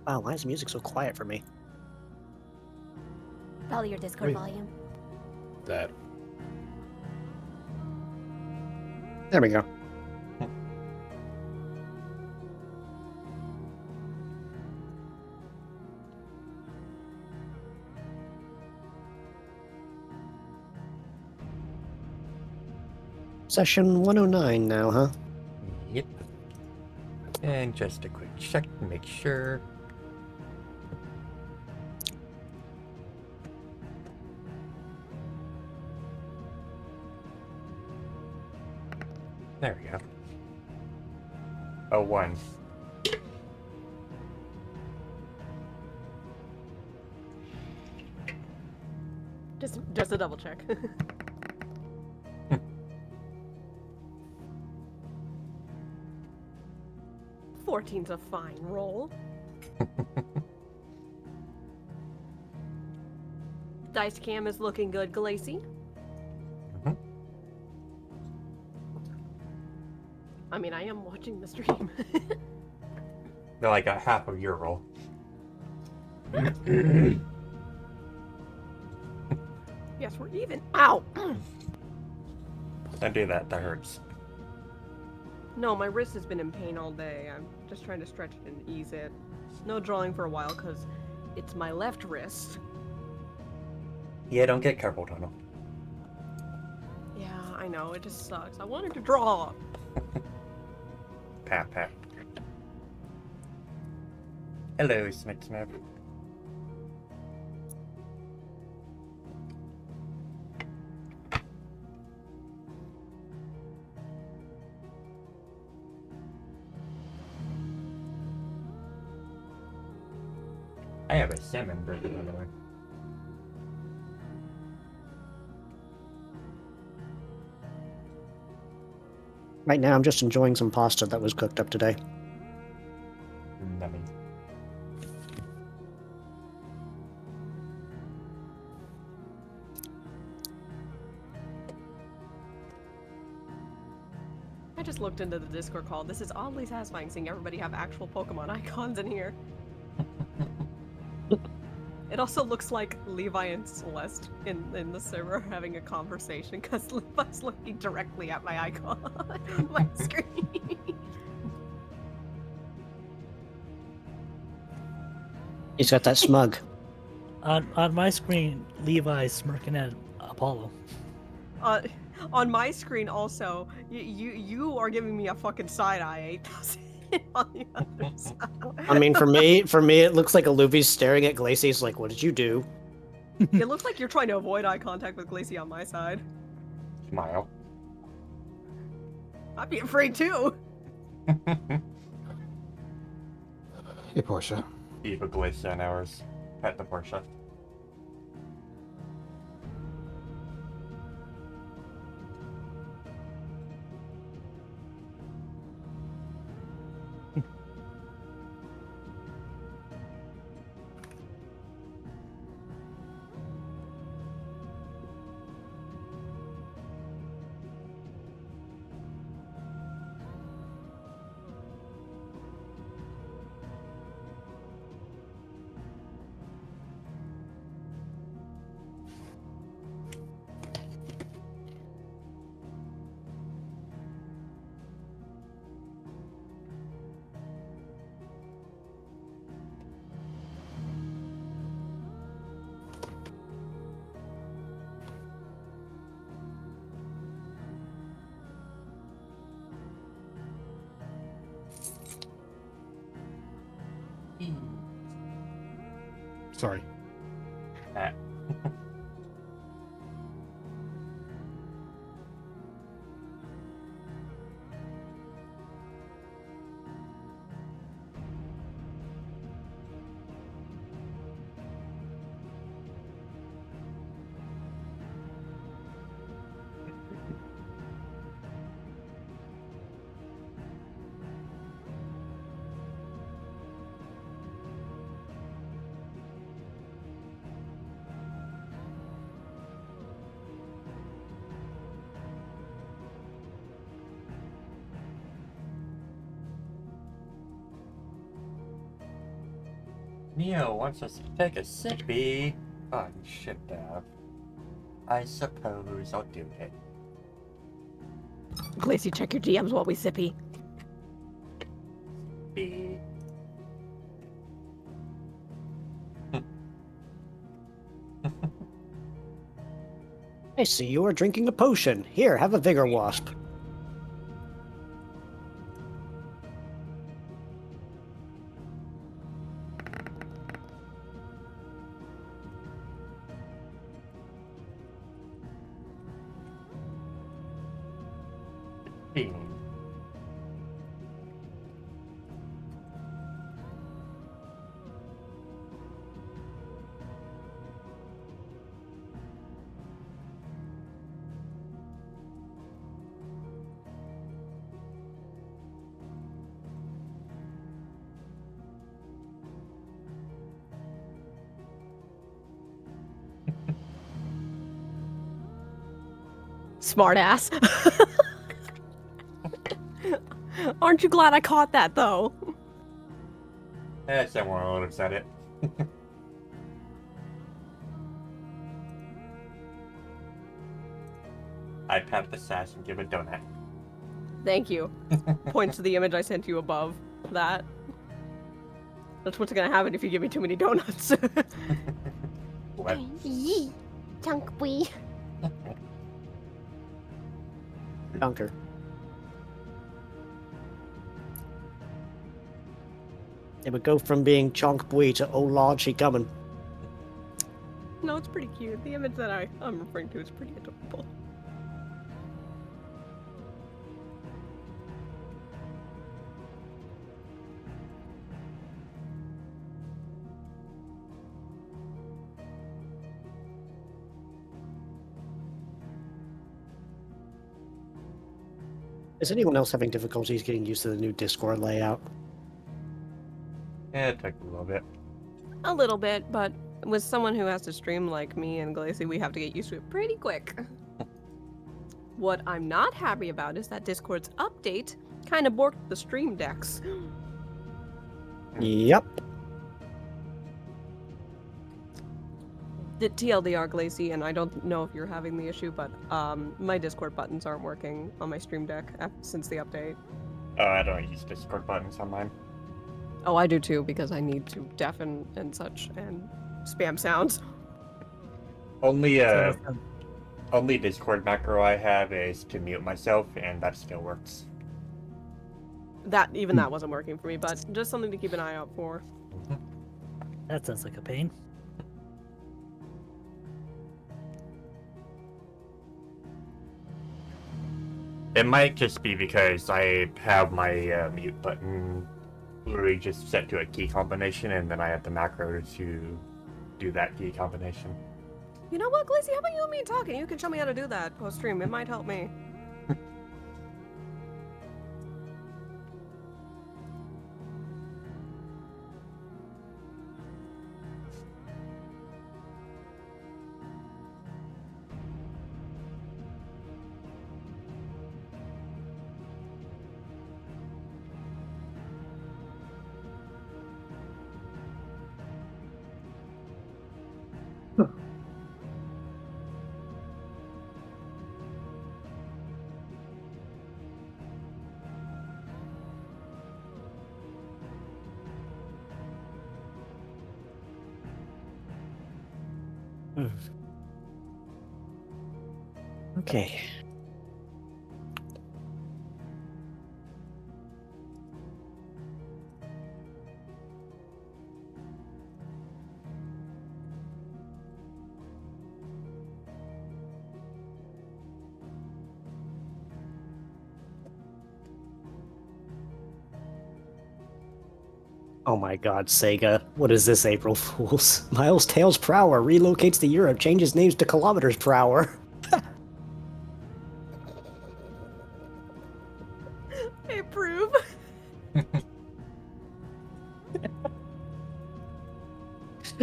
Wow, why is the music so quiet for me? Probably your Discord Wait. volume. That. There we go. Session 109 now, huh? Yep. And just a quick check to make sure. There we go. Oh, one. Just a double check. 14's a fine roll. Dice cam is looking good, Glacy. Mhm. I mean, I am watching the stream. They're like a half of your roll. Yes, we're even. Ow! Don't do that, that hurts. No, my wrist has been in pain all day. I'm just trying to stretch it and ease it. No drawing for a while because it's my left wrist. Yeah, don't get carpal tunnel. Yeah, I know, it just sucks. I wanted to draw. Pat, pat. Hello, Smith Smith. I have a salmon burger, by the way. Right now, I'm just enjoying some pasta that was cooked up today. Yummy. I just looked into the Discord call. This is oddly satisfying seeing everybody have actual Pokemon icons in here. It also looks like Levi and Celeste in the server having a conversation because Levi's looking directly at my icon on my screen. He's got that smug. On my screen, Levi's smirking at Apollo. On my screen also, you are giving me a fucking side eye. On the other side. I mean, for me, it looks like Aluvi's staring at Glacy's like, what did you do? It looks like you're trying to avoid eye contact with Glacy on my side. Smile. I'd be afraid too. Hey, Portia. Eva Glacia and ours. Pet the Portia. Sorry. Ah. Neo wants us to take a sippy. Oh, you should have. I suppose I'll do it. Glacy, check your DMs while we sippy. Be. I see you are drinking a potion. Here, have a Vigor Wasp. Be. Smart ass. Aren't you glad I caught that though? Someone would have said it. I pat the sass and give a donut. Thank you. Points to the image I sent you above that. That's what's gonna happen if you give me too many donuts. What? Yee, chunk boy. Dunker. It would go from being Chonk Bui to Oh Lord, she coming. No, it's pretty cute. The image that I'm referring to is pretty adorable. Is anyone else having difficulties getting used to the new Discord layout? Yeah, it took a little bit. A little bit, but with someone who has to stream like me and Glacy, we have to get used to it pretty quick. What I'm not happy about is that Discord's update kind of borked the stream decks. Yep. The TLDR, Glacy, and I don't know if you're having the issue, but my Discord buttons aren't working on my stream deck since the update. I don't use Discord buttons on mine. Oh, I do too, because I need to deafen and such, and spam sounds. Only only Discord macro I have is to mute myself, and that still works. Even that wasn't working for me, but just something to keep an eye out for. That sounds like a pain. It might just be because I have my mute button literally just set to a key combination, and then I have the macro to do that key combination. You know what, Glacy? How about you and me talking? You can show me how to do that post-stream. It might help me. Okay. Oh my god, Sega. What is this, April Fools? Miles Tails per hour relocates to Europe, changes names to kilometers per hour. I approve.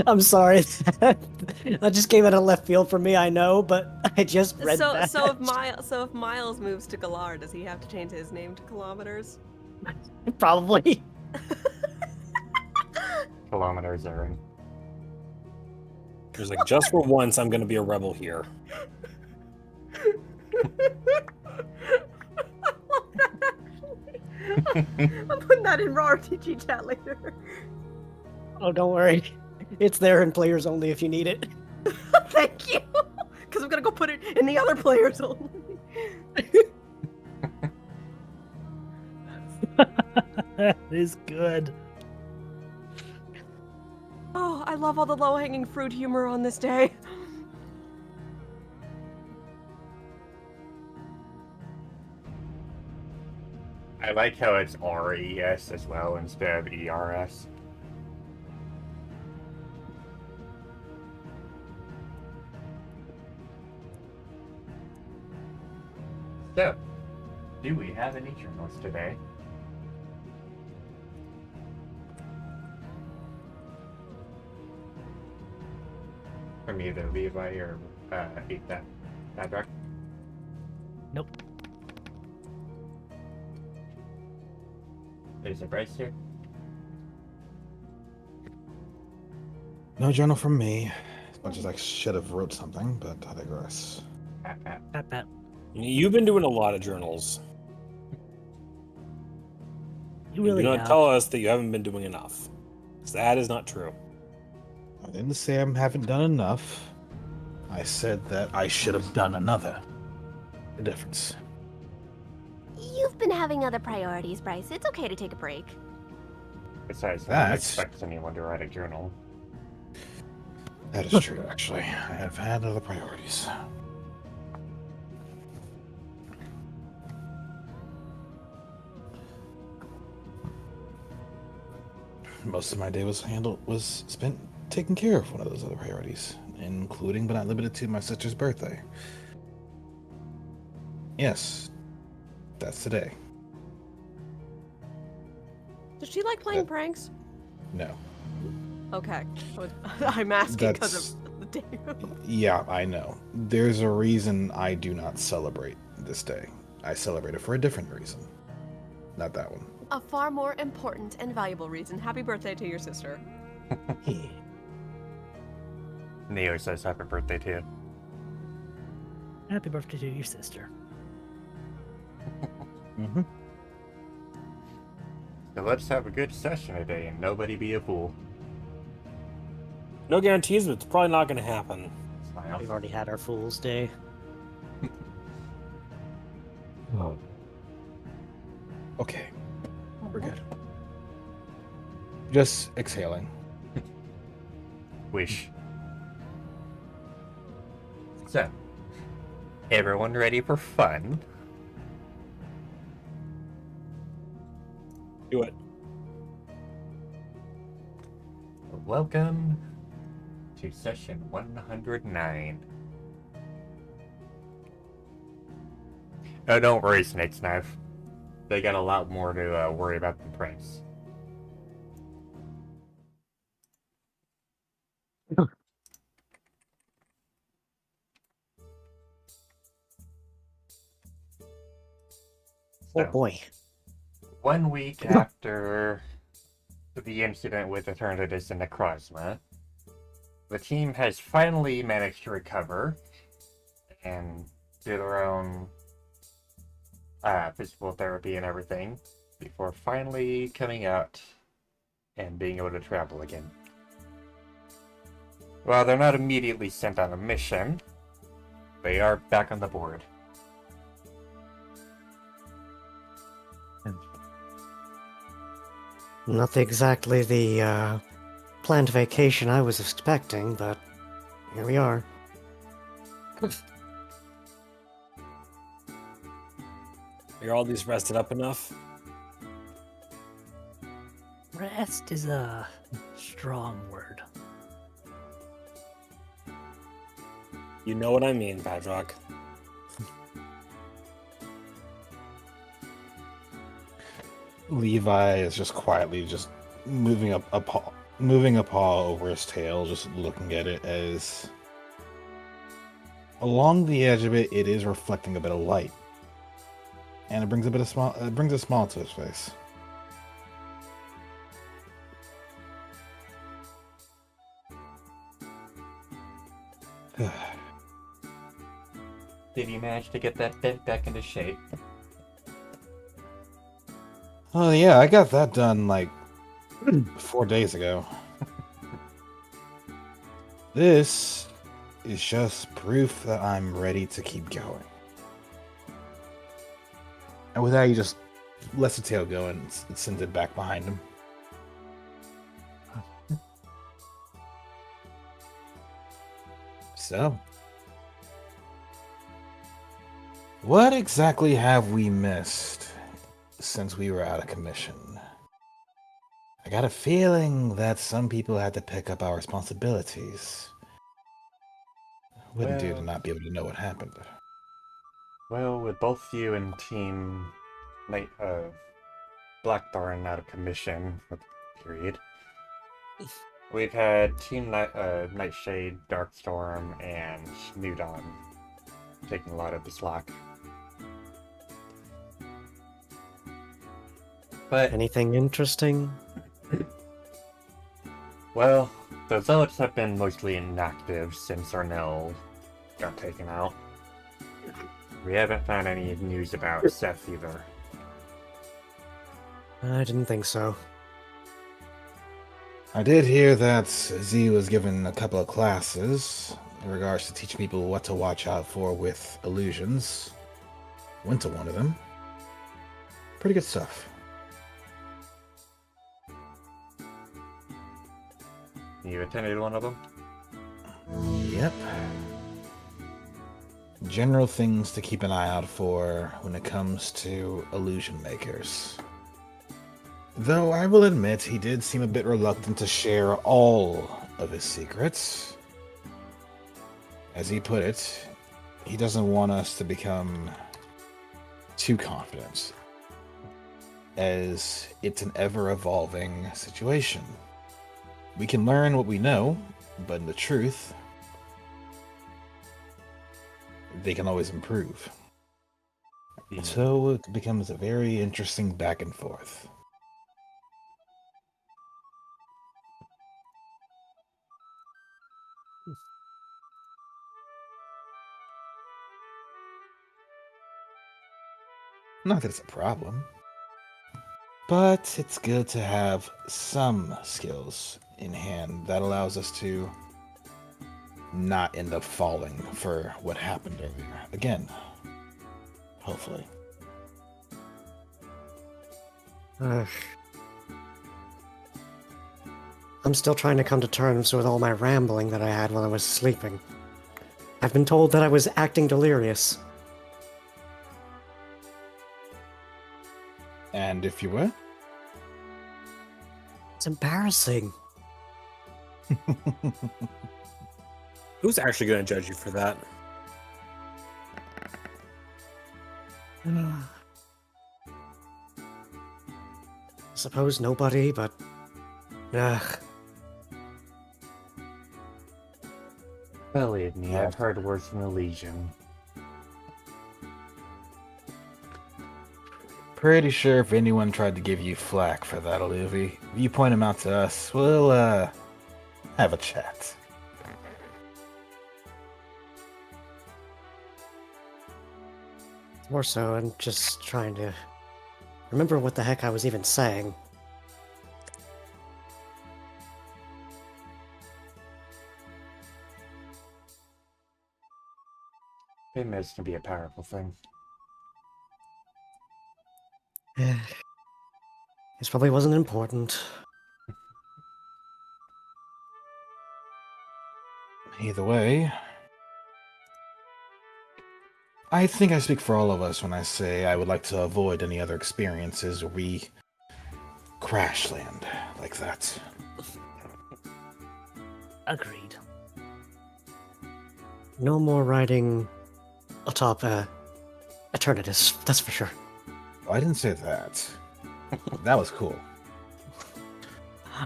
I'm sorry. That just came out of left field for me, I know, but I just read that. So if Miles moves to Galar, does he have to change his name to kilometers? Probably. kilometers, Aaron. There's like, just for once, I'm gonna be a rebel here. I'm putting that in raw RTG chat later. Oh, don't worry. It's there in players only if you need it. Thank you. Because I'm gonna go put it in the other players only. That is good. Oh, I love all the low-hanging fruit humor on this day. I like how it's RES as well instead of ERS. So, do we have any journals today? From either Levi or Eat That Badrock? Nope. Is it Bryce here? No journal from me. As much as I should have wrote something, but I digress. Pat, pat. You've been doing a lot of journals. You really do not have. tell us that you haven't been doing enough. 'Cause that is not true. I didn't say I haven't done enough. I said that I should have done another. The difference. You've been having other priorities, Bryce. It's okay to take a break. Besides, no one That's- expects anyone to write a journal. That is true, actually. I have had other priorities. Most of my day was spent taking care of one of those other priorities, including but not limited to my sister's birthday. Yes, that's today. Does she like playing pranks? No. Okay. I'm asking because That's- of the day. Yeah, I know. There's a reason I do not celebrate this day. I celebrate it for a different reason. Not that one. A far more important and valuable reason. Happy birthday to your sister. Neo says happy birthday to you. Happy birthday to your sister. Mm-hmm. So let's have a good session today and nobody be a fool. No guarantees, but it's probably not going to happen. Smile. We've already had our Fool's Day. Okay, we're good. Just exhaling. Wish. So, everyone ready for fun? Do it. Welcome to session 109. Oh, don't worry, Snake's Knife. They got a lot more to worry about than Prince. Oh So, boy. 1 week after the incident with Eternatus and Necrozma, the team has finally managed to recover and do their own physical therapy and everything before finally coming out and being able to travel again. While they're not immediately sent on a mission, they are back on the board. Not exactly the planned vacation I was expecting, but here we are. Are all these rested up enough? Rest is a strong word. You know what I mean, Badrock. Levi is just quietly just moving a paw over his tail, just looking at it as along the edge of it, it is reflecting a bit of light, and it brings a smile to his face. Did you manage to get that bent back into shape? Oh yeah, I got that done like 4 days ago. This is just proof that I'm ready to keep going. And with that, he just lets the tail go and sends it back behind him. So, what exactly have we missed since we were out of commission? I got a feeling that some people had to pick up our responsibilities. Wouldn't do to Well- not be able to know what happened. Well, with both you and Team Night Blackthorn out of commission, period. We've had Team Nightshade, Darkstorm, and New Dawn taking a lot of the slack. But Anything interesting? well, the Zealots have been mostly inactive since Arnell got taken out. We haven't found any news about Seth either. I didn't think so. I did hear that Z was given a couple of classes in regards to teaching people what to watch out for with illusions. Went to one of them. Pretty good stuff. You attended one of them? Yep. General things to keep an eye out for when it comes to illusion makers. Though I will admit he did seem a bit reluctant to share all of his secrets. As he put it, he doesn't want us to become too confident, as it's an ever-evolving situation. We can learn what we know, but in the truth, they can always improve. So it becomes a very interesting back and forth. Not that it's a problem, but it's good to have some skills in hand that allows us to not end up falling for what happened earlier. Again, hopefully. Ugh. I'm still trying to come to terms with all my rambling that I had while I was sleeping. I've been told that I was acting delirious. And if you were? It's embarrassing. Who's actually going to judge you for that? Suppose nobody, but... Ugh. Believe me, I've heard worse than the Legion. Pretty sure if anyone tried to give you flack for that, Olivia, if you point them out to us, we'll, have a chat. More so, I'm just trying to remember what the heck I was even saying. Fitness can be a powerful thing. This probably wasn't important. Either way, I think I speak for all of us when I say I would like to avoid any other experiences where we crash land like that. Agreed. No more riding atop Eternatus, that's for sure. Oh, I didn't say that. That was cool.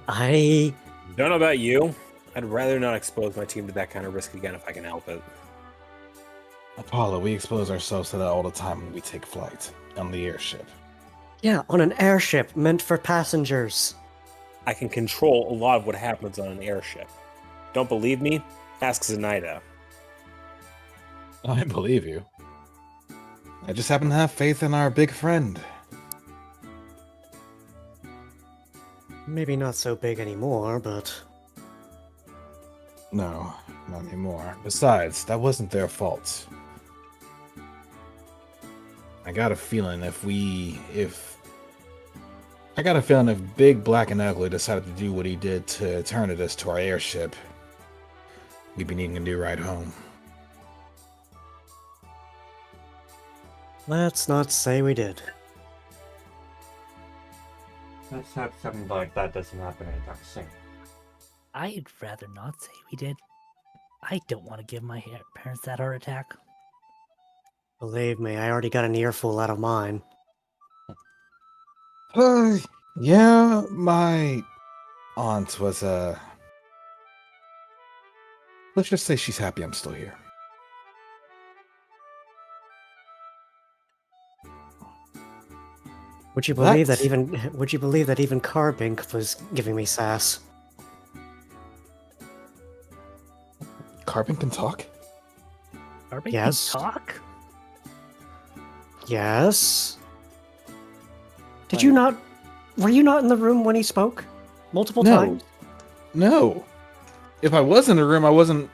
I... Don't know about you. I'd rather not expose my team to that kind of risk again if I can help it. Apollo, we expose ourselves to that all the time when we take flight on the airship. Yeah, on an airship meant for passengers. I can control a lot of what happens on an airship. Don't believe me? Ask Zenaida. I believe you. I just happen to have faith in our big friend. Maybe not so big anymore, but No, not anymore. Besides, that wasn't their fault. I got a feeling if Big Black and Ugly decided to do what he did to Eternatus to our airship, we'd be needing a new ride home. let's not say we did. Let's hope something like that doesn't happen anytime soon. I'd rather not say we did. I don't want to give my parents that heart attack. Believe me, I already got an earful out of mine. Yeah, my aunt was let's just say she's happy I'm still here. Would you believe that That's- even Carbink was giving me sass? Carbon can talk? Are we Yes. talk? Yes. Did you not? Were you not in the room when he spoke? Multiple No. times? No. If I was in the room, I wasn't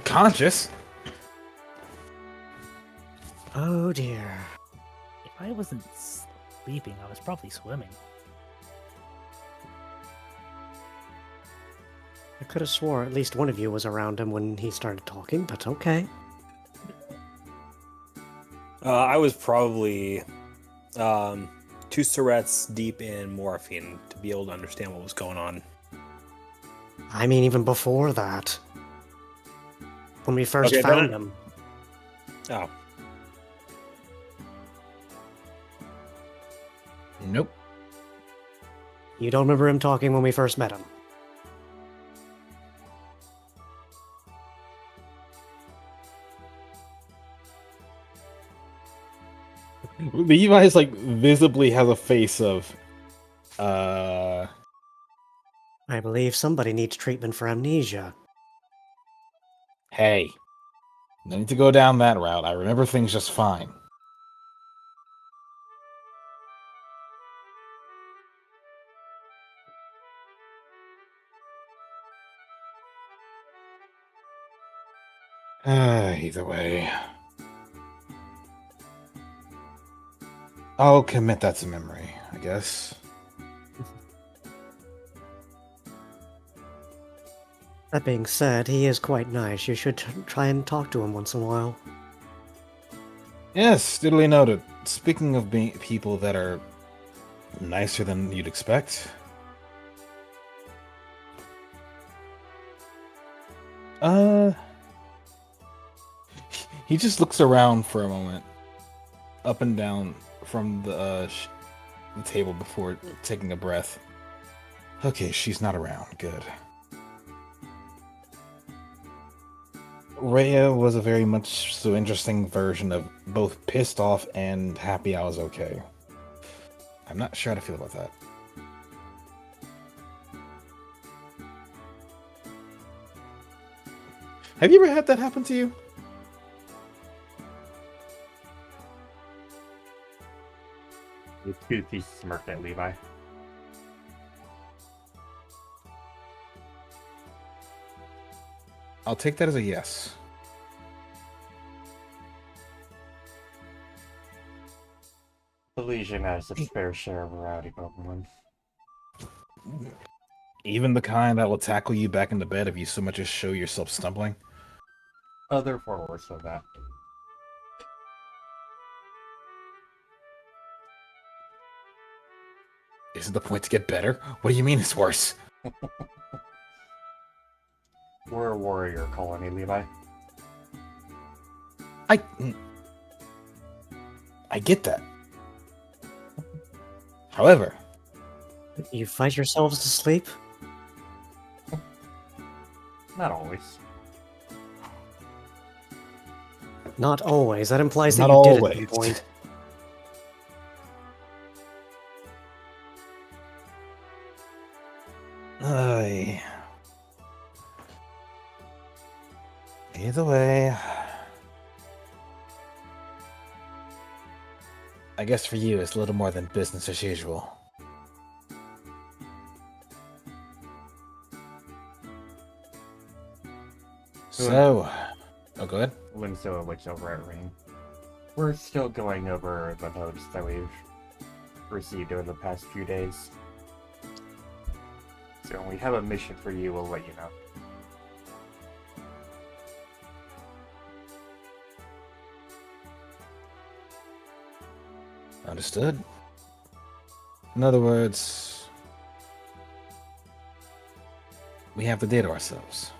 conscious. Oh dear. If I wasn't sleeping, I was probably swimming. I could have swore at least one of you was around him when he started talking, but okay. I was probably 2 syrettes deep in morphine to be able to understand what was going on. I mean, even before that. When we first Okay, found then- him. Oh, Nope. You don't remember him talking when we first met him? Levi's like visibly has a face of I believe somebody needs treatment for amnesia. hey. No need to go down that route. I remember things just fine. Either way. I'll commit that to memory, I guess. That being said, he is quite nice. You should try and talk to him once in a while. Yes, diddly noted. Speaking of people that are nicer than you'd expect. He just looks around for a moment, up and down from the table before taking a breath. Okay, she's not around. Good. Rhea was a very much so interesting version of both pissed off and happy I was okay. I'm not sure how to feel about that. Have you ever had that happen to you? The toothy smirk at Levi. I'll take that as a yes. The Legion has its fair share of rowdy Pokemon. Even the kind that will tackle you back into bed if you so much as show yourself stumbling. Other forwards of that. Is it the point to get better? What do you mean it's worse? We're a warrior colony, Levi. I get that. However, You fight yourselves to sleep? Not always. Not always. That implies that Not you did at always. some point. Either way, I guess for you, it's a little more than business as usual. So, oh, go ahead. When Zoa looks over at Ring, we're still going over the notes that we've received over the past few days. So when we have a mission for you, we'll let you know. Understood. In other words, we have the data ourselves.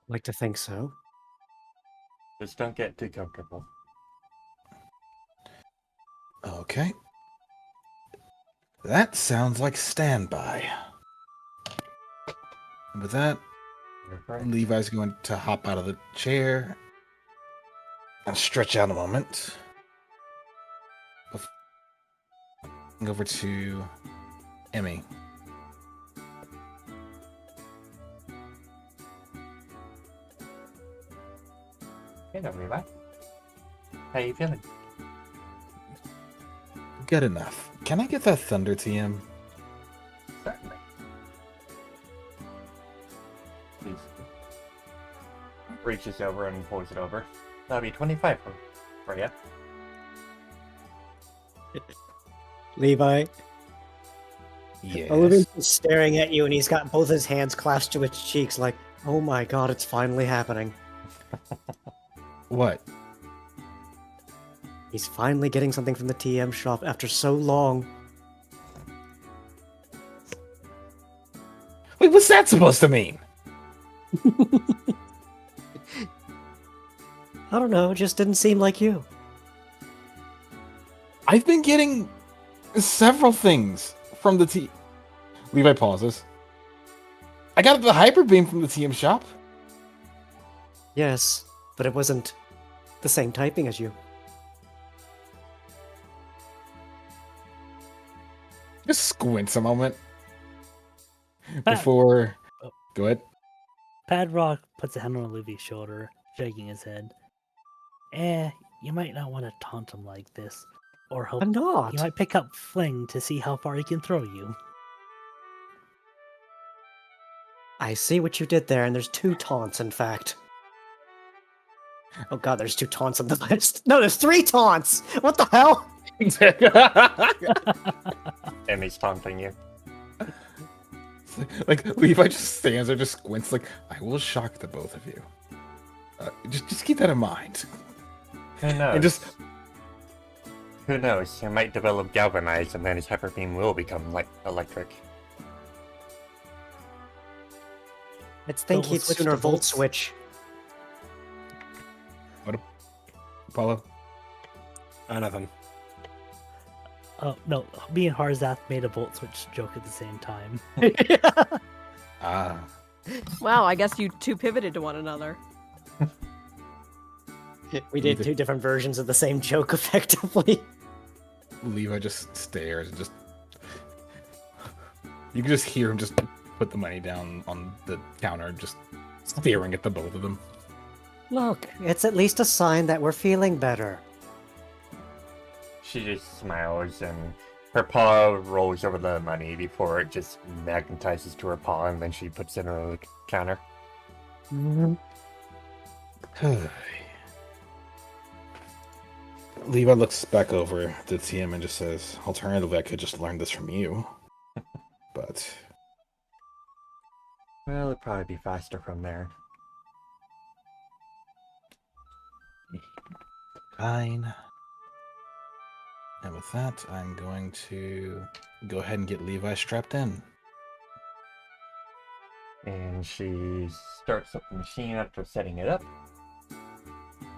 Like to think so. Just don't get too comfortable. Okay. That sounds like standby. And with that, You're correct. Levi's going to hop out of the chair and stretch out a moment. Over to Emmy. Hey, everybody. How you feeling? Good enough. Can I get that Thunder TM? Certainly. Please. Reaches over and pulls it over. That'll be 25 for you. Levi, Yes. Olivia's just staring at you, and he's got both his hands clasped to his cheeks, like, "Oh my god, it's finally happening." What? He's finally getting something from the TM shop after so long. Wait, what's that supposed to mean? I don't know, it just didn't seem like you. I've been getting several things from the T. Levi pauses. I got the Hyper Beam from the TM shop. Yes, but it wasn't the same typing as you. Just squints a moment before. Go ahead. Padrock puts a hand on Olivia's shoulder, shaking his head. You might not want to taunt him like this. Or help. I'm not. You might pick up Fling to see how far he can throw you. I see what you did there, and there's 2 taunts, in fact. Oh god, there's 2 taunts on the list. No, there's 3 taunts! What the hell? Emmy's taunting you. Like Levi just stands there, just squints. Like, I will shock the both of you. Just keep that in mind. Who knows? And just Who knows? He might develop galvanized, and then his hyper beam will become like electric. I'd think we'll he'd switch sooner to volt volts. switch. Apollo. Nothing. Oh, no. Me and Harzath made a Volt Switch joke at the same time. Ah, Wow, I guess you 2 pivoted to one another. We did 2 different versions of the same joke, effectively. Levi just stares and just. You can just hear him just put the money down on the counter, just staring at the both of them. Look, it's at least a sign that we're feeling better. She just smiles, and her paw rolls over the money before it just magnetizes to her paw, and then she puts it on the counter. Levi looks back over the TM and just says, alternatively, I could just learn this from you. But Well, it'd probably be faster from there. fine. And with that, I'm going to go ahead and get Levi strapped in. And she starts up the machine after setting it up.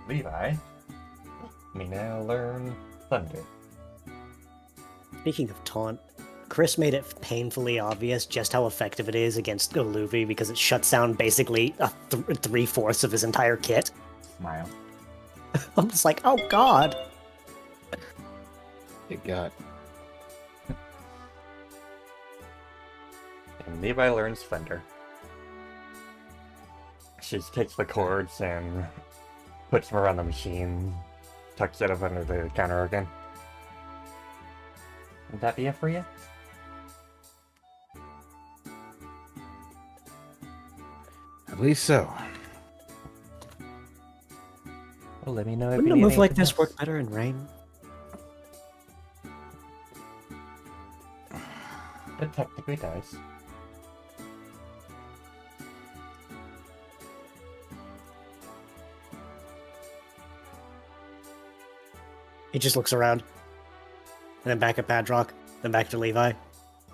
Levi, we now learn Thunder. Speaking of taunt, Chris made it painfully obvious just how effective it is against Oluvi because it shuts down basically 3/4 of his entire kit. Smile. I'm just like, oh god. It got And Levi learns Thunder. She just takes the cords and puts him around the machine, tucks it up under the counter again. Would that be it for you? I believe so. Well, let me know if Wouldn't you a need move like anything this else. work better in rain? It technically does. He just looks around. And then back at Badrock, then back to Levi.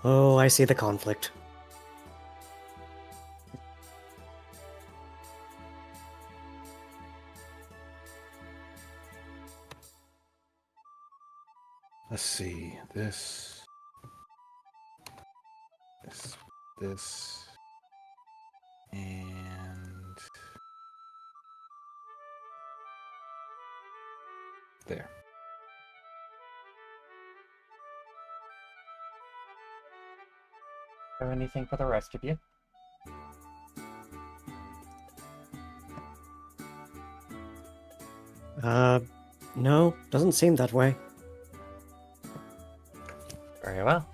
Oh, I see the conflict. Let's see. This. And. There. Or anything for the rest of you? No, doesn't seem that way. Very well.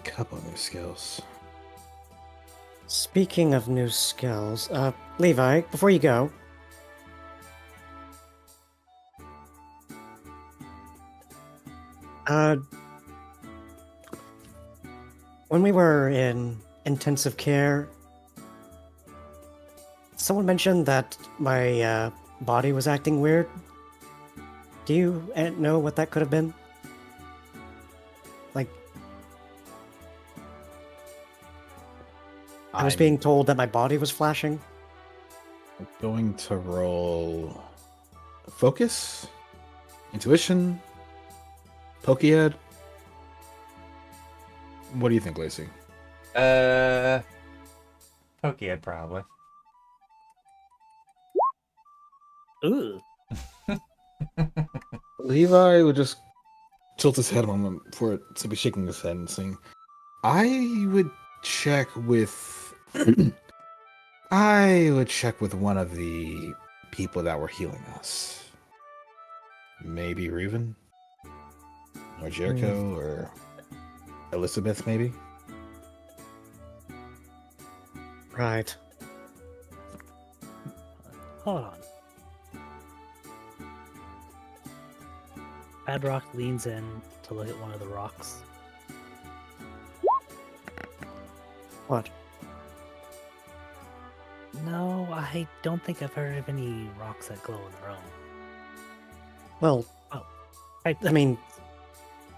Couple new skills. Speaking of new skills, Levi, before you go. When we were in intensive care, someone mentioned that my body was acting weird. Do you know what that could have been? Like, I was being told that my body was flashing. Going to roll focus, intuition, Pokehead. What do you think, Lacey? Pokehead probably. Ooh. Levi would just tilt his head a moment for it to be shaking his head and saying, I would check with I would check with one of the people that were healing us. Maybe Reuven? Or Jericho? Or Elizabeth, maybe? Right. Hold on. Badrock leans in to look at one of the rocks. What? No, I don't think I've heard of any rocks that glow on their own. Well, I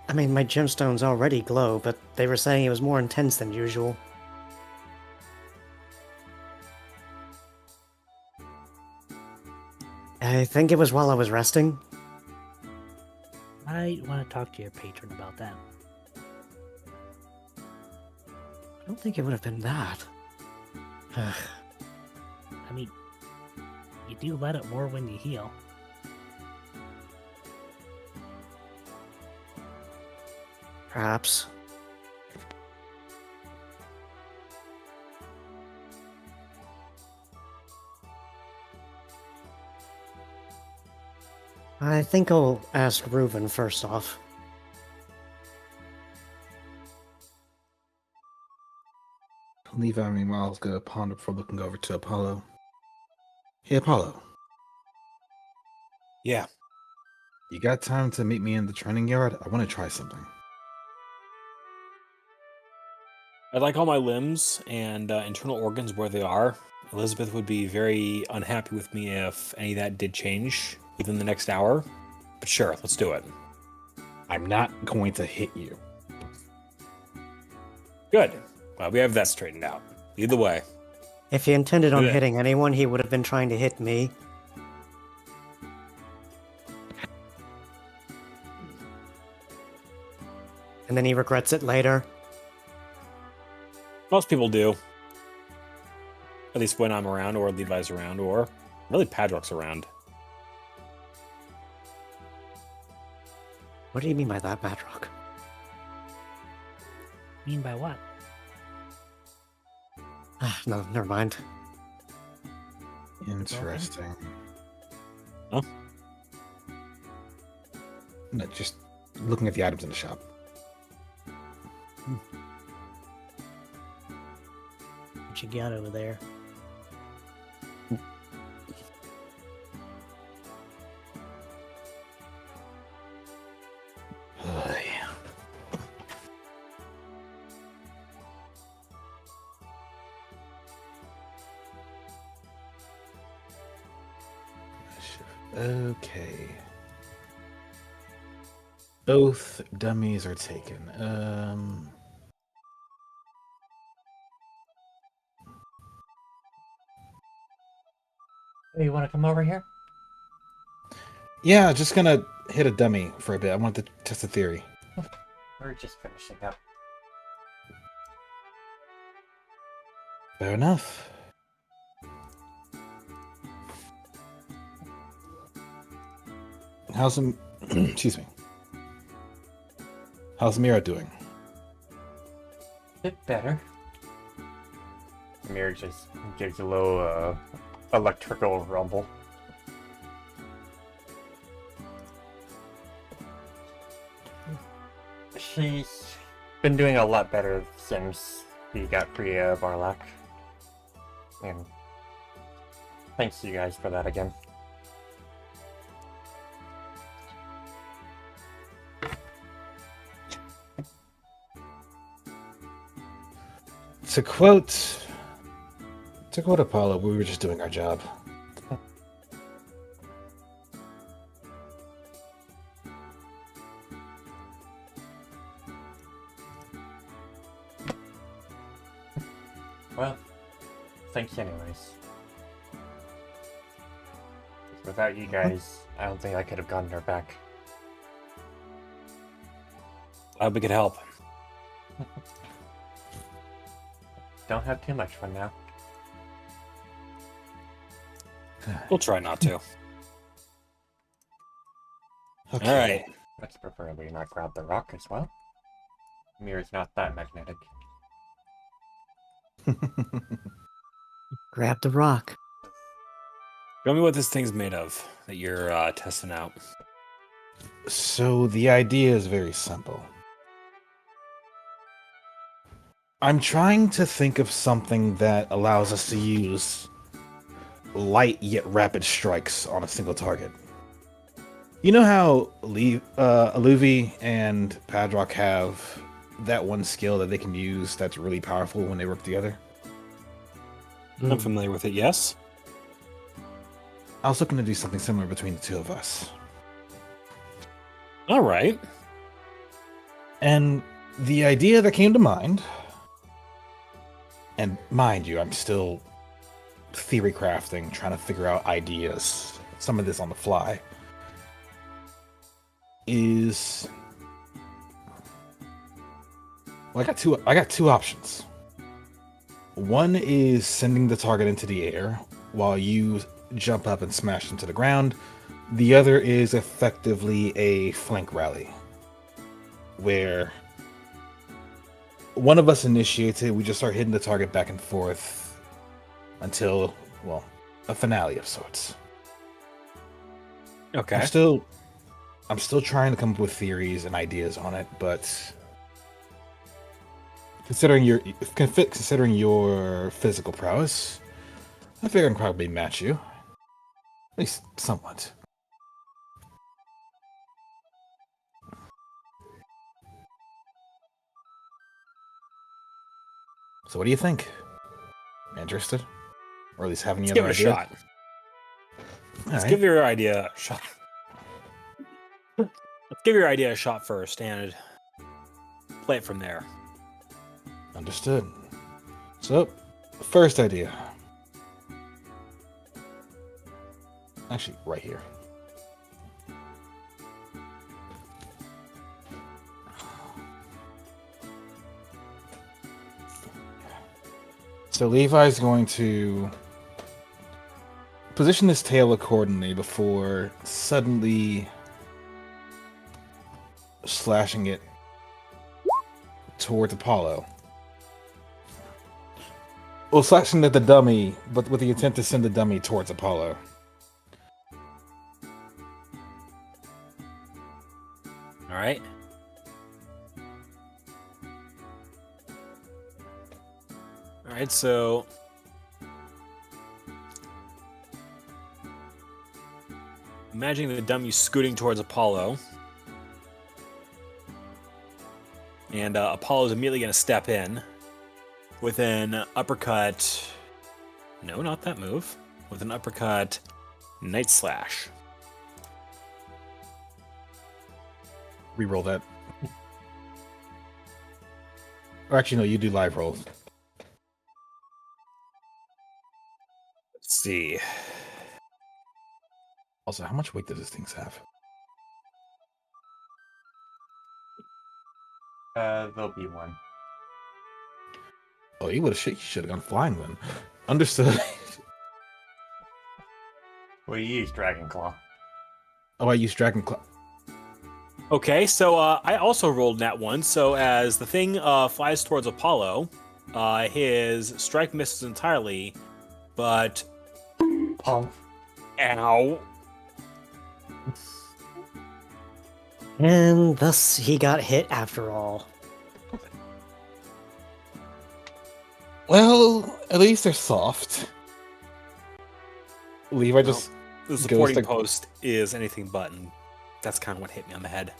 I mean, my gemstones already glow, but they were saying it was more intense than usual. I think it was while I was resting. I want to talk to your patron about that. I don't think it would have been that. I mean, you do let it more when you heal. Perhaps. I think I'll ask Reuven first off. Levi, meanwhile, is going to ponder before looking over to Apollo. Hey, Apollo. Yeah. You got time to meet me in the training yard? I want to try something. I'd like all my limbs and internal organs where they are. Elizabeth would be very unhappy with me if any of that did change within the next hour. But sure, let's do it. I'm not going to hit you. Good. Well, we have that straightened out. Lead the way. If he intended on Yeah. hitting anyone, he would have been trying to hit me. And then he regrets it later. Most people do. At least when I'm around, or Levi's around, or really Padrock's around. What do you mean by that, Madrock? Mean by what? No, never mind. Interesting. Huh? No, just looking at the items in the shop. What you got over there? Okay. Both dummies are taken. Hey, you want to come over here? Yeah, just gonna hit a dummy for a bit. I want to test a theory. We're just finishing up. Fair enough. How's him? Excuse me. How's Mira doing? Bit better. Mir just gives a low electrical rumble. She's been doing a lot better since we got Priya Barlak. And thanks to you guys for that again. To quote Apollo, we were just doing our job. Well, thanks anyways. Without you guys, I don't think I could have gotten her back. Glad we could help. Don't have too much fun now. We'll try not to. Okay. All right. Let's preferably not grab the rock as well. Mirror's not that magnetic. Grab the rock. Show me what this thing's made of that you're testing out. So the idea is very simple. I'm trying to think of something that allows us to use light yet rapid strikes on a single target. You know how Aluvi and Padrock have that one skill that they can use that's really powerful when they work together? I'm familiar with it, yes. I was looking to do something similar between the two of us. All right. And the idea that came to mind, and mind you, I'm still theory crafting, trying to figure out ideas, some of this on the fly, is... Well, I got two options. One is sending the target into the air while you jump up and smash into the ground. The other is effectively a flank rally, where one of us initiates it, we just start hitting the target back and forth until, well, a finale of sorts. Okay. I'm still trying to come up with theories and ideas on it, but considering your physical prowess, I figure I can probably match you. At least somewhat. So what do you think? Interested? Or at least have any Let's other give it a idea? shot. All Let's right. give your idea a shot. Let's give your idea a shot first and play it from there. Understood. So, first idea. Actually, right here. So Levi's going to position his tail accordingly before suddenly slashing it towards Apollo. Well, slashing at the dummy, but with the intent to send the dummy towards Apollo. All right. All right, so imagining the dummy scooting towards Apollo. And Apollo's immediately going to step in with an uppercut. No, not that move. With an uppercut, Night Slash. Reroll that. Or actually, no, you do live rolls. Let's see. Also, how much weight does this thing have? There'll be one. Oh, you should have gone flying then. Understood. Well, you use Dragon Claw. Oh, I used Dragon Claw. Okay, so I also rolled that one. So as the thing flies towards Apollo, his strike misses entirely, but Pong. ow. And thus he got hit after all. Well, at least they're soft. Levi just The goes supporting to- post is anything but, and that's kind of what hit me on the head.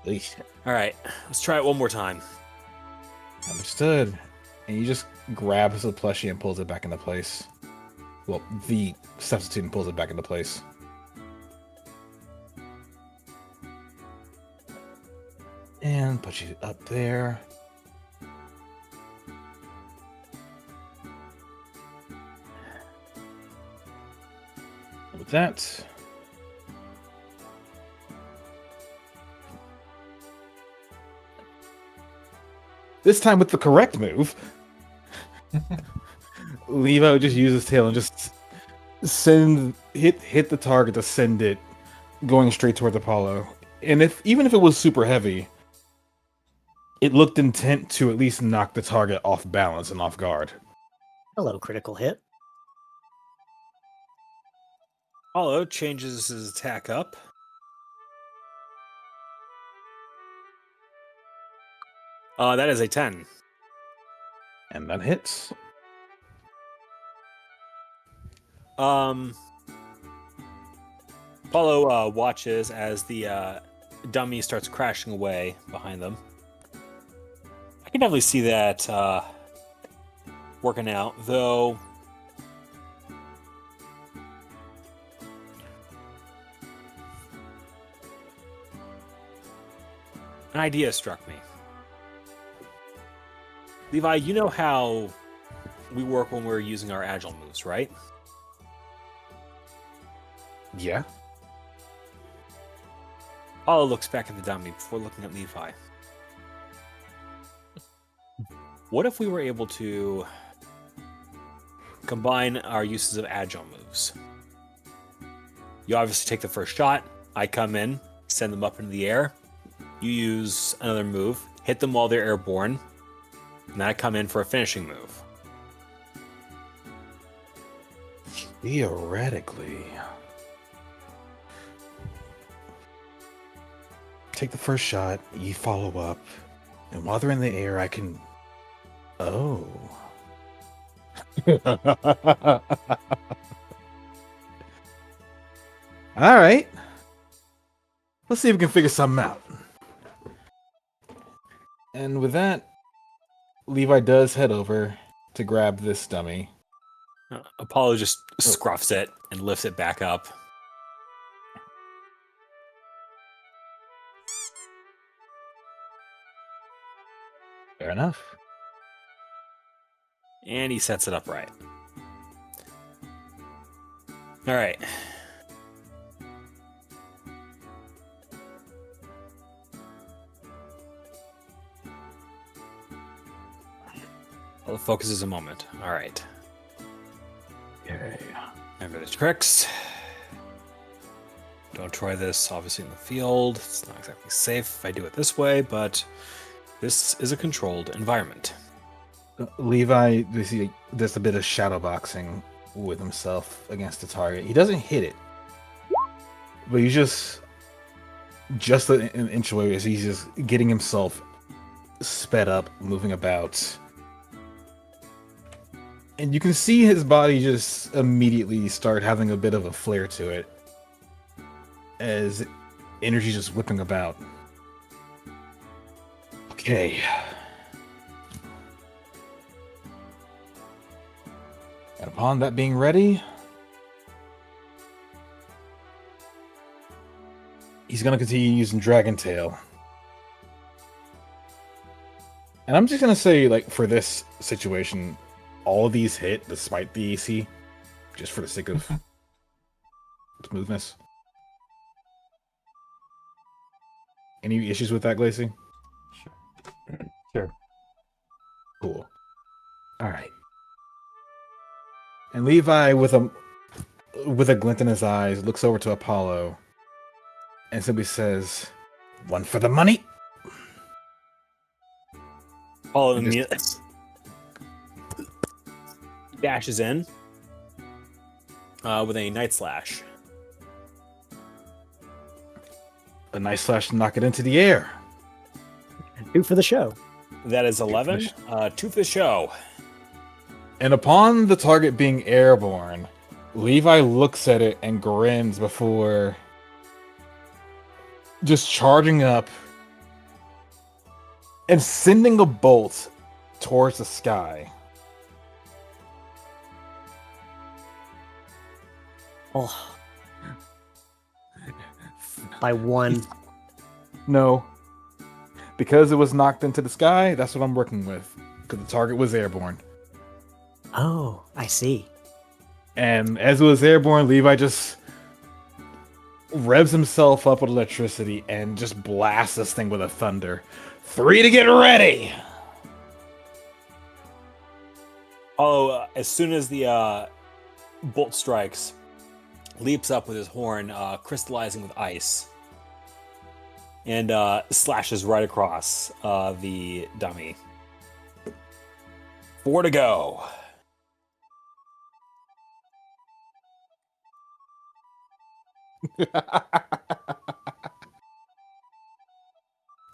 Eesh. All right, let's try it one more time. Understood. And you just grabs the plushie and pulls it back into place. Well, the substitute and pulls it back into place. And put you up there. With that. This time with the correct move. Levo just uses his tail and just hit the target to send it going straight towards Apollo. And even if it was super heavy, it looked intent to at least knock the target off balance and off guard. Hello, critical hit. Apollo changes his attack up. That is a 10. And that hits. Apollo watches as the dummy starts crashing away behind them. I can definitely see that working out, though. An idea struck me. Levi, you know how we work when we're using our agile moves, right? Yeah. Apollo looks back at the dummy before looking at Levi. What if we were able to combine our uses of agile moves? You obviously take the first shot. I come in, send them up into the air. You use another move, hit them while they're airborne, and then I come in for a finishing move. Theoretically. Take the first shot, you follow up, and while they're in the air, I can. Oh. Alright. Let's see if we can figure something out. And with that, Levi does head over to grab this dummy. Apollo just scruffs it and lifts it back up. Fair enough. And he sets it up right. All right. Well, focus is a moment. All right. Okay. Remember the tricks. Don't try this, obviously, in the field. It's not exactly safe if I do it this way, but this is a controlled environment. Levi, we see there's a bit of shadow boxing with himself against the target. He doesn't hit it, but he's just an inch away as he's just getting himself sped up, moving about. And you can see his body just immediately start having a bit of a flare to it as energy just whipping about. Okay. And upon that being ready, he's going to continue using Dragon Tail. And I'm just going to say, like, for this situation, all of these hit despite the AC, just for the sake of smoothness. Any issues with that, Glacy? Sure. Cool. All right. And Levi, with a glint in his eyes, looks over to Apollo and simply says, "One for the money." Apollo immediately dashes in with a Night Slash. A nice slash to knock it into the air. 2 for the show. That is 11. 2 for the show. And upon the target being airborne, Levi looks at it and grins before just charging up and sending a bolt towards the sky. Oh. By 1. No. Because it was knocked into the sky, that's what I'm working with. Because the target was airborne. Oh, I see. And as it was airborne, Levi just revs himself up with electricity and just blasts this thing with a thunder. 3 to get ready! Oh, as soon as the bolt strikes, leaps up with his horn, crystallizing with ice, and slashes right across the dummy. 4 to go.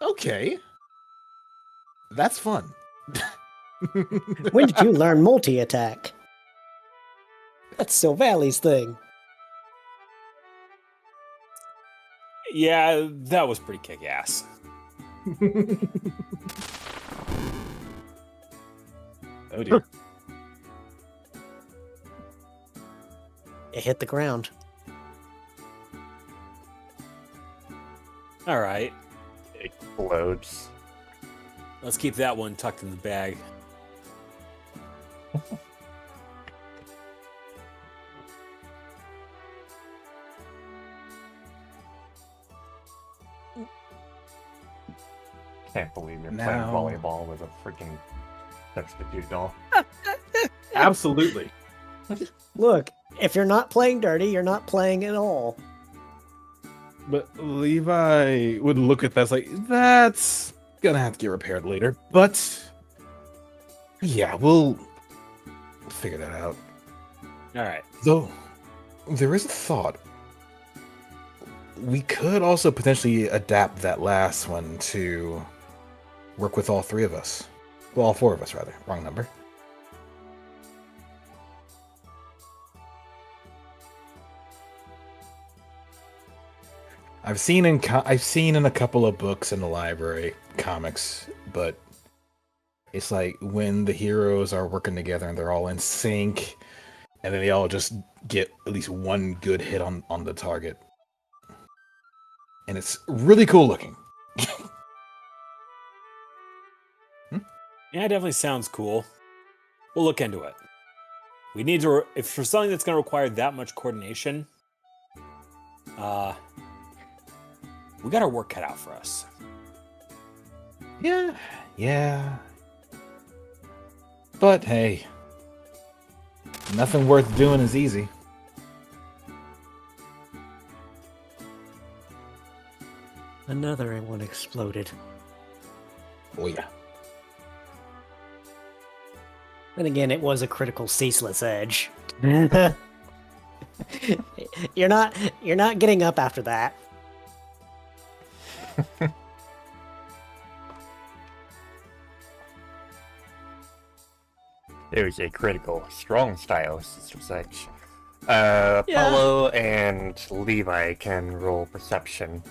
Okay. That's fun. When did you learn multi-attack? That's Silvalley's thing. Yeah, that was pretty kick-ass. Oh dear. It hit the ground. All right, Explodes. let's keep that one tucked in the bag. Can't believe you're Now- playing volleyball with a freaking substitute doll. Absolutely. Look, if you're not playing dirty, you're not playing at all. But Levi would look at that as like, that's gonna have to get repaired later. But yeah, we'll figure that out. All right. Though there is a thought. We could also potentially adapt that last one to work with all 3 of us. Well, all 4 of us, rather. Wrong number. I've seen in a couple of books in the library, comics, but it's like when the heroes are working together and they're all in sync, and then they all just get at least one good hit on the target. And it's really cool looking. Yeah, it definitely sounds cool. We'll look into it. We need to, if for something that's going to require that much coordination, we got our work cut out for us. Yeah. But hey, nothing worth doing is easy. Another one exploded. Oh yeah. Then again, it was a critical ceaseless edge. you're not getting up after that. It was a critical, strong style ceaseless edge. Apollo and Levi can roll perception.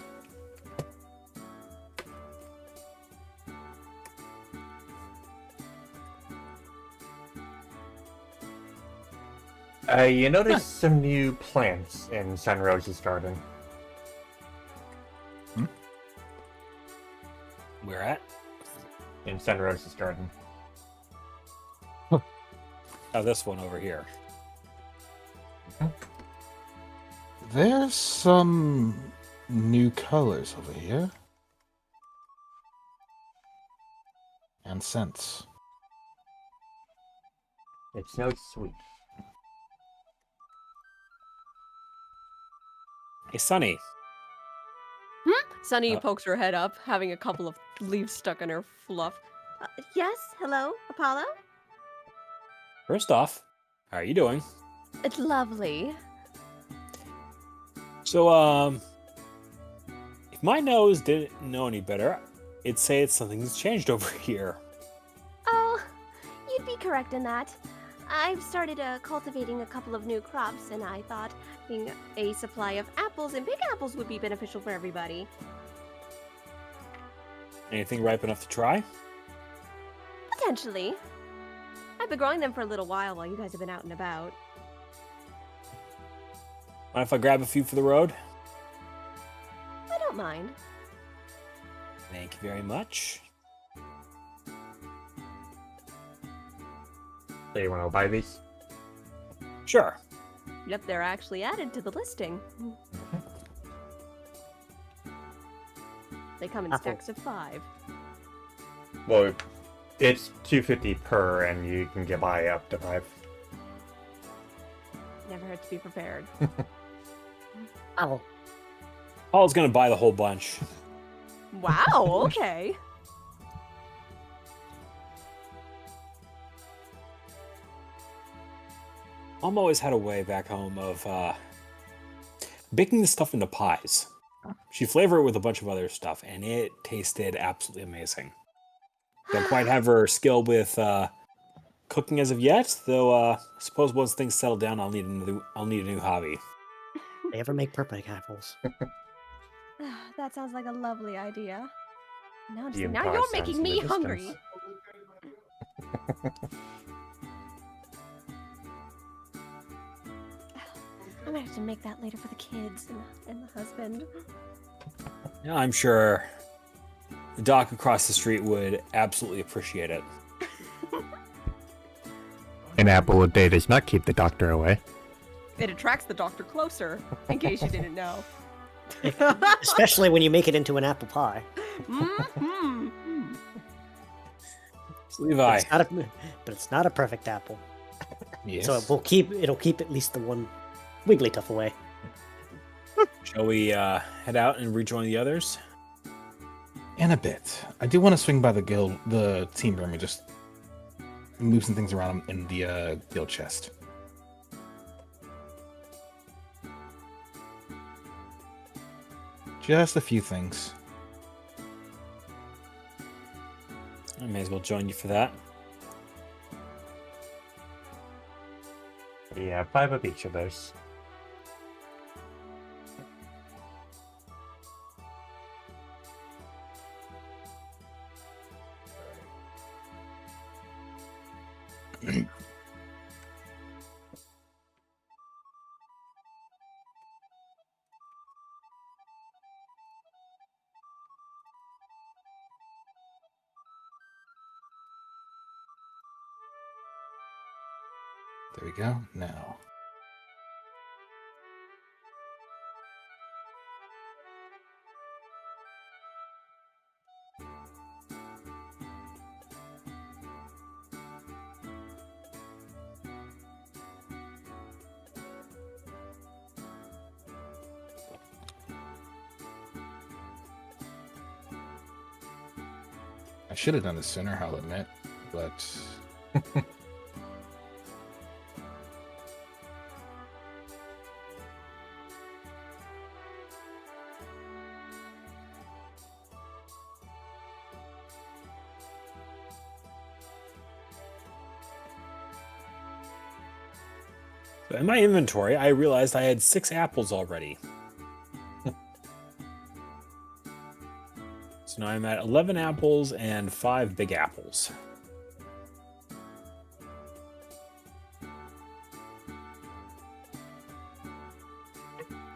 You notice some new plants in Sunrose's garden. Where at? In Sunrose's garden. Oh, this one over here. There's some new colors over here. And scents. It smells sweet. Hey, Sunny. Sunny pokes her head up, having a couple of leaves stuck in her fluff. Yes, hello, Apollo? First off, how are you doing? It's lovely. So, if my nose didn't know any better, it'd say it's something's changed over here. Oh, you'd be correct in that. I've started cultivating a couple of new crops, and I thought having a supply of apples and big apples would be beneficial for everybody. Anything ripe enough to try? Potentially. I've been growing them for a little while you guys have been out and about. Mind if I grab a few for the road? I don't mind. Thank you very much. So you want to buy these? Sure. Yep, they're actually added to the listing. They come in Apple. stacks of 5. Well, it's $250 per, and you can buy up to 5. Never hurt to be prepared. Oh, Paul's gonna buy the whole bunch. Wow, okay. Mom always had a way back home of baking the stuff into pies. She'd flavor it with a bunch of other stuff, and it tasted absolutely amazing. Don't quite have her skill with cooking as of yet, though. I suppose once things settle down, I'll need a new hobby. they ever make perfect apples? That sounds like a lovely idea. Now, The now Empire you're stands making in the me distance. hungry. I'm gonna have to make that later for the kids and the husband. Yeah, I'm sure the doc across the street would absolutely appreciate it. An apple a day does not keep the doctor away. It attracts the doctor closer, in case you didn't know. Especially when you make it into an apple pie. Mm-hmm. So, Levi, But it's not a perfect apple. Yes. So it'll keep at least the one Wigglytuff away. shall we head out and rejoin the others? In a bit. I do want to swing by the team room and just move some things around in the guild chest. Just a few things. I may as well join you for that. Yeah, 5 of each of those. There we go. Now. I should have done this sooner, I'll admit, but So in my inventory, I realized I had 6 apples already. So now I'm at 11 apples and 5 big apples.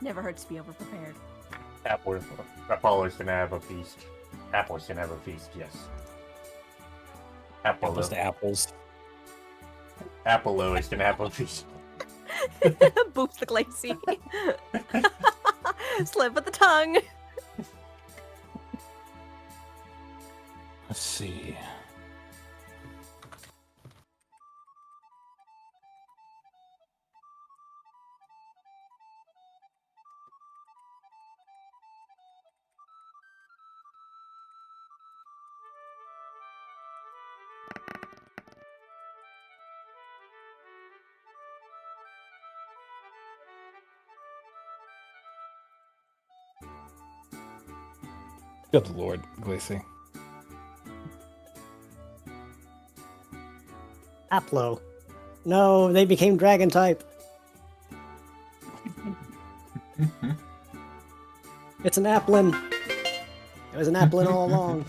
Never hurts to be overprepared. Apollo's gonna have a feast. Apple's gonna have a feast, yes. Apples to apples. Apollo is gonna have a feast. Boops the glacy. Slip of the tongue. let's see. Good lord, Glacy. Aplo. No, they became dragon type. It's an Applin. It was an Applin all along.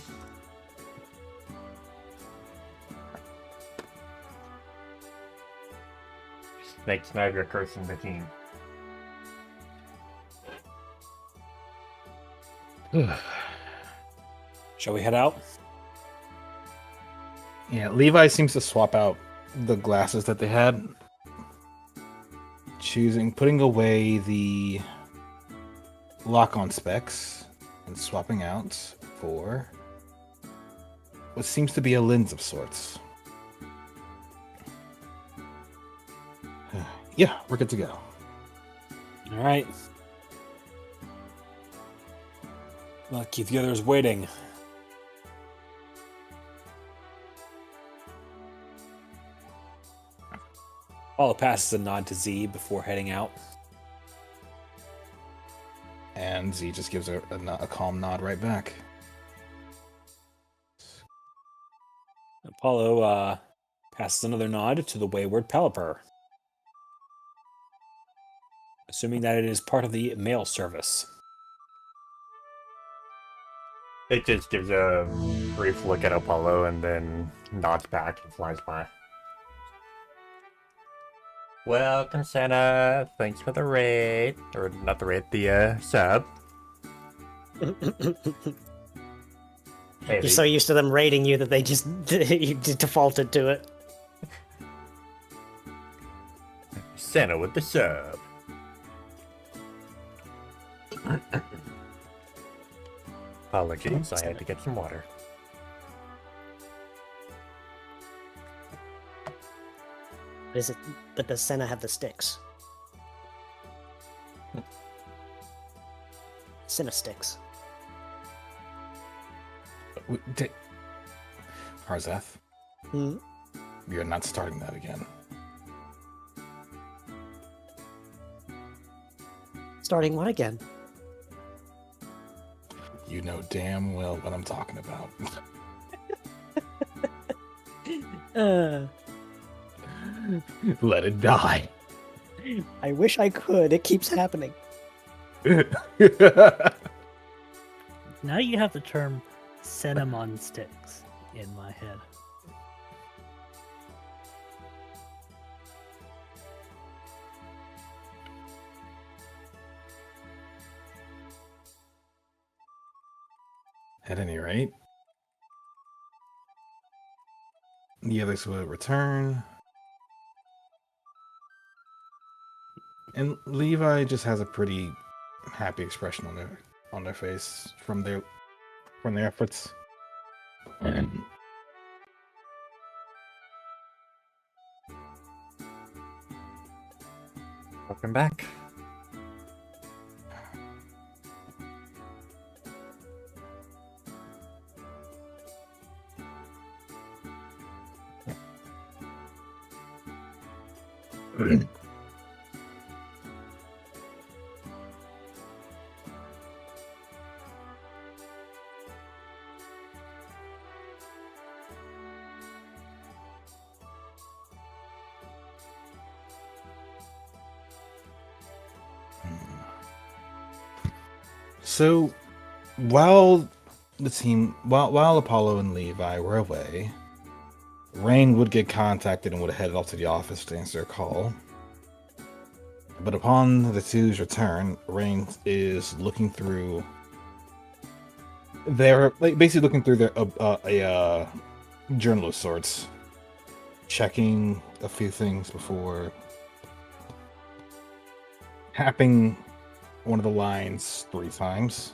Snakes, now you're cursing the team. Shall we head out? Yeah, Levi seems to swap out the glasses that they had. Putting away the lock-on specs and swapping out for what seems to be a lens of sorts. Yeah, we're good to go. All right. Well, keep the others waiting. Paula passes a nod to Z before heading out. And Z just gives a calm nod right back. Apollo passes another nod to the wayward Pelipper, assuming that it is part of the mail service. It just gives a brief look at Apollo and then nods back and flies by. Welcome, Santa. Thanks for the raid. Or not the raid, the sub. Hey, You're so used to them raiding you that they just you defaulted to it. Santa with the sub. Apologies, I had to get some water. Is it? But does Senna have the sticks? Senna sticks. Harzeth, Hmm? you're not starting that again. Starting what again? You know damn well what I'm talking about. Let it die. I wish I could. It keeps happening. Now you have the term cinnamon sticks in my head. At any rate, the others will return. And Levi just has a pretty happy expression on their face from their efforts. Welcome back. So, while while Apollo and Levi were away, Rain would get contacted and would head off to the office to answer a call. But upon the two's return, Rain is looking through basically looking through their a journal of sorts, checking a few things before tapping one of the lines 3 times,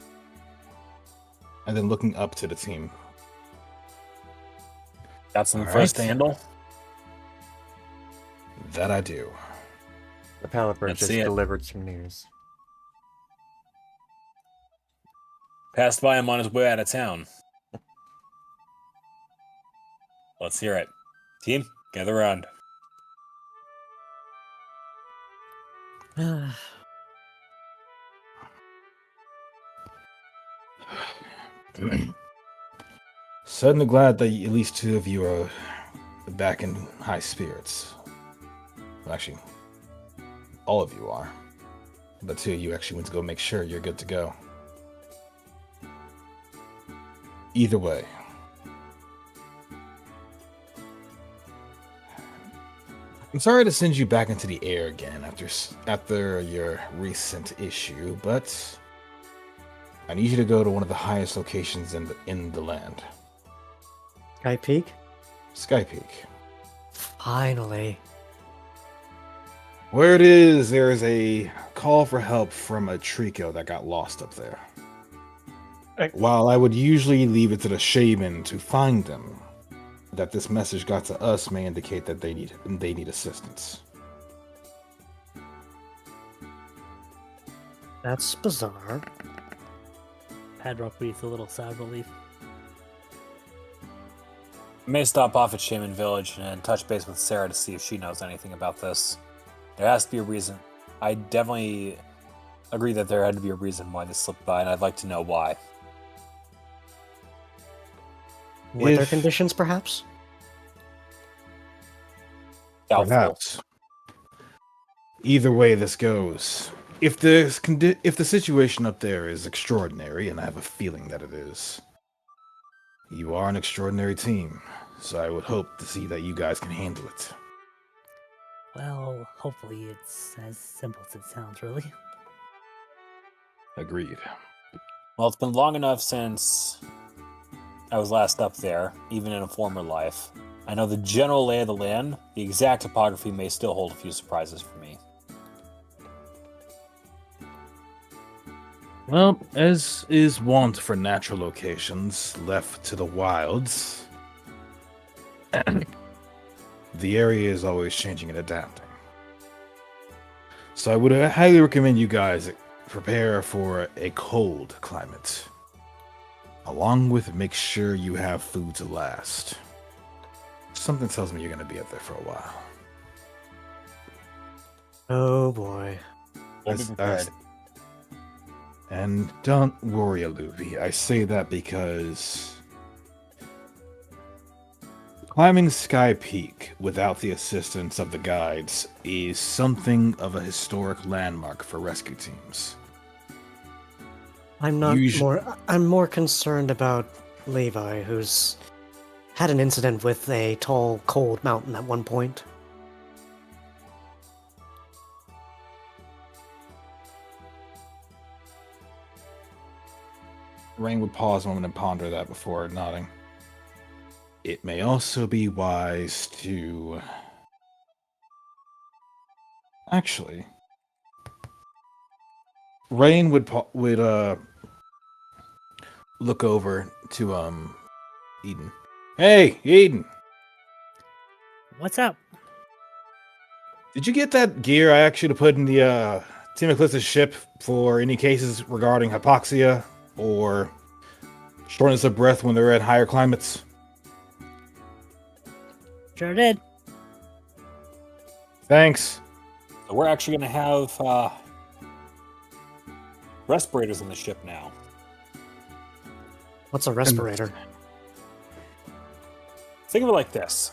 and then looking up to the team. Got some All first to right. handle. That I do. The Pallet Bird Let's just see it. delivered some news. Passed by him on his way out of town. Let's hear it. Team, gather around. Certainly glad that at least 2 of you are back in high spirits. Well, actually, all of you are. But 2 of you actually went to go make sure you're good to go. Either way. I'm sorry to send you back into the air again after your recent issue, but I need you to go to one of the highest locations in the land. Sky Peak? Sky Peak. Finally. Where it is, there is a call for help from a Trico that got lost up there. While I would usually leave it to the shaman to find them, that this message got to us may indicate that they need assistance. That's bizarre. Padrock breathes a little sigh of relief. I may stop off at Shaman Village and touch base with Sarah to see if she knows anything about this. There has to be a reason. I definitely agree that there had to be a reason why this slipped by, and I'd like to know why. Weather If- conditions, perhaps? Doubtful. Perhaps. Either way this goes, if the situation up there is extraordinary, and I have a feeling that it is, you are an extraordinary team, so I would hope to see that you guys can handle it. Well, hopefully it's as simple as it sounds, really. Agreed. Well, it's been long enough since I was last up there, even in a former life. I know the general lay of the land. The exact topography may still hold a few surprises for me. Well, as is wont for natural locations left to the wilds, the area is always changing and adapting. So I would highly recommend you guys prepare for a cold climate. Along with make sure you have food to last. Something tells me you're going to be up there for a while. Oh boy. We'll be That's- prepared. And don't worry, Aluvi. I say that because climbing Sky Peak without the assistance of the guides is something of a historic landmark for rescue teams. I'm more concerned about Levi, who's had an incident with a tall, cold mountain at one point. Rain would pause a moment and ponder that before nodding. It may also be wise to... Actually... Rain would look over to Eden. Hey, Eden! What's up? Did you get that gear I asked you to put in the Team Eclipse's ship for any cases regarding hypoxia or shortness of breath when they're at higher climates? Sure did. Thanks. So we're actually going to have respirators on the ship now. What's a respirator? Think of it like this.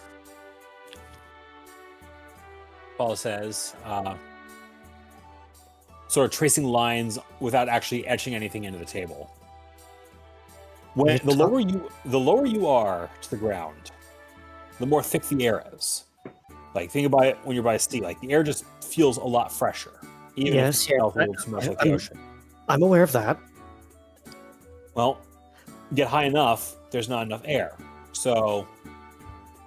Paul says, sort of tracing lines without actually etching anything into the table. When the lower you are to the ground, the more thick the air is. Like, think about it when you're by a sea. Like, the air just feels a lot fresher, even Yes, if it's submerged like the ocean. I'm aware of that. Well, get high enough, there's not enough air. So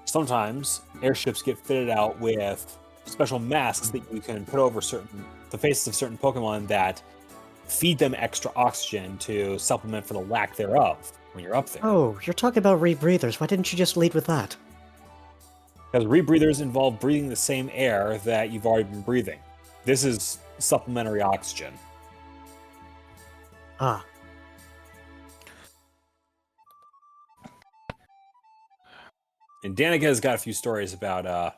sometimes airships get fitted out with special masks that you can put over the faces of certain Pokemon that feed them extra oxygen to supplement for the lack thereof when you're up there. Oh, you're talking about rebreathers. Why didn't you just lead with that? Because rebreathers involve breathing the same air that you've already been breathing. This is supplementary oxygen. Ah. And Danica has got a few stories about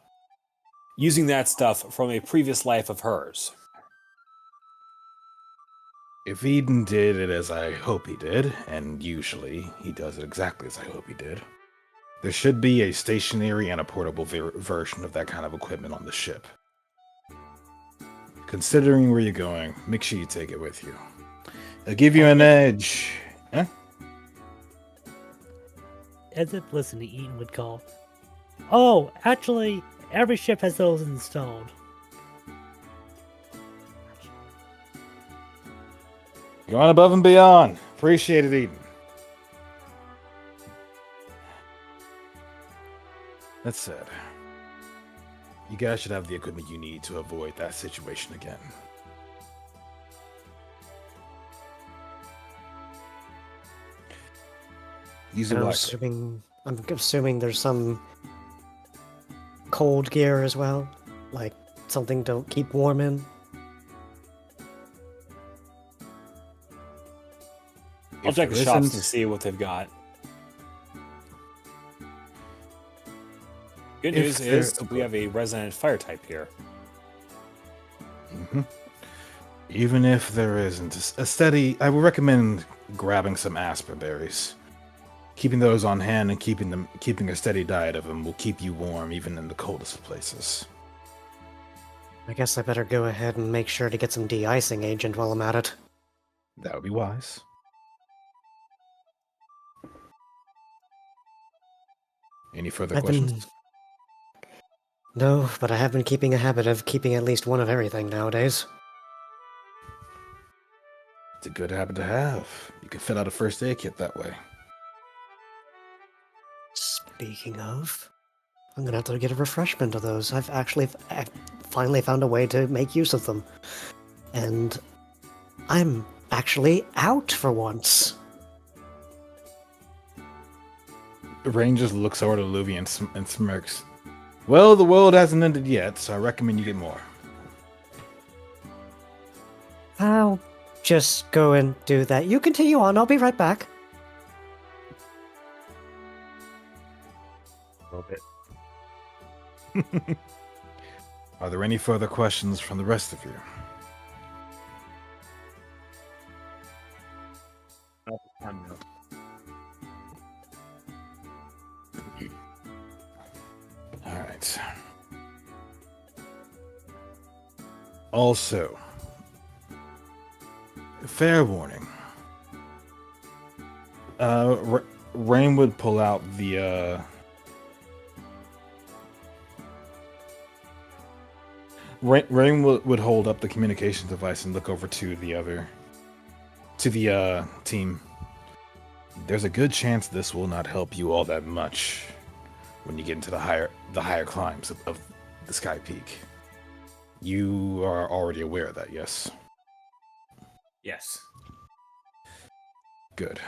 using that stuff from a previous life of hers. If Eden did it as I hope he did, and usually he does it exactly as I hope he did, there should be a stationary and a portable version of that kind of equipment on the ship. Considering where you're going, make sure you take it with you. It'll give you an edge. Huh? As if listening to Eaton would call. Oh, actually, every ship has those installed. Going above and beyond. Appreciate it, Eden. That said, you guys should have the equipment you need to avoid that situation again. Use it wisely. I'm assuming there's some cold gear as well, like something to keep warm in. I'll check the shops to see what they've got. Good news is we have a resonant fire type here. Mm-hmm. Even if there isn't a steady, I would recommend grabbing some aspen berries. Keeping those on hand and keeping a steady diet of them will keep you warm even in the coldest of places. I guess I better go ahead and make sure to get some de-icing agent while I'm at it. That would be wise. Any further questions? No, but I have been keeping a habit of keeping at least one of everything nowadays. It's a good habit to have. You can fill out a first aid kit that way. Speaking of, I'm gonna have to get a refreshment of those. I've finally found a way to make use of them. And I'm actually out for once. Rain just looks over to Luvi and smirks. Well, the world hasn't ended yet, so I recommend you get more. I'll just go and do that. You continue on, I'll be right back. A little bit. Are there any further questions from the rest of you? All right. Also, fair warning. Rain would pull out the Rain would hold up the communication device and look over to the team. There's a good chance this will not help you all that much when you get into the higher climbs of the Sky Peak. You are already aware of that, yes? Yes. Good.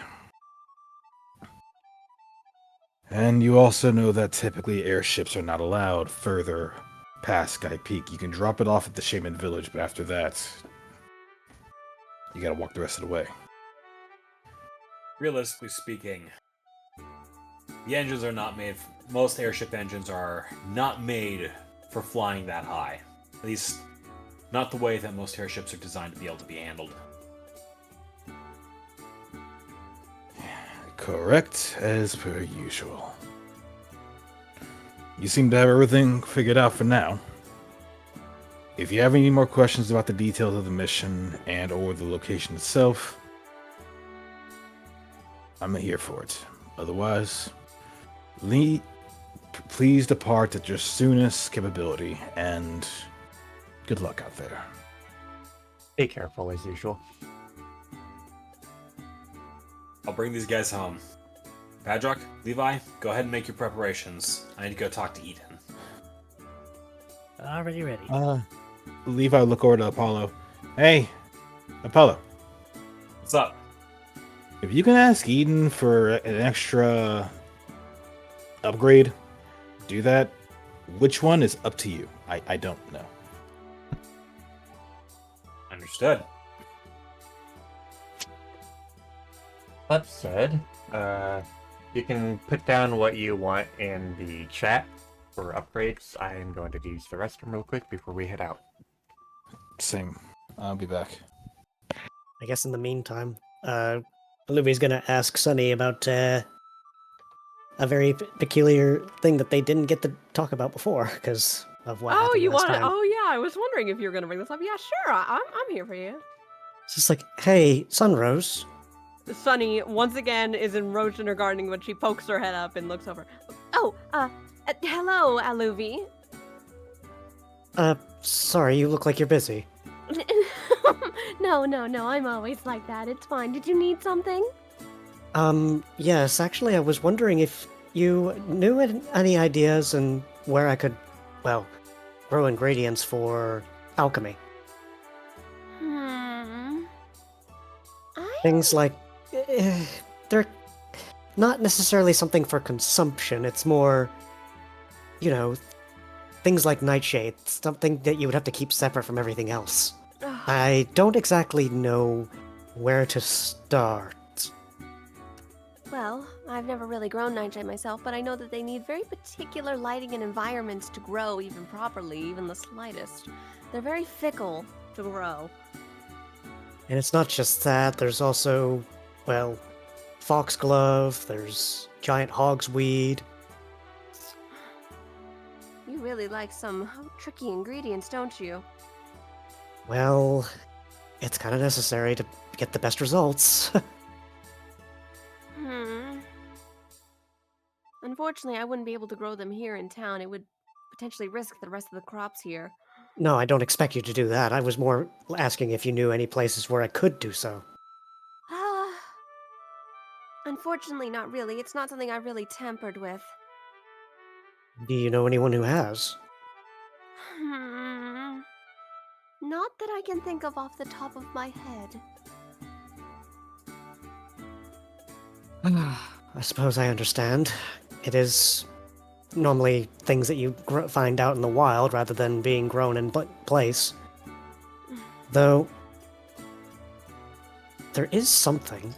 And you also know that typically airships are not allowed further past Sky Peak. You can drop it off at the Shaman Village, but after that, you gotta walk the rest of the way. Realistically speaking, the engines are not made. Most airship engines are not made for flying that high. At least not the way that most airships are designed to be able to be handled. Correct, as per usual. You seem to have everything figured out for now. If you have any more questions about the details of the mission and or the location itself, I'm here for it. Otherwise, please depart at your soonest capability, and good luck out there. Be careful as usual. I'll bring these guys home. Padrock, Levi, go ahead and make your preparations. I need to go talk to Eden. Already ready. Levi will look over to Apollo. Hey, Apollo, What's up? if you can ask Eden for an extra upgrade, do that. Which one is up to you? I don't know. Understood. That said, you can put down what you want in the chat for upgrades. I am going to use the restroom real quick before we head out. Same. I'll be back. I guess in the meantime, Olivia's gonna ask Sunny about a very peculiar thing that they didn't get to talk about before because of what Oh, happened you last want to? time. Oh, yeah. I was wondering if you were gonna bring this up. Yeah, sure. I'm here for you. It's just like, hey, Sunrose. Sunny once again is enraged in her gardening when she pokes her head up and looks over. Oh, hello, Aluvi. Sorry, you look like you're busy. No, I'm always like that. It's fine. Did you need something? Yes, actually, I was wondering if you knew any ideas and where I could, well, grow ingredients for alchemy. Things like, they're not necessarily something for consumption. It's more, you know, things like nightshade, something that you would have to keep separate from everything else. I don't exactly know where to start. Well, I've never really grown nightshade myself, but I know that they need very particular lighting and environments to grow even properly, even the slightest. They're very fickle to grow. And it's not just that, there's also, well, foxglove, there's giant hogsweed. You really like some tricky ingredients, don't you? Well, it's kind of necessary to get the best results. Unfortunately, I wouldn't be able to grow them here in town. It would potentially risk the rest of the crops here. No, I don't expect you to do that. I was more asking if you knew any places where I could do so. Unfortunately, not really. It's not something I've really tampered with. Do you know anyone who has? Not that I can think of off the top of my head. I suppose I understand. It is normally things that you find out in the wild rather than being grown in place. Though, there is something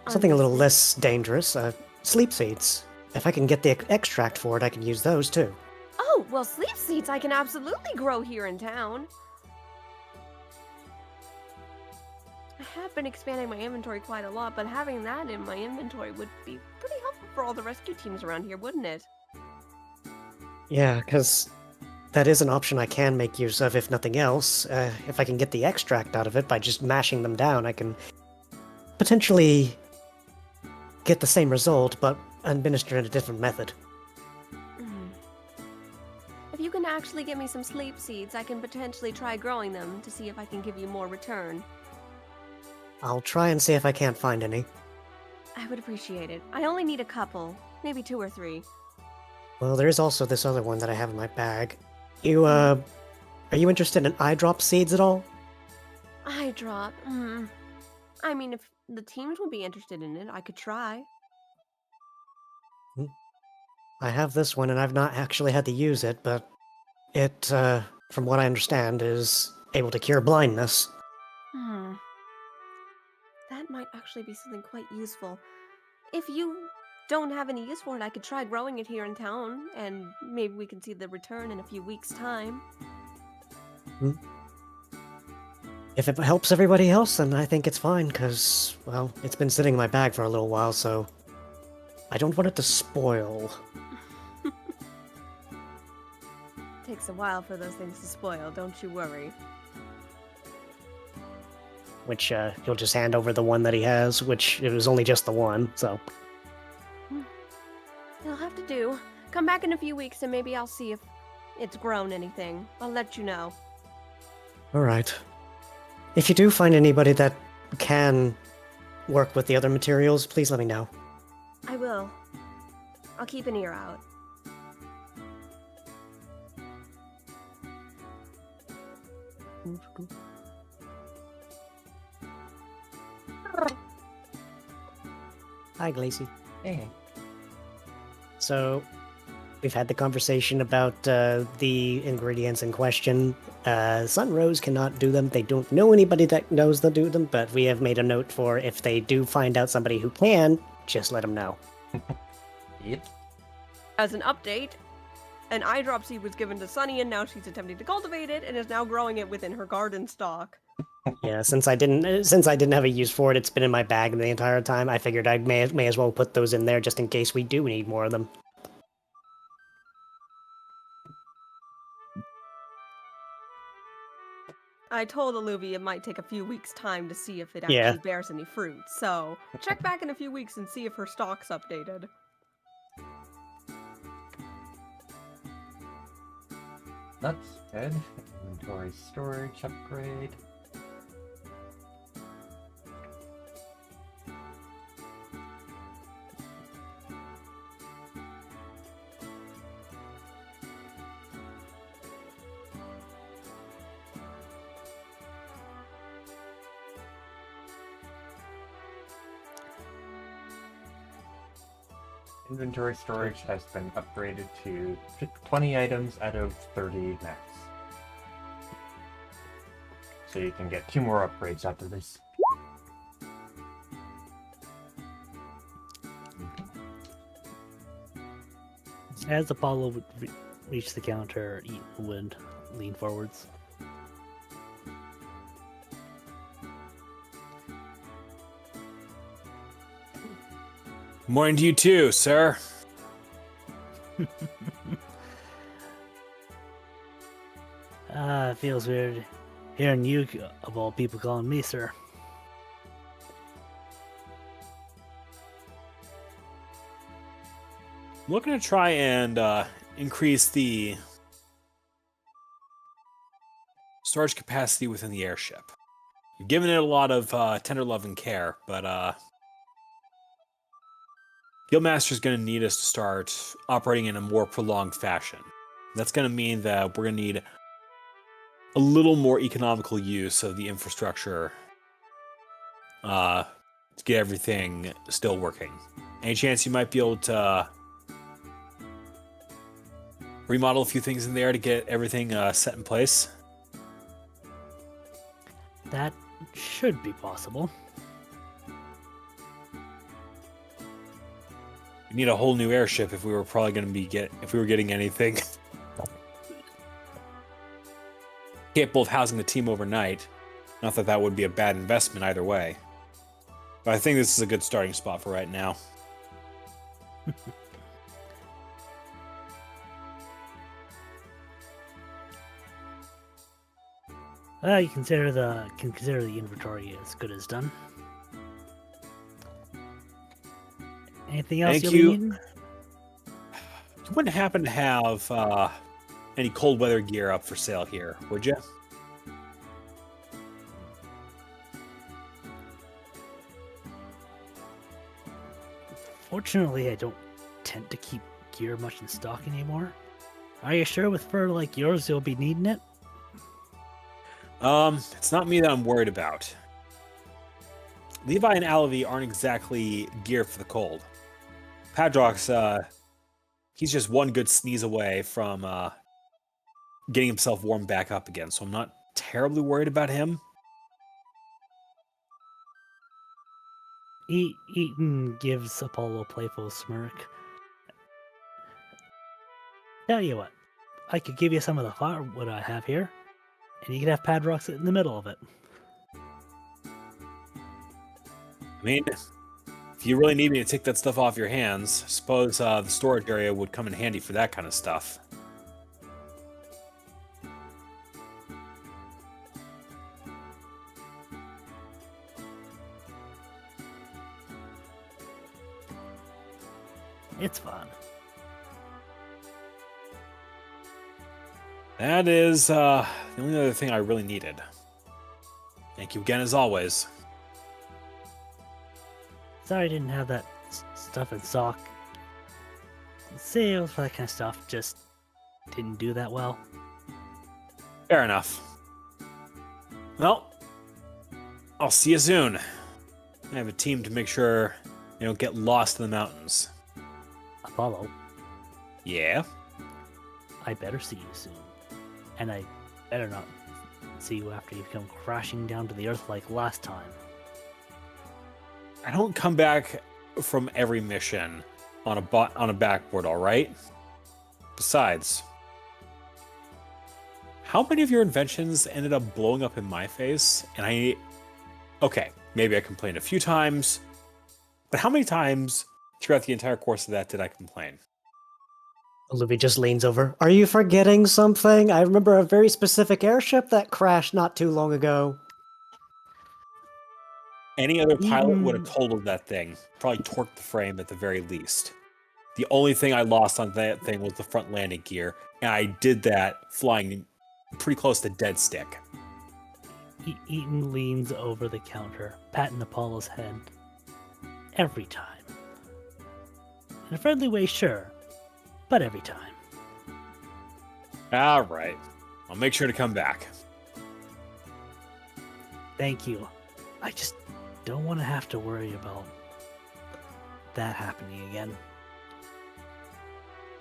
a little less dangerous. Sleep seeds. If I can get the extract for it, I can use those too. Oh, well, sleep seeds I can absolutely grow here in town. I have been expanding my inventory quite a lot, but having that in my inventory would be pretty helpful for all the rescue teams around here, wouldn't it? Yeah, because that is an option I can make use of, if nothing else. If I can get the extract out of it by just mashing them down, I can potentially get the same result, but administer in a different method. If you can actually get me some sleep seeds, I can potentially try growing them to see if I can give you more return. I'll try and see if I can't find any. I would appreciate it. I only need a couple, maybe 2 or 3. Well, there is also this other one that I have in my bag. Are you interested in eye drop seeds at all? Eye drop? I mean, if the teams would be interested in it, I could try. I have this one, and I've not actually had to use it, but it, from what I understand, is able to cure blindness. That might actually be something quite useful. If you don't have any use for it, I could try growing it here in town, and maybe we can see the return in a few weeks' time. If it helps everybody else, then I think it's fine, because, well, it's been sitting in my bag for a little while, so I don't want it to spoil. Takes a while for those things to spoil, don't you worry. Which, he'll just hand over the one that he has, which it was only just the one, so. It'll have to do. Come back in a few weeks and maybe I'll see if it's grown anything. I'll let you know. Alright. If you do find anybody that can work with the other materials, please let me know. I will. I'll keep an ear out. Hi, Glacy. Hey. So, we've had the conversation about the ingredients in question. Sunrose cannot do them. They don't know anybody that knows to do them, but we have made a note for if they do find out somebody who can, just let them know. Yep. As an update, an eye drop seed was given to Sunny and now she's attempting to cultivate it and is now growing it within her garden stock. Yeah, since I didn't have a use for it, it's been in my bag the entire time. I figured I may as well put those in there just in case we do need more of them. I told Aluvia it might take a few weeks' time to see if it actually Yeah. bears any fruit, so check back in a few weeks and see if her stock's updated. That's good. Inventory storage upgrade. Inventory storage has been upgraded to 20 items out of 30 max. So you can get 2 more upgrades after this. As Apollo would reach the counter, Eaton would lean forwards. Morning to you too, sir. It feels weird hearing you, of all people, calling me sir. I'm looking to try and increase the storage capacity within the airship. You've given it a lot of tender love and care, but Guildmaster's going to need us to start operating in a more prolonged fashion. That's going to mean that we're going to need a little more economical use of the infrastructure to get everything still working. Any chance you might be able to remodel a few things in there to get everything set in place? That should be possible. We need a whole new airship if we were probably going to be getting anything capable of housing the team overnight. Not that that would be a bad investment either way. But I think this is a good starting spot for right now. You can consider the inventory as good as done. Anything else Thank you'll be you. needing? You wouldn't happen to have any cold weather gear up for sale here, would you? Fortunately, I don't tend to keep gear much in stock anymore. Are you sure with fur like yours you'll be needing it? It's not me that I'm worried about. Levi and Alavi aren't exactly geared for the cold. Padrock's, he's just one good sneeze away from getting himself warmed back up again, so I'm not terribly worried about him. Eaton gives Apollo a playful smirk. Tell you what, I could give you some of the firewood I have here. And you can have Padrock sit in the middle of it. I mean, if you really need me to take that stuff off your hands, suppose the storage area would come in handy for that kind of stuff. It's fun. That is the only other thing I really needed. Thank you again, as always. Sorry I didn't have that stuff in Sock. Sales for that kind of stuff just didn't do that well. Fair enough. Well, I'll see you soon. I have a team to make sure they don't get lost in the mountains. Apollo, Yeah? I better see you soon. And I better not see you after you come crashing down to the earth like last time. I don't come back from every mission on a backboard, all right? Besides, how many of your inventions ended up blowing up in my face? And okay, maybe I complained a few times, but how many times throughout the entire course of that did I complain? Olivia just leans over. Are you forgetting something? I remember a very specific airship that crashed not too long ago. Any other pilot would have totaled that thing, probably torqued the frame at the very least. The only thing I lost on that thing was the front landing gear, and I did that flying pretty close to dead stick. Eaton leans over the counter, patting Apollo's head. Every time. In a friendly way, sure, but every time. All right, I'll make sure to come back. Thank you. I just don't want to have to worry about that happening again.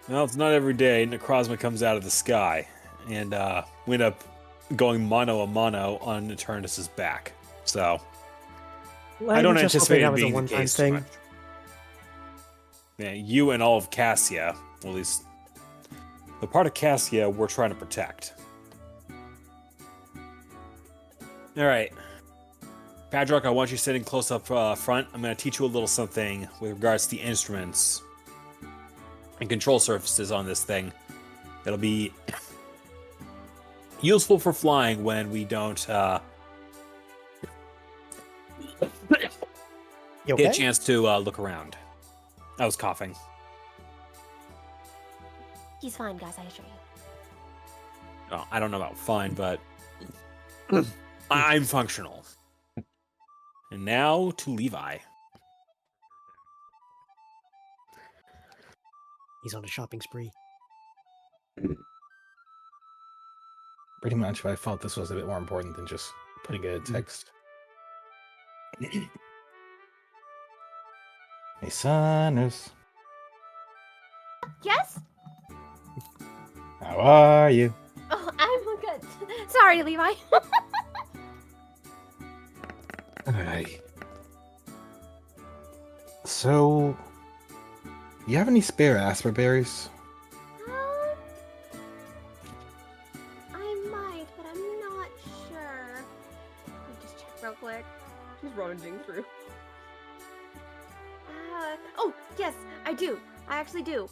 Well, it's not every day Necrozma comes out of the sky, and we end up going mano a mano on Eternus's back. So Well, I don't was just hoping anticipate that it was a being the one-time case too thing. much. Yeah, you and all of Cassia, well, at least the part of Cassia we're trying to protect. All right, Padrock, I want you sitting close up front. I'm going to teach you a little something with regards to the instruments and control surfaces on this thing. It'll be useful for flying when we don't You get a okay? chance to look around. I was coughing. He's fine, guys, I assure you. Oh, I don't know about fine, but I'm functional. And now to Levi. He's on a shopping spree. Pretty much, but I felt this was a bit more important than just putting it in text. Hey, Sonus, Yes? how are you? Oh, I'm good. Sorry, Levi. Alright. So, you have any spare asperberries? I might, but I'm not sure. Let me just check real quick. She's rummaging through. Oh, yes, I do. I actually do.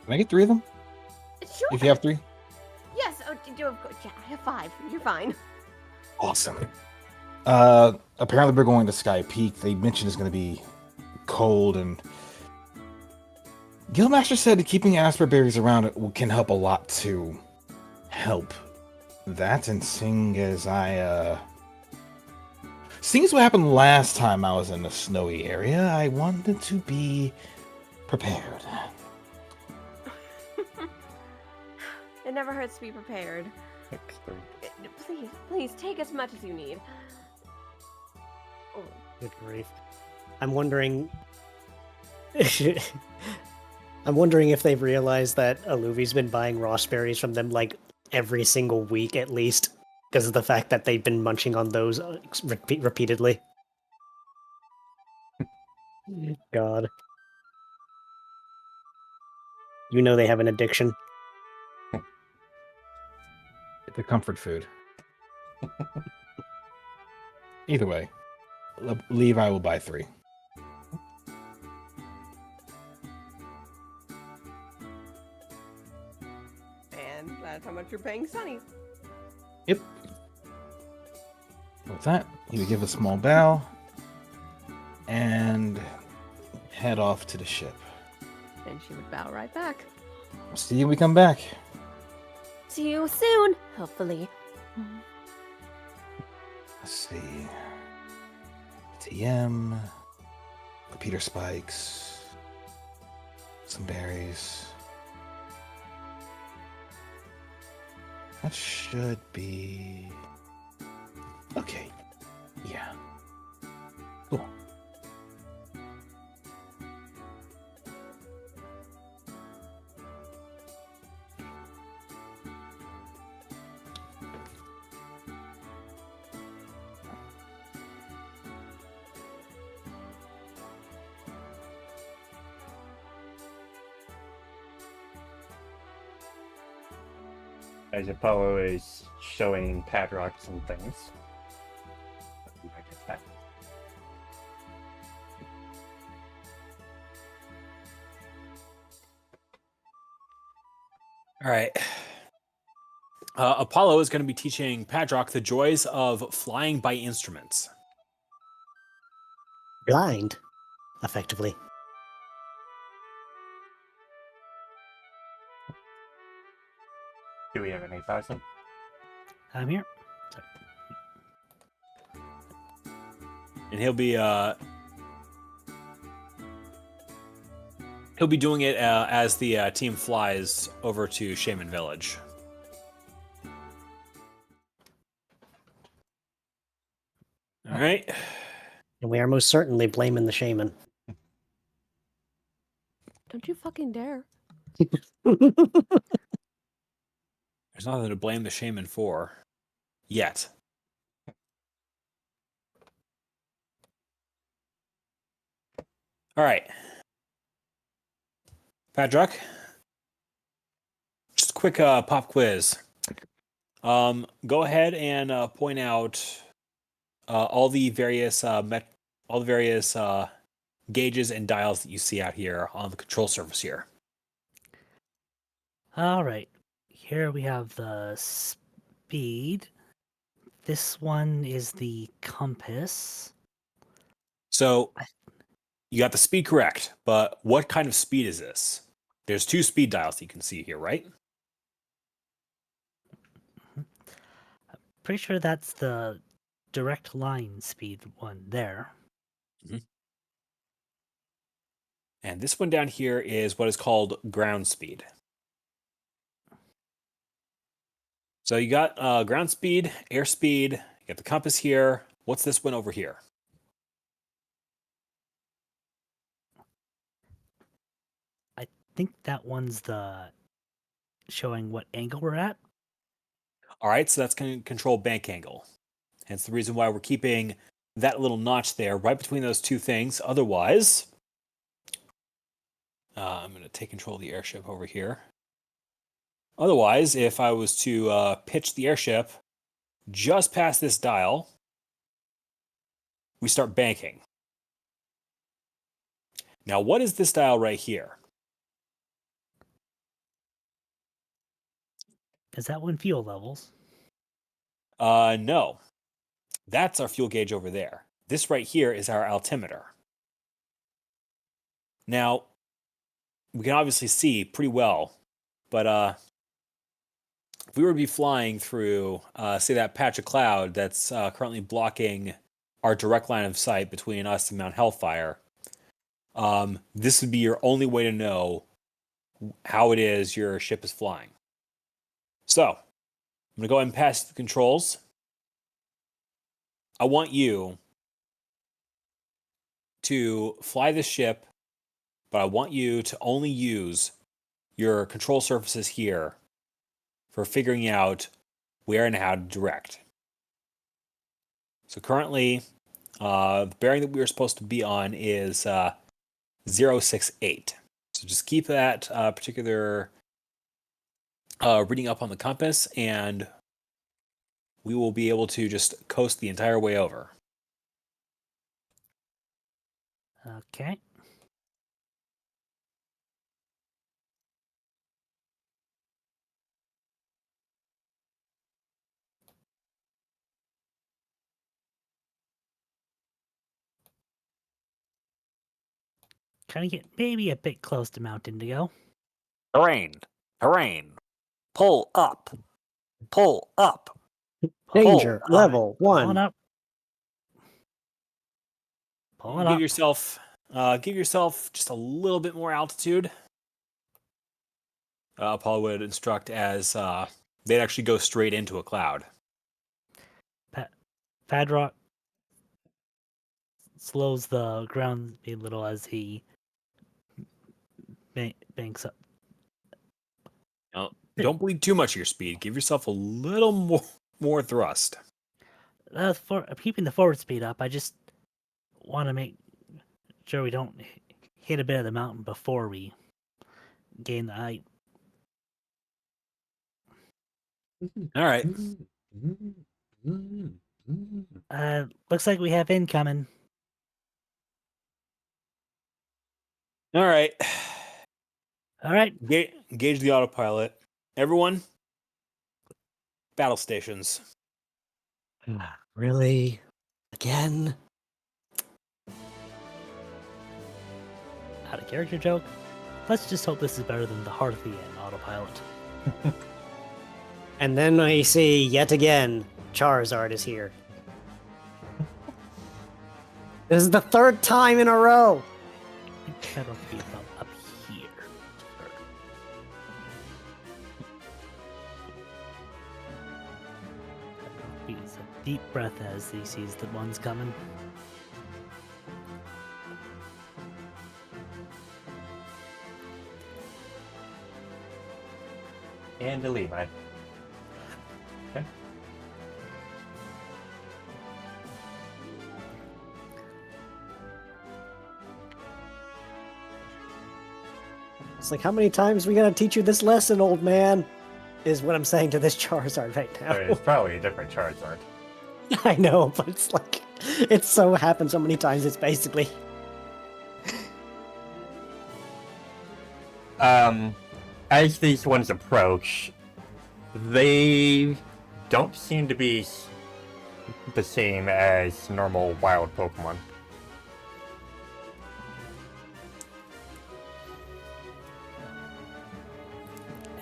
Can I get 3 of them? Sure. If you have 3? Yes, oh, of course. Yeah, I have 5. You're fine. Awesome. Apparently we're going to Sky Peak. They mentioned it's going to be cold, and Guildmaster said keeping asperberries around can help a lot to help that. And seeing as what happened last time I was in a snowy area, I wanted to be prepared. It never hurts to be prepared. Please take as much as you need. Oh, Good grief. I'm wondering. I'm wondering if they've realized that Aluvi's been buying raspberries from them like every single week at least, because of the fact that they've been munching on those repeatedly. God. You know they have an addiction. The comfort food. Either way, Levi will buy 3. And that's how much you're paying Sunny. Yep. With that, he would give a small bow and head off to the ship. And she would bow right back. See you when we come back. See you soon, hopefully. Let's see. TM, repeater spikes, some berries. That should be okay. Yeah. Cool. As Apollo is showing Padrock some things. I get that. All right. Apollo is going to be teaching Padrock the joys of flying by instruments. Blind, effectively. Do we have an 8,000? I'm here. Sorry. And he'll be doing it as the team flies over to Shaman Village. All right. And we are most certainly blaming the shaman. Don't you fucking dare. There's nothing to blame the shaman for. Yet. All right. Padrock. Just a quick pop quiz. Go ahead and point out all the various gauges and dials that you see out here on the control surface here. All right. Here we have the speed. This one is the compass. So you got the speed correct, but what kind of speed is this? There's 2 speed dials you can see here, right? Pretty sure that's the direct line speed one there. And this one down here is what is called ground speed. So you got ground speed, air speed, you got the compass here. What's this one over here? I think that one's the showing what angle we're at. All right, so that's going to control bank angle. Hence the reason why we're keeping that little notch there right between those 2 things. Otherwise, I'm going to take control of the airship over here. Otherwise, if I was to pitch the airship just past this dial, we start banking. Now, what is this dial right here? Is that one fuel levels? No. That's our fuel gauge over there. This right here is our altimeter. Now, we can obviously see pretty well, but if we were to be flying through, say, that patch of cloud that's currently blocking our direct line of sight between us and Mount Hellfire, this would be your only way to know how it is your ship is flying. So, I'm going to go ahead and pass the controls. I want you to fly this ship, but I want you to only use your control surfaces here for figuring out where and how to direct. So currently, the bearing that we were supposed to be on is 068. So just keep that particular reading up on the compass, and we will be able to just coast the entire way over. Okay. Kind of get maybe a bit close to Mount Indigo. Terrain. Pull up. Pull Danger up. level Pulling 1. up. Pulling Give up. yourself just a little bit more altitude. Paul would instruct as they'd actually go straight into a cloud. Fadrock slows the ground a little as he banks up. Now, don't bleed too much of your speed. Give yourself a little more thrust. For keeping the forward speed up, I just want to make sure we don't hit a bit of the mountain before we gain the height. All right. Looks like we have incoming. All right. All right. Engage the autopilot. Everyone, battle stations. Really? Again? Out of character joke. Let's just hope this is better than the Heart of the End autopilot. And then I see, yet again, Charizard is here. This is the 3rd time in a row! I think Fedor could be about up here. He takes a deep breath as he sees the ones coming. And a Levi. Okay. It's like, how many times we gotta teach you this lesson, old man? Is what I'm saying to this Charizard right now. I mean, it's probably a different Charizard. I know, but it's like, it's so happened so many times, it's basically... As these ones approach, they don't seem to be the same as normal wild Pokemon.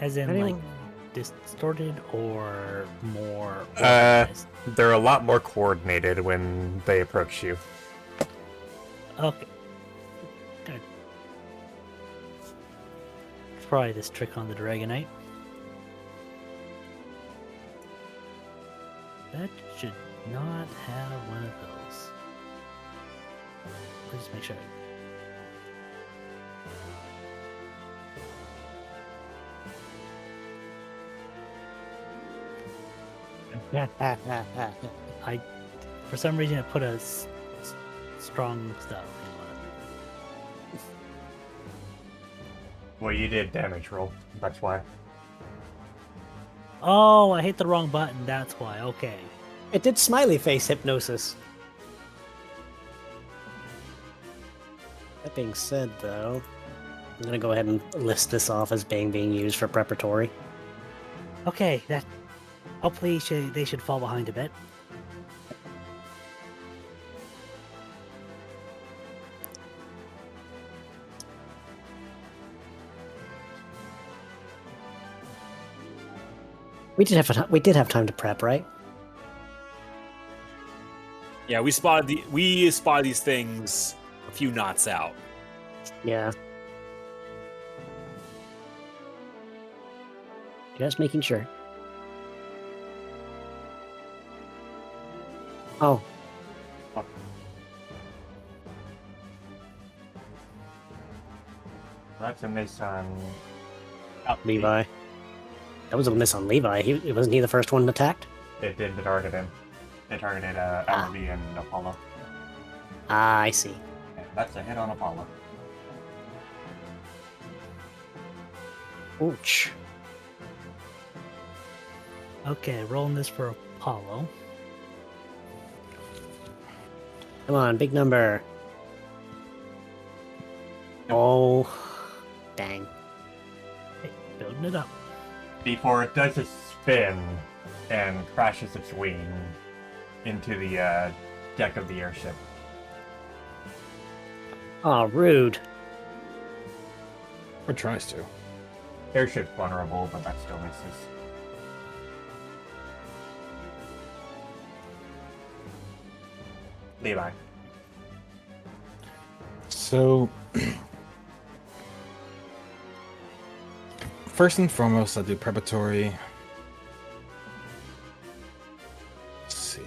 As in, Anyone- like, distorted or more Uh, organized? They're a lot more coordinated when they approach you. Okay. Good. Try this trick on the Dragonite. That should not have one of those. Let's just make sure. I, for some reason, I put a strong stuff in one. Well, you did damage roll. That's why. Oh, I hit the wrong button. That's why. Okay. It did smiley face hypnosis. That being said, though, I'm gonna go ahead and list this off as being used for preparatory. Okay. That. Hopefully, they should fall behind a bit. We did have time to prep, right? Yeah, we spotted these things a few knots out. Yeah. Just making sure. Oh, That's a miss on Levi. That was a miss on Levi. Wasn't he the first one attacked? It did target him. It targeted Allerby and Apollo. Ah, I see. Yeah, that's a hit on Apollo. Ouch. Okay, rolling this for Apollo. Come on, big number. Oh, dang. Hey, building it up. Before it does a spin and crashes its wing into the deck of the airship. Oh, rude. Or tries to. Airship's vulnerable, but that still misses. Levi. So, first and foremost, I do preparatory. Let's see.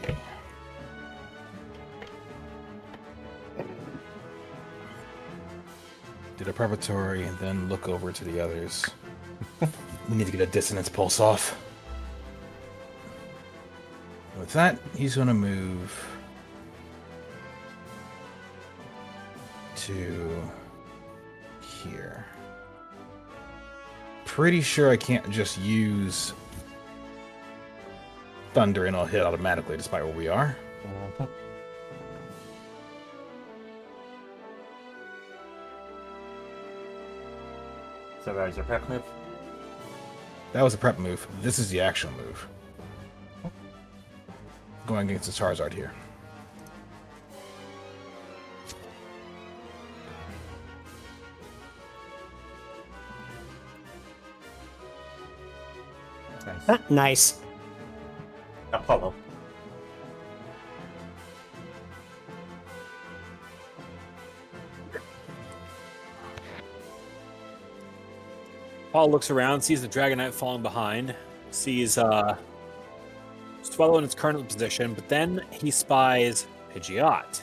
Do the preparatory and then look over to the others. We need to get a dissonance pulse off. With that, he's going to move to here. Pretty sure I can't just use thunder and it'll hit automatically despite where we are. So that was your prep move? That was a prep move. This is the actual move. Going against the Charizard here. Nice. Nice. Apollo. Paul looks around, sees the Dragonite falling behind, sees Swellow in its current position, but then he spies Pidgeot.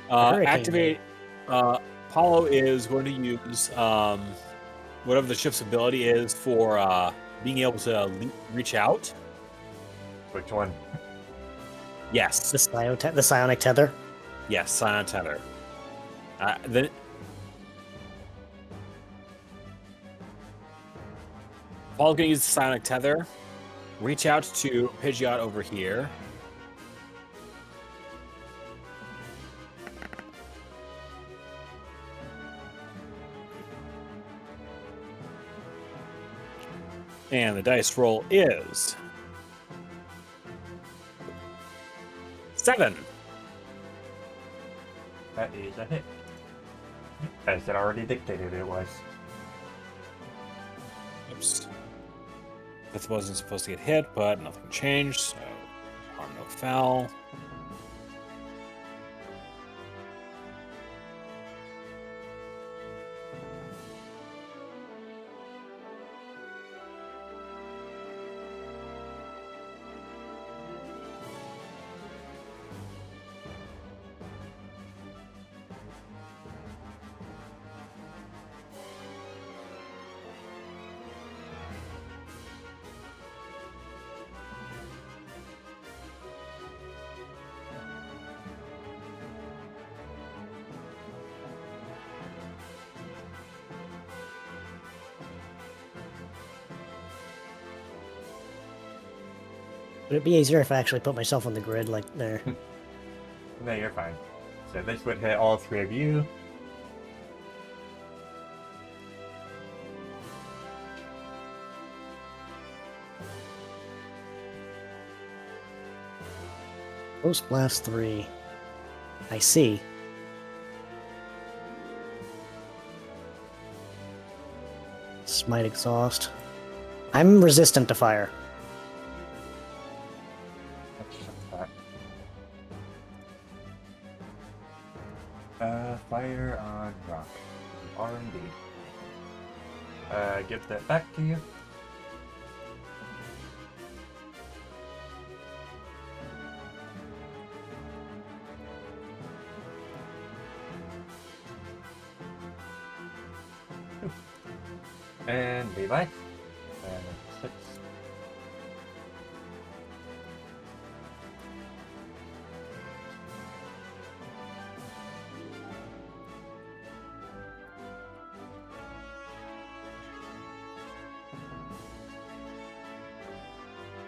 Hurricane Activate. Apollo is going to use whatever the shift's ability is for being able to reach out. Which one? Yes. The psionic tether. Yes, Scion Tether. Then Paul's going to use the Psionic Tether, reach out to Pidgeot over here. And the dice roll is 7. That is a hit. As it already dictated it was. Oops. This wasn't supposed to get hit, but nothing changed, so harm no foul. Would it be easier if I actually put myself on the grid like there? No, you're fine. So this would hit all three of you. Post Blast 3. I see. Smite Exhaust. I'm resistant to fire. Let's check that. Fire on rock. You are indeed. Give that back to you. And Levi. And 6.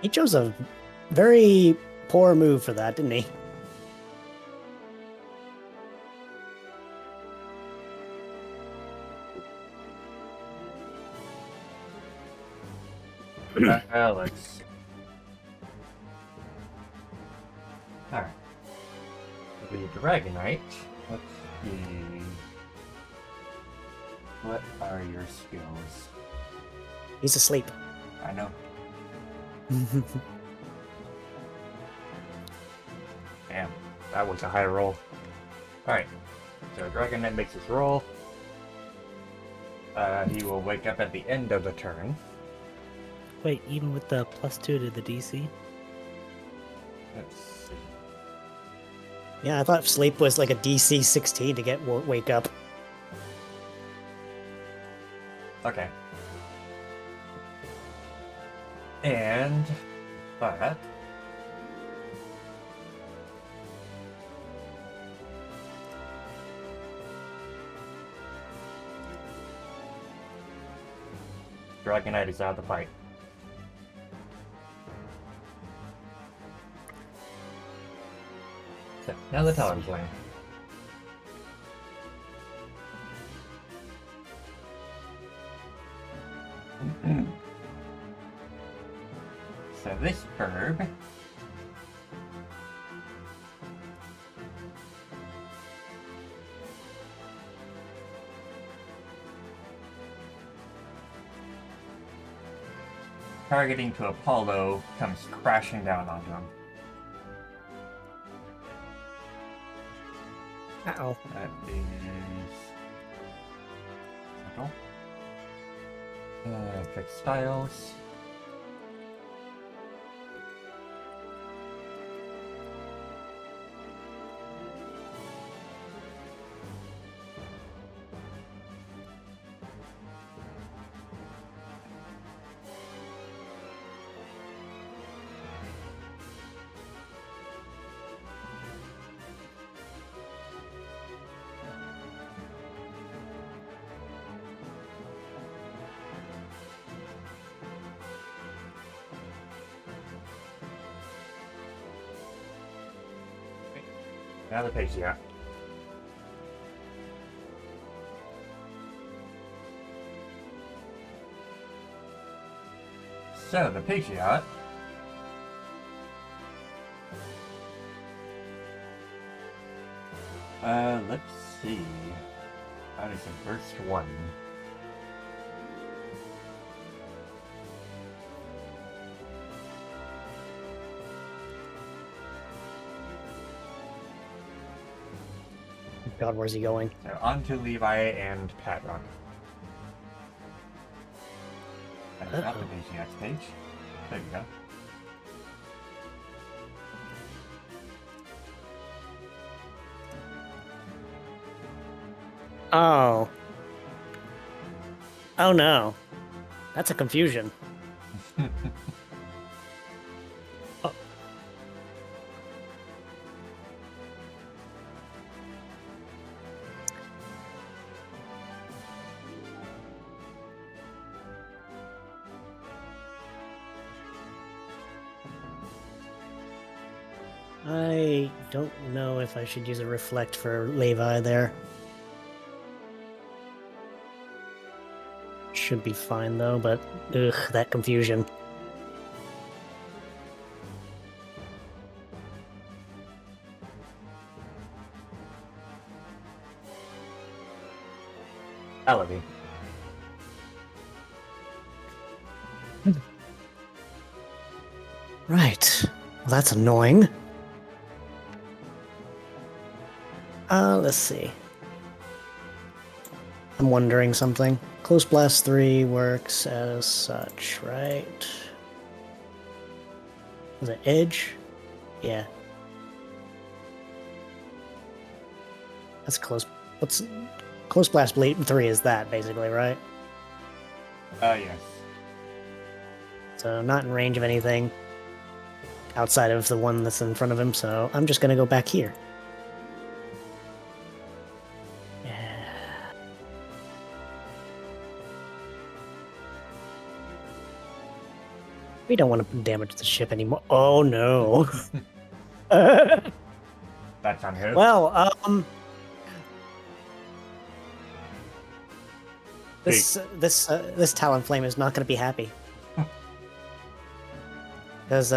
He chose a very poor move for that, didn't he? Let's see. Alright. The Dragonite. Let's see. What are your skills? He's asleep. I know. Damn, that was a high roll. Alright. So Dragonite makes his roll. He will wake up at the end of the turn. Wait, even with the +2 to the DC? Let's see. Yeah, I thought sleep was like a DC 16 to get wake up. Okay. And that. Dragonite is out of the fight. So, now the Talonflame. So this herb targeting to Apollo comes crashing down onto him. Uh-oh. That is subtle. Fix styles. Now the page, yeah. So the Pidgeot let's see. That is the first one. God, where's he going? So on to Levi and Padrock. And not the Pidgeot's page. There you go. Oh. Oh no. That's a confusion. I don't know if I should use a reflect for Levi there. Should be fine though, but ugh, that confusion. Elevy. Right. Well, that's annoying. Let's see. I'm wondering something. Close Blast 3 works as such, right? Was it Edge? Yeah. That's close. What's Close Blast 3 is that, basically, right? Yes. So not in range of anything outside of the one that's in front of him, so I'm just gonna go back here. We don't want to damage the ship anymore. Oh no. That's on who? Well, this Talonflame is not going to be happy. Because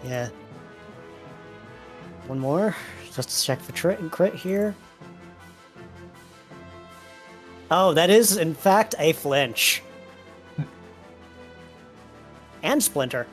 yeah. One more, just to check for crit here. Oh, that is in fact a flinch. And Splinter.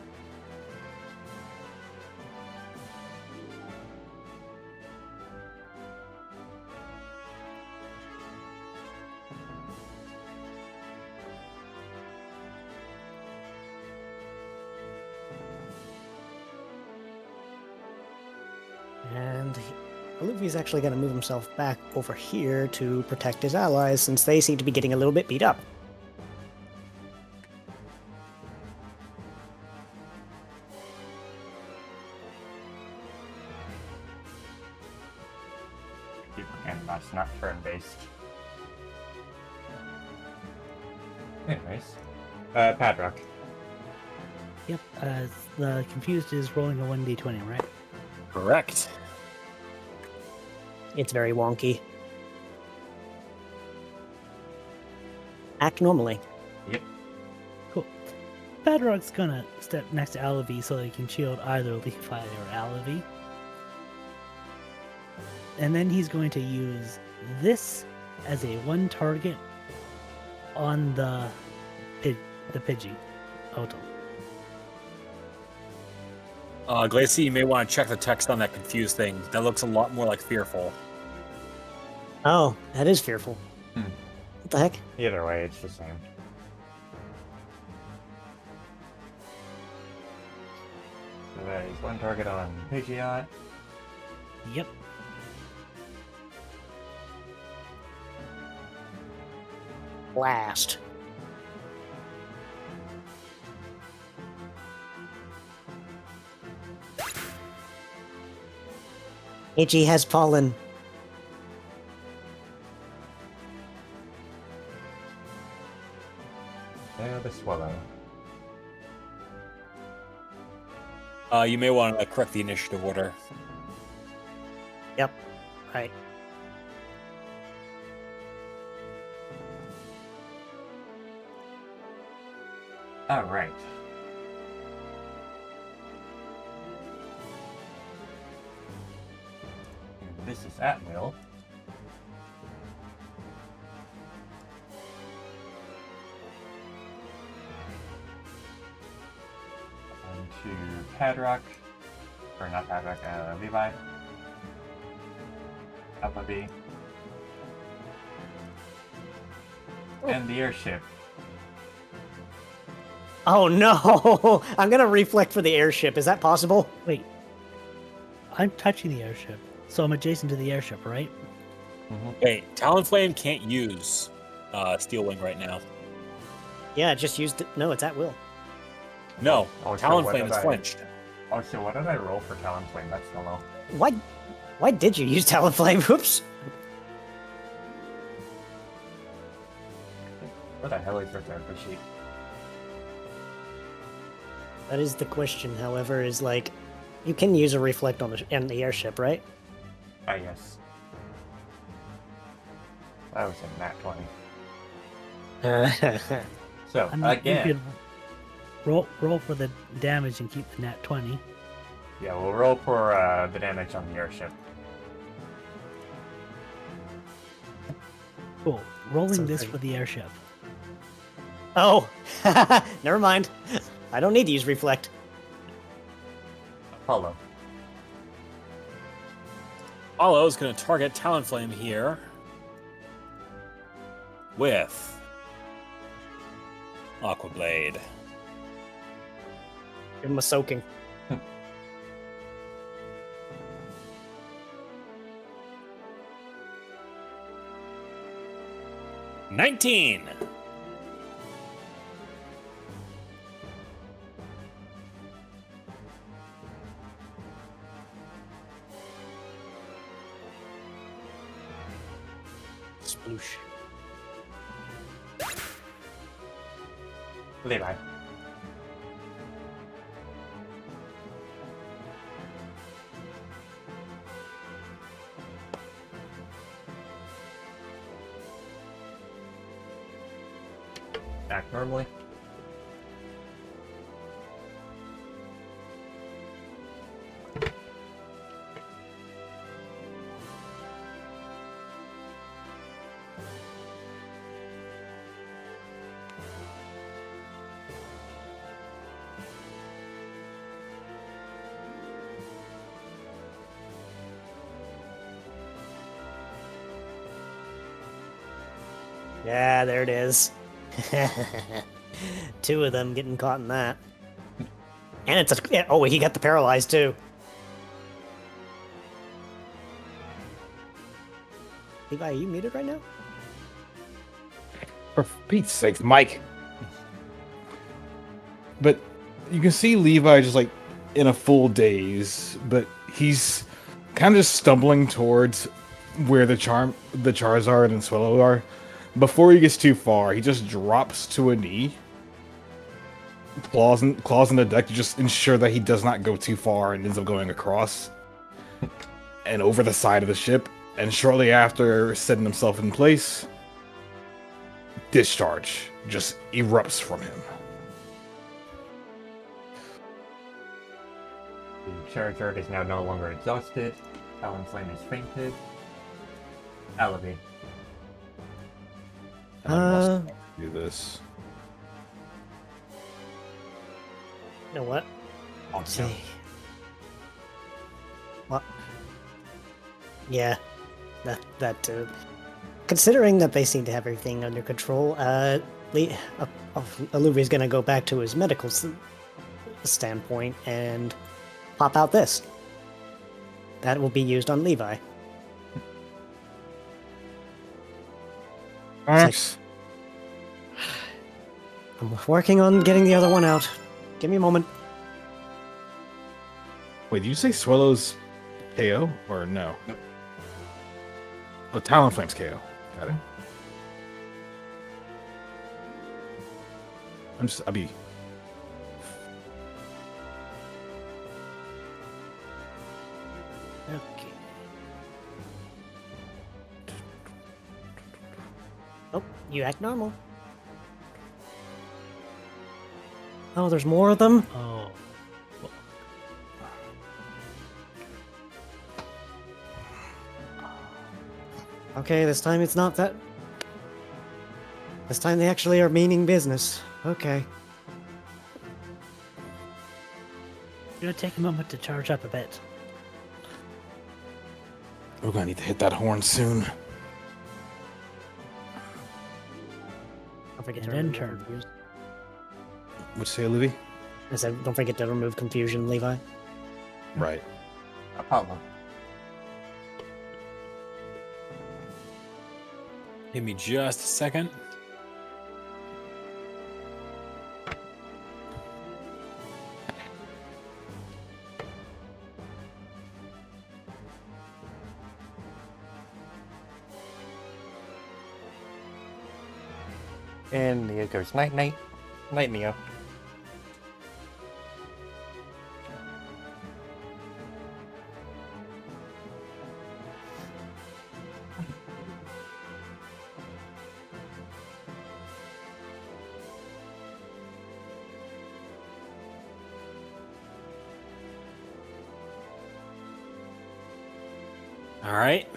And Luffy's actually going to move himself back over here to protect his allies, since they seem to be getting a little bit beat up. And that's not turn-based. Anyways. Padrock. Yep, the confused is rolling a 1d20, right? Correct. It's very wonky. Act normally. Yep. Cool. Padrock's gonna step next to Alavi so that he can shield either Levi or Alavi. And then he's going to use this as a one target on the Pidgey. Oto. Glacy, you may want to check the text on that confused thing. That looks a lot more like fearful. Oh, that is fearful. Hmm. What the heck? Either way, it's the same. So that is one target on Pidgeot. Yep. Blast. Ichi has fallen. There, the swallow. You may want to correct the initiative order. Yep. Right. Alright. This is at will. On to Padrock. Or not Padrock, Levi. Appleby. And the airship. Oh no! I'm gonna reflect for the airship. Is that possible? Wait. I'm touching the airship, so I'm adjacent to the airship, right? Wait, Talonflame can't use Steel Wing right now. Yeah, just used it. No, it's at will. No, Oh, so what Talonflame did is I- flinched. Oh, so what did I roll for Talonflame? That's the low. Why did you use Talonflame? Whoops. What the hell is your character sheet? That is the question, however, is like, you can use a reflect on the airship, right? Ah, yes. That was in Nat 20. So, I mean, again, you could roll for the damage and keep the nat 20. yeah, we'll roll for the damage on the airship. Cool. Rolling So this pretty. for the airship. Oh, never mind. I don't need to use reflect. Apollo. Apollo is going to target Talonflame here with Aqua Blade. Give him a soaking. $19. act normally. Yeah, there it is. Two of them getting caught in that. And it's a. Oh, he got the paralyzed too. Levi, are you muted right now? For Pete's sakes, Mike. But you can see Levi just like in a full daze, but he's kind of just stumbling towards where the Charizard and Swellow are. Before he gets too far, he just drops to a knee, claws in the deck to just ensure that he does not go too far and ends up going across and over the side of the ship. And shortly after setting himself in place, discharge just erupts from him. The Charizard is now no longer exhausted. Talonflame is fainted. Elevate. And I must do this. You know what? Let's see. What? Yeah, that too. Considering that they seem to have everything under control, Aluvia's gonna go back to his medical standpoint and pop out this. That will be used on Levi. Thanks. I'm working on getting the other one out. Give me a moment. Wait, did you say Swellow's KO or no? Nope. Oh, Talonflame's KO. Got it. I'll be. Okay. Oh, you act normal. Oh, there's more of them? Oh. Okay, this time it's not that. This time they actually are meaning business. Okay. Gonna take a moment to charge up a bit. We're gonna need to hit that horn soon. Don't forget And to then remove turn. confusion. What'd you say, Olivia? I said, don't forget to remove confusion, Levi. Right. Apollo. Give me just a second. And Neo goes night night. Night Neo. All right.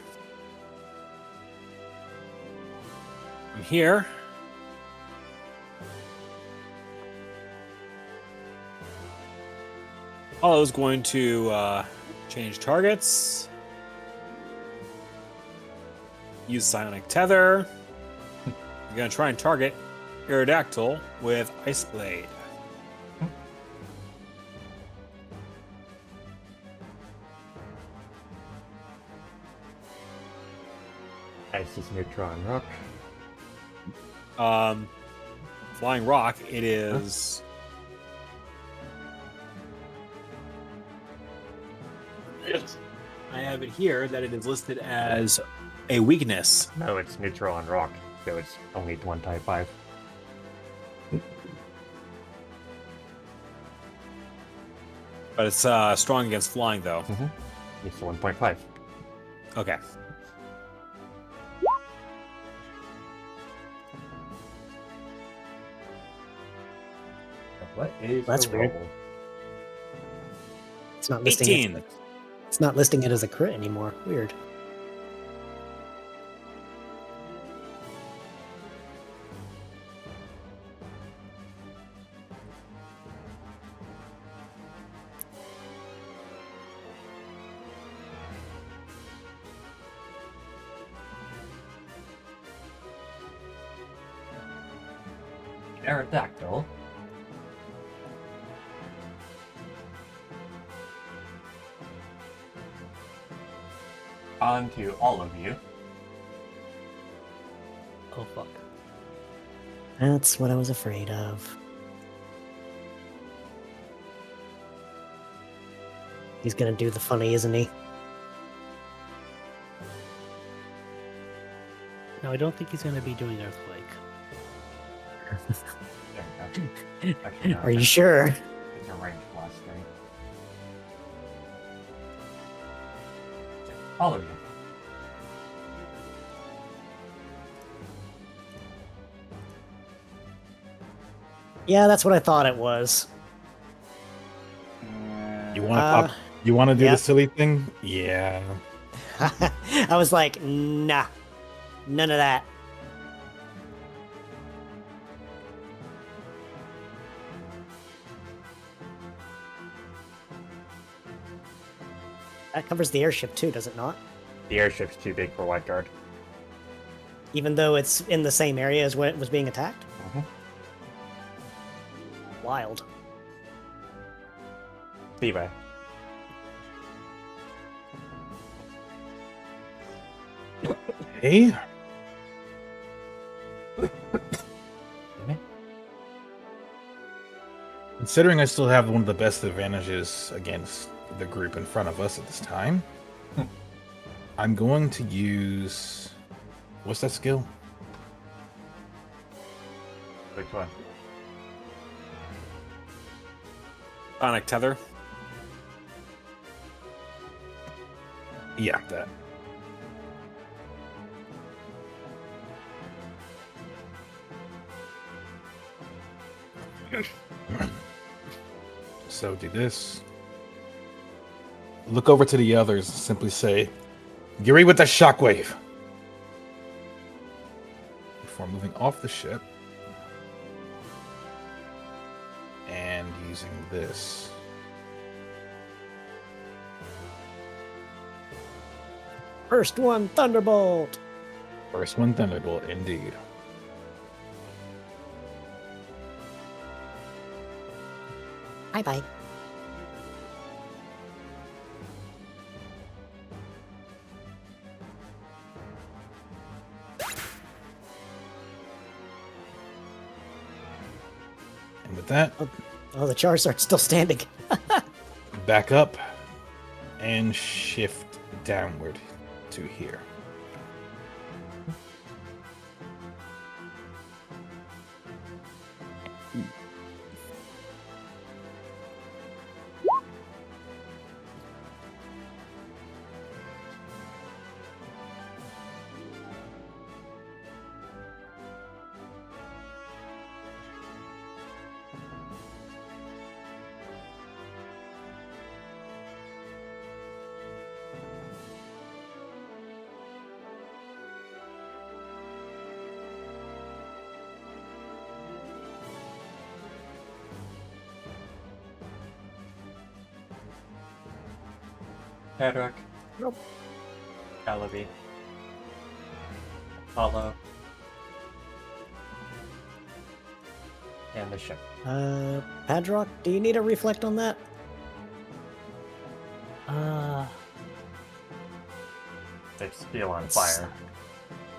I'm here. Apollo's going to change targets. Use Psionic Tether. I'm going to try and target Aerodactyl with Ice Blade. Icy's Neutron Rock. Flying Rock, it is. I have it here that it is listed as a weakness. No, it's Neutron Rock, so it's only one type 5. But it's strong against flying, though. It's 1.5. Okay. What is That's the weird. roll? It's not listing 18. it. It's not listing it as a crit anymore. Weird. Aerodactyl. On to all of you. Oh fuck. That's what I was afraid of. He's gonna do the funny, isn't he? No, I don't think he's gonna be doing earthquake. There we go. Actually, no, Are you sure? it's a range plus thing. All of you. Yeah, that's what I thought it was. You want to Uh, pop? You want to do yeah. the silly thing? Yeah. I was like, nah, none of that. That covers the airship too, does it not? The airship's too big for White Guard. Even though it's in the same area as when it was being attacked? Mhm. Wild. Levi. Hey. Considering I still have one of the best advantages against the group in front of us at this time, I'm going to use. What's that skill? Which one? Sonic Tether. Yeah, that. So do this. Look over to the others and simply say, "Yuri with the shockwave." Before moving off the ship and using this. First one, Thunderbolt! First one, Thunderbolt, indeed. Bye-bye. And with that, Oh, the Charizard's still standing. back up and shift downward to here. Hedrick. Nope. Calabi. Apollo. And the ship. Padrock, do you need a reflect on that? It's still on It's- fire.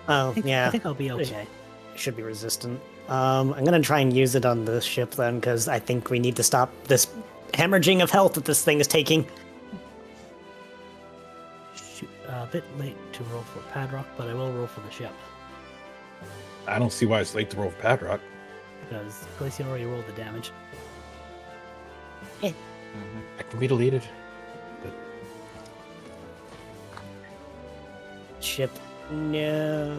Oh, I think, yeah. I think I'll be okay. It should be resistant. I'm gonna try and use it on the ship then, because I think we need to stop this hemorrhaging of health that this thing is taking. Shoot, a bit late to roll for Padrock, but I will roll for the ship I don't see why it's late to roll for Padrock. because Glacier already rolled the damage. Mhm. That can be deleted. Ship, no.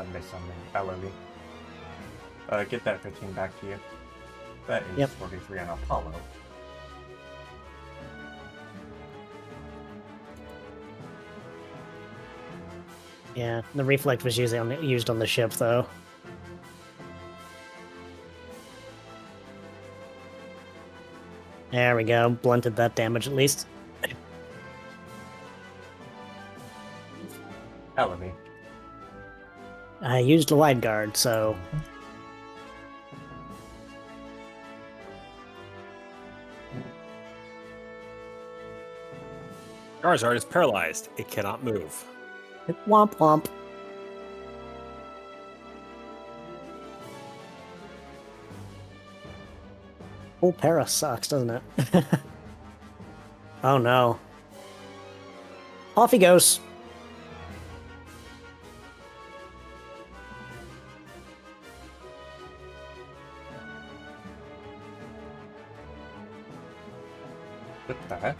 I missed something. Elodie. Get that 15 back to you. That is Yep. 43 on Apollo. Yeah, the reflect was used on the ship, though. There we go. Blunted that damage at least. Elodie. I used a wide guard, so Charizard is paralyzed. It cannot move. womp womp. Oh, Para sucks, doesn't it? Oh no. Off he goes. With that.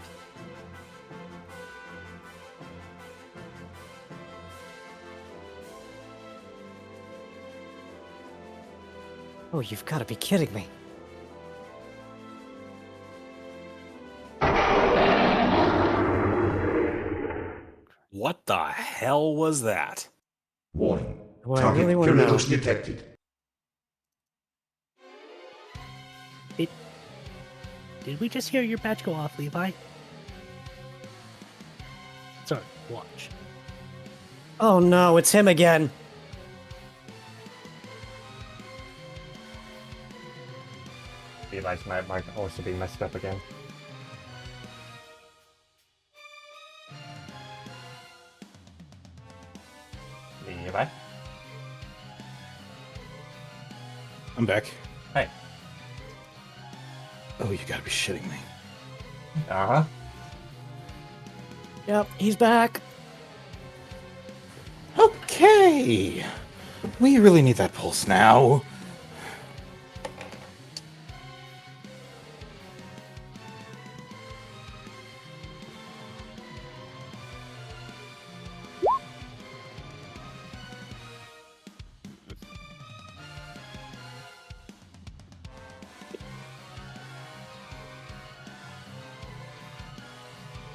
Oh, you've got to be kidding me. What the hell was that? Warning. Well, I Target really want to know. Gyarados detected. Did we just hear your badge go off, Levi? Sorry, watch. Oh no, it's him again. Levi's might also be messed up again. Levi? I'm back. Hey. Oh, you gotta be shitting me. Uh-huh. Yep, he's back. Okay. We really need that pulse now.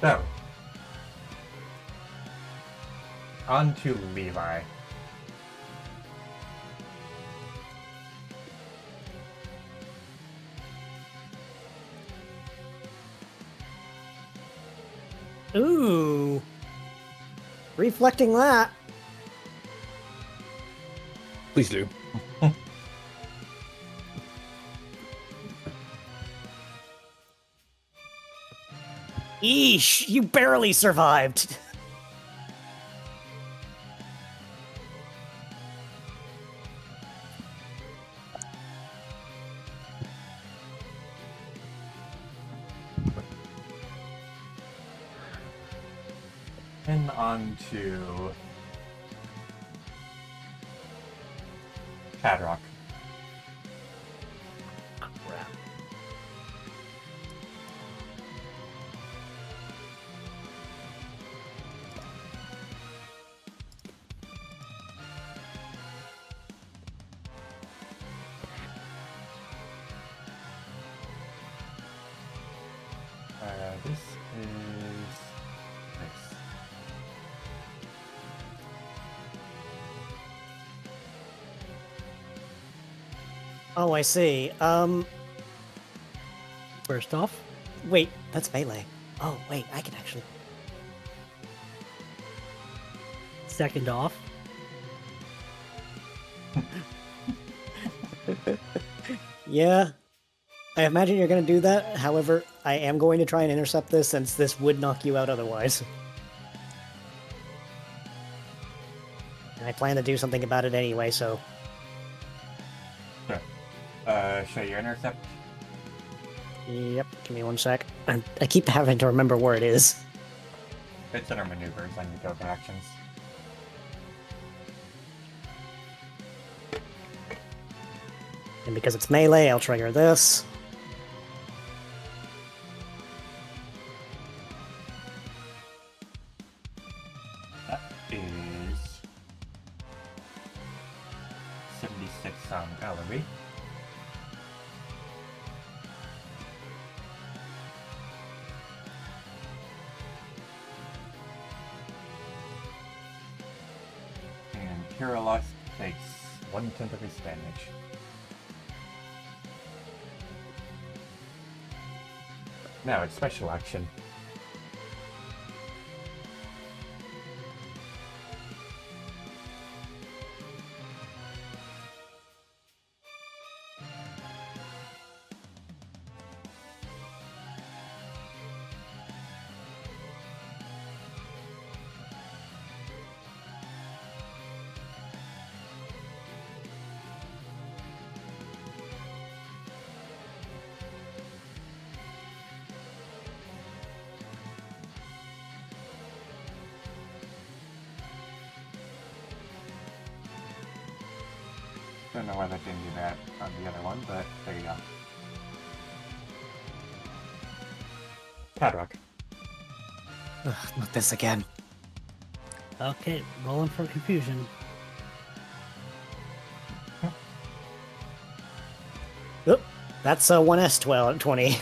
So. On to Levi. Ooh. Reflecting that. Please do. Eesh, you barely survived. And on to Cadrock. Crap. This is nice. Oh, I see. First off, Wait, that's melee. Oh, wait, I can actually. second off, Yeah. I imagine you're going to do that. However, I am going to try and intercept this since this would knock you out otherwise. And I plan to do something about it anyway, so. Show your intercept. Yep, give me one sec. I keep having to remember where it is. It's under maneuvers on your token actions. And because it's melee, I'll trigger this. That is some gallery. And Kiralos takes 1/10 of his damage. Now it's special action. Don't know why that didn't do that on the other one, but there you go. Padrock. Ugh, not this again. Okay, rolling for confusion. Oop, that's a 1S20.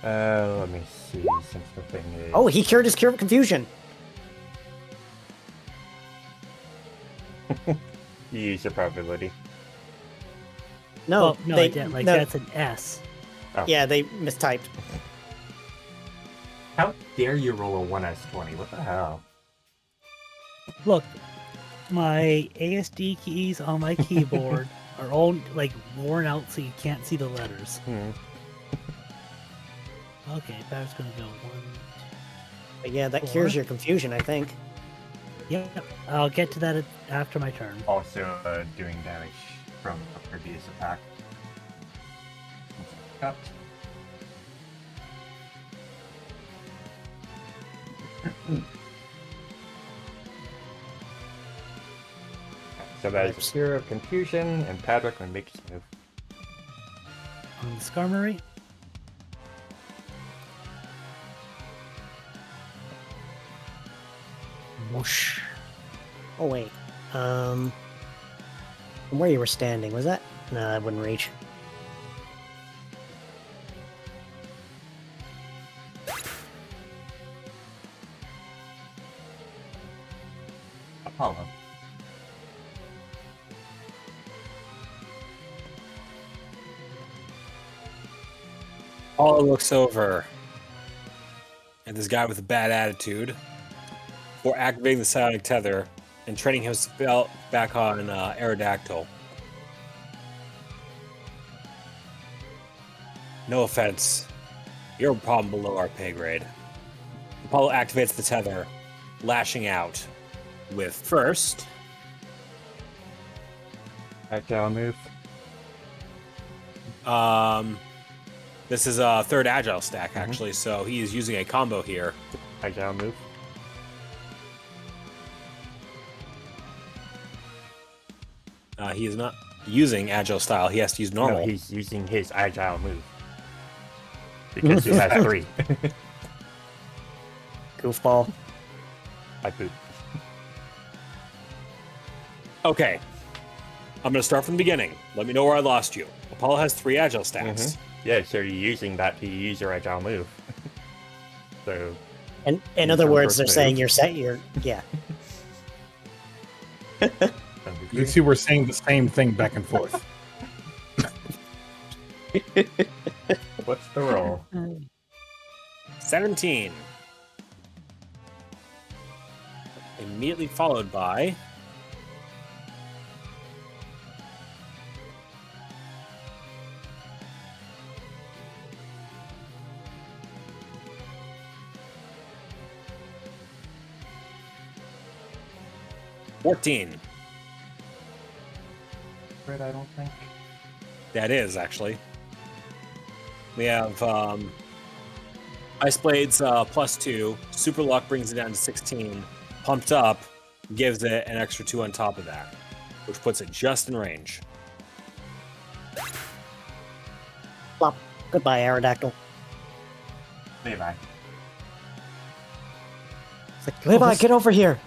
Let me see, since the thing is... Oh, he cured his cure of confusion. You use your probability. No, Well, no, they, I didn't. Like, no, that's an S. yeah, they mistyped. How dare you roll a 1s20? What the hell? Look, my ASD keys on my keyboard are all, like, worn out so you can't see the letters. Okay, Barrett's gonna go 1. But yeah, that 4. cures your confusion, I think. Yep, I'll get to that after my turn. Also doing damage from a previous attack. Cut. So that is a Cure of Confusion, and Padrock will make his move. On the Skarmory. Whoosh. Oh wait. From where you were standing, was that? No, that wouldn't reach. Apollo. Apollo looks over at this guy with a bad attitude before activating the psionic tether and training his spell back on Aerodactyl. No offense, you're a problem below our pay grade. Apollo activates the tether, lashing out with first. Agile move. This is a third agile stack, actually, so he is using a combo here. Agile move. He is not using agile style. He has to use normal. No, he's using his agile move. Because he has 3. Goofball. I poop. Okay. I'm going to start from the beginning. Let me know where I lost you. Apollo has 3 agile stacks. Yeah, so you're using that to use your agile move. So, And in Use other your words, first they're move. saying you're set. You're yeah. You see, we're saying the same thing back and forth. what's the roll? 17. Immediately followed by... $14. Crit, I don't think. That is, actually. We have Ice Blades +2. Super Luck brings it down to 16. Pumped Up gives it an extra 2 on top of that, which puts it just in range. Flop. Goodbye, Aerodactyl. Levi. It's like, Levi, get over here.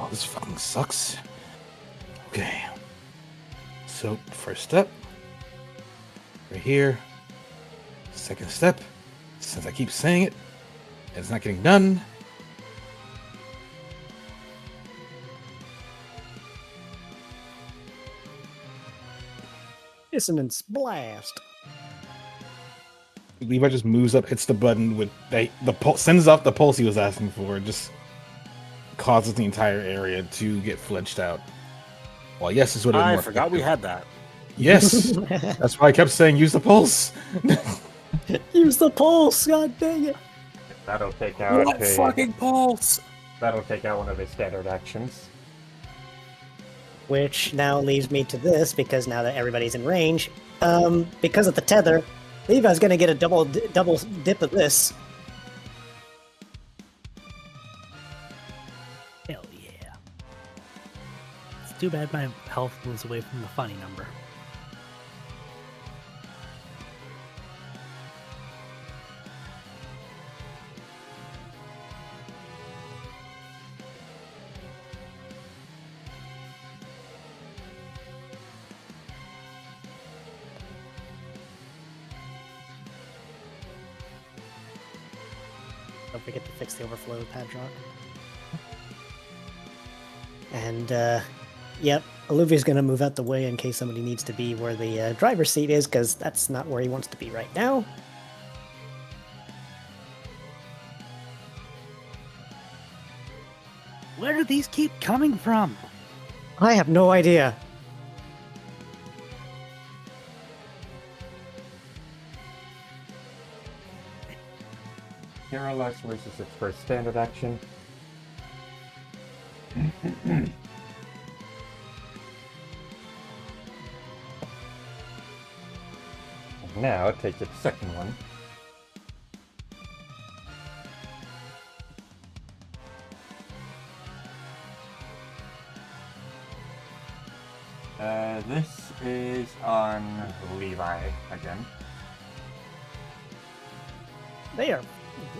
Oh, this fucking sucks. Okay. So, first step. Right here. Second step. Since I keep saying it, and it's not getting done. Dissonance blast. Levi just moves up, hits the button with the pulse, sends off the pulse he was asking for, just causes the entire area to get fledged out. Well, yes, this would have been I more forgot we effective. had that. Yes, that's why I kept saying use the pulse. Use the pulse, god dang it. That'll take out What a, fucking pulse? that'll take out one of his standard actions. Which now leaves me to this, because now that everybody's in range, because of the tether, Levi's gonna get a double dip of this. Hell yeah. It's too bad my health moves away from the funny number. Don't forget to fix the overflow padlock. And, yep, Olivia's gonna move out the way in case somebody needs to be where the driver's seat is, because that's not where he wants to be right now. Where do these keep coming from? I have no idea. Parallax loses its first standard action. Now take its second one. This is on Levi again.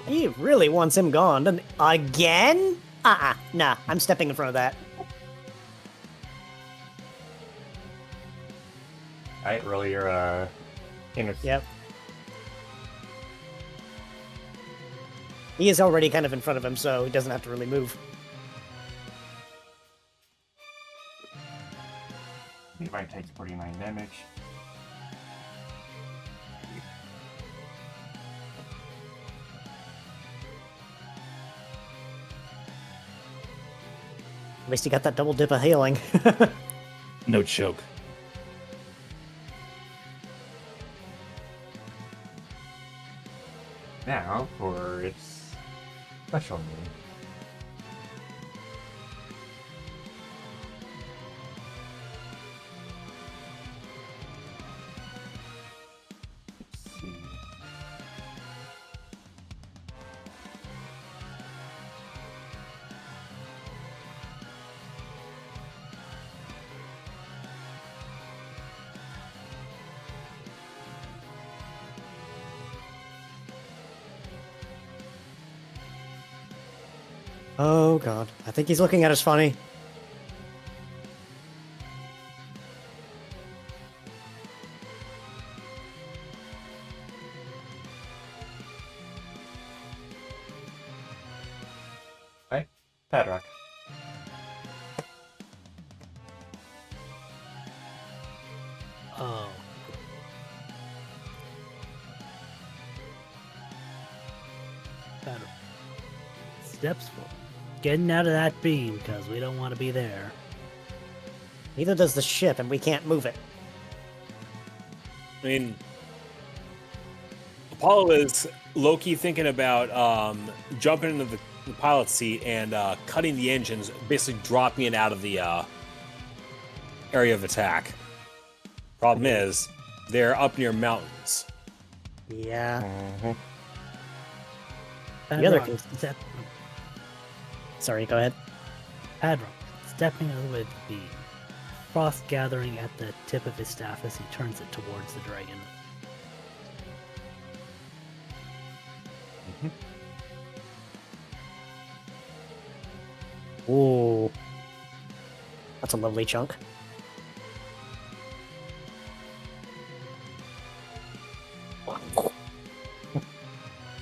He really wants him gone, doesn't he? Again? Nah, I'm stepping in front of that. I earlier Yep. He is already kind of in front of him, so he doesn't have to really move. Levi takes 49 damage. At least he got that double dip of healing. No choke. Now for its special move. Let's see. Oh god, I think he's looking at us funny. Right? Padrock. Oh. Better. Steps forward. Getting out of that beam, because we don't want to be there. Neither does the ship, and we can't move it. I mean, Apollo is low-key thinking about jumping into the pilot's seat and cutting the engines, basically dropping it out of the area of attack. Problem is, they're up near mountains. Yeah. Padrock, The other case- step, Sorry, go ahead. Padrock, stepping over the beam. Frost gathering at the tip of his staff as he turns it towards the dragon. Ooh. That's a lovely chunk.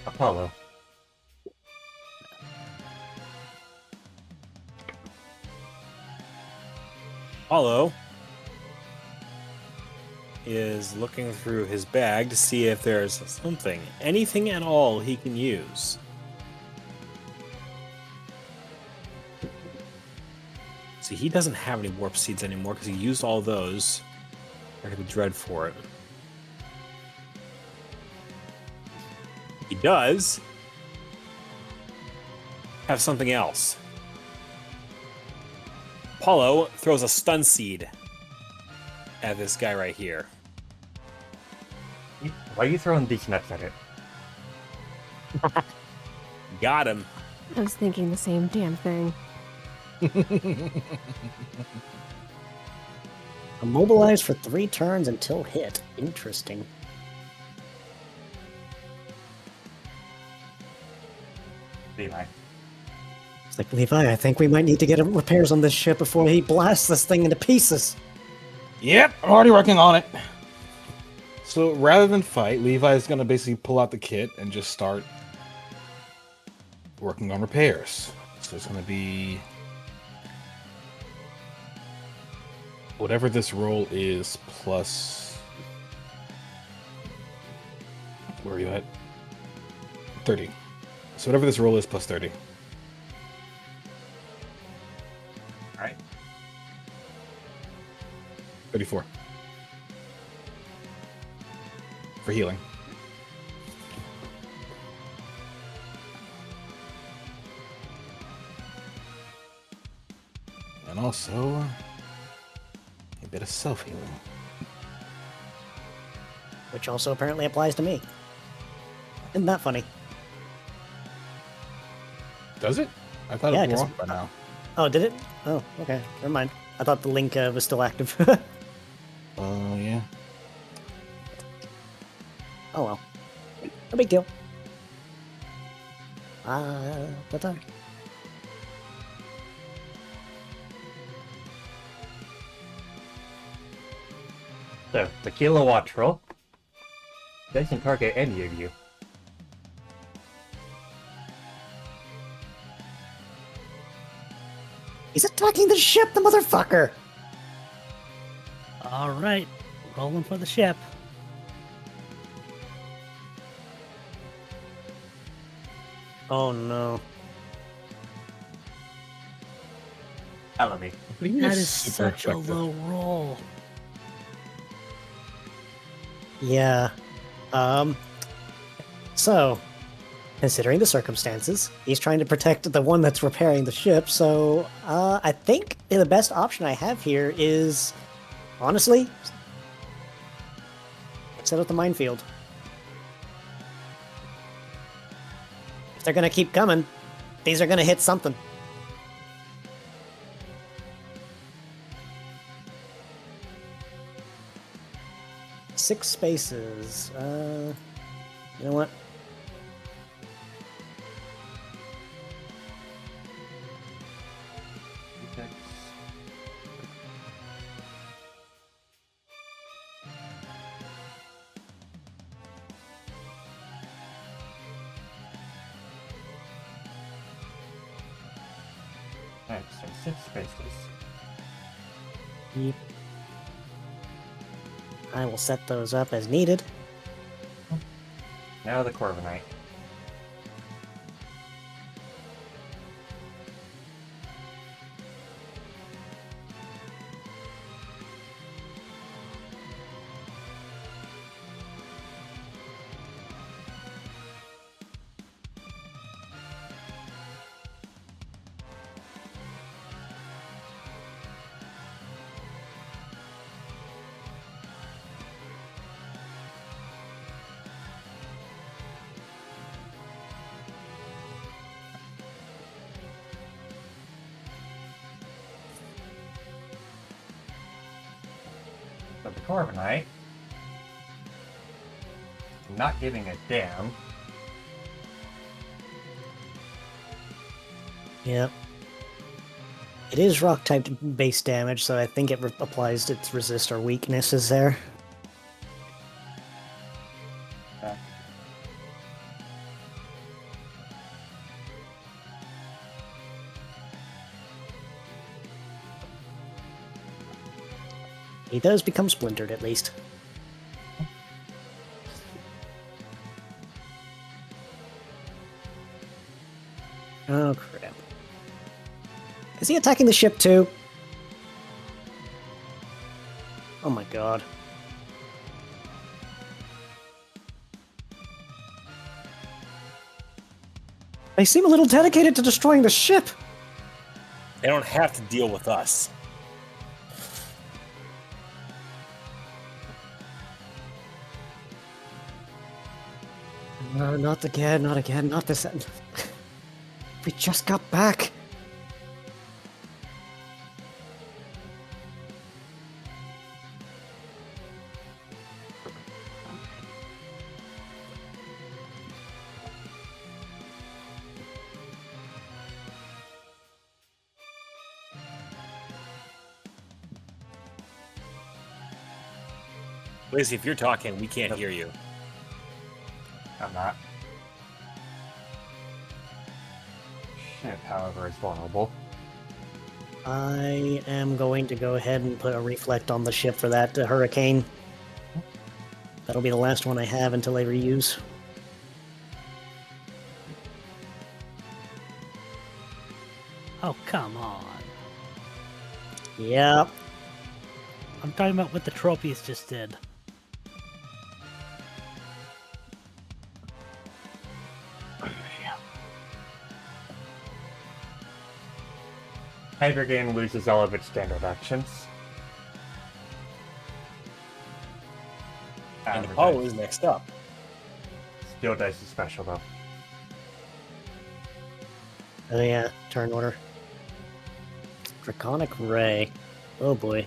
Apollo. Apollo is looking through his bag to see if there's something, anything at all he can use. See, he doesn't have any warp seeds anymore because he used all those. I could be dread for it. He does have something else. Apollo throws a stun seed at this guy right here. Why are you throwing these nuts at it? Got him. I was thinking the same damn thing. Immobilize for 3 turns until hit. Interesting. Levi. It's like, Levi, I think we might need to get repairs on this ship before he blasts this thing into pieces. Yep, I'm already working on it. So rather than fight, Levi's gonna basically pull out the kit and just start working on repairs. So it's gonna be whatever this roll is plus. Where are you at? 30. So whatever this roll is plus 30. Alright. 34. For healing. And also a bit of self-healing. Which also apparently applies to me. Isn't that funny? Does it? I thought Yeah, it was 'cause- off by now. Oh, did it? Oh, okay. Never mind. I thought the link was still active. Oh, yeah. Oh well. No big deal. What's that? So, the kilowatt roll doesn't target any of you. He's attacking the ship, the motherfucker! All right, rolling for the ship. Oh no. Elevate. That is such a low roll. Yeah. So, considering the circumstances, he's trying to protect the one that's repairing the ship, so, I think the best option I have here is, honestly, set up the minefield. If they're gonna keep coming, these are gonna hit something. Six spaces. You know what? Alright, so 6 spaces. Yep. I will set those up as needed. Now the Corviknight. But the Corviknight, not giving a damn, Yep. It is rock type base damage, so I think it applies its resist or weaknesses there. Yeah. He does become splintered, at least. Oh, crap. Is he attacking the ship, too? Oh my god. They seem a little dedicated to destroying the ship! They don't have to deal with us. No, not again, not this. We just got back. Lacey, if you're talking, we can't hear you. I'm not. Ship, however, is vulnerable. I am going to go ahead and put a reflect on the ship for that hurricane. That'll be the last one I have until I reuse. Oh, come on. Yep. I'm talking about what the trophies just did. Hydrogen loses all of its standard actions. And However, Apollo is next up. Steel Dice is special, though. Oh yeah, turn order. Draconic Ray. Oh boy.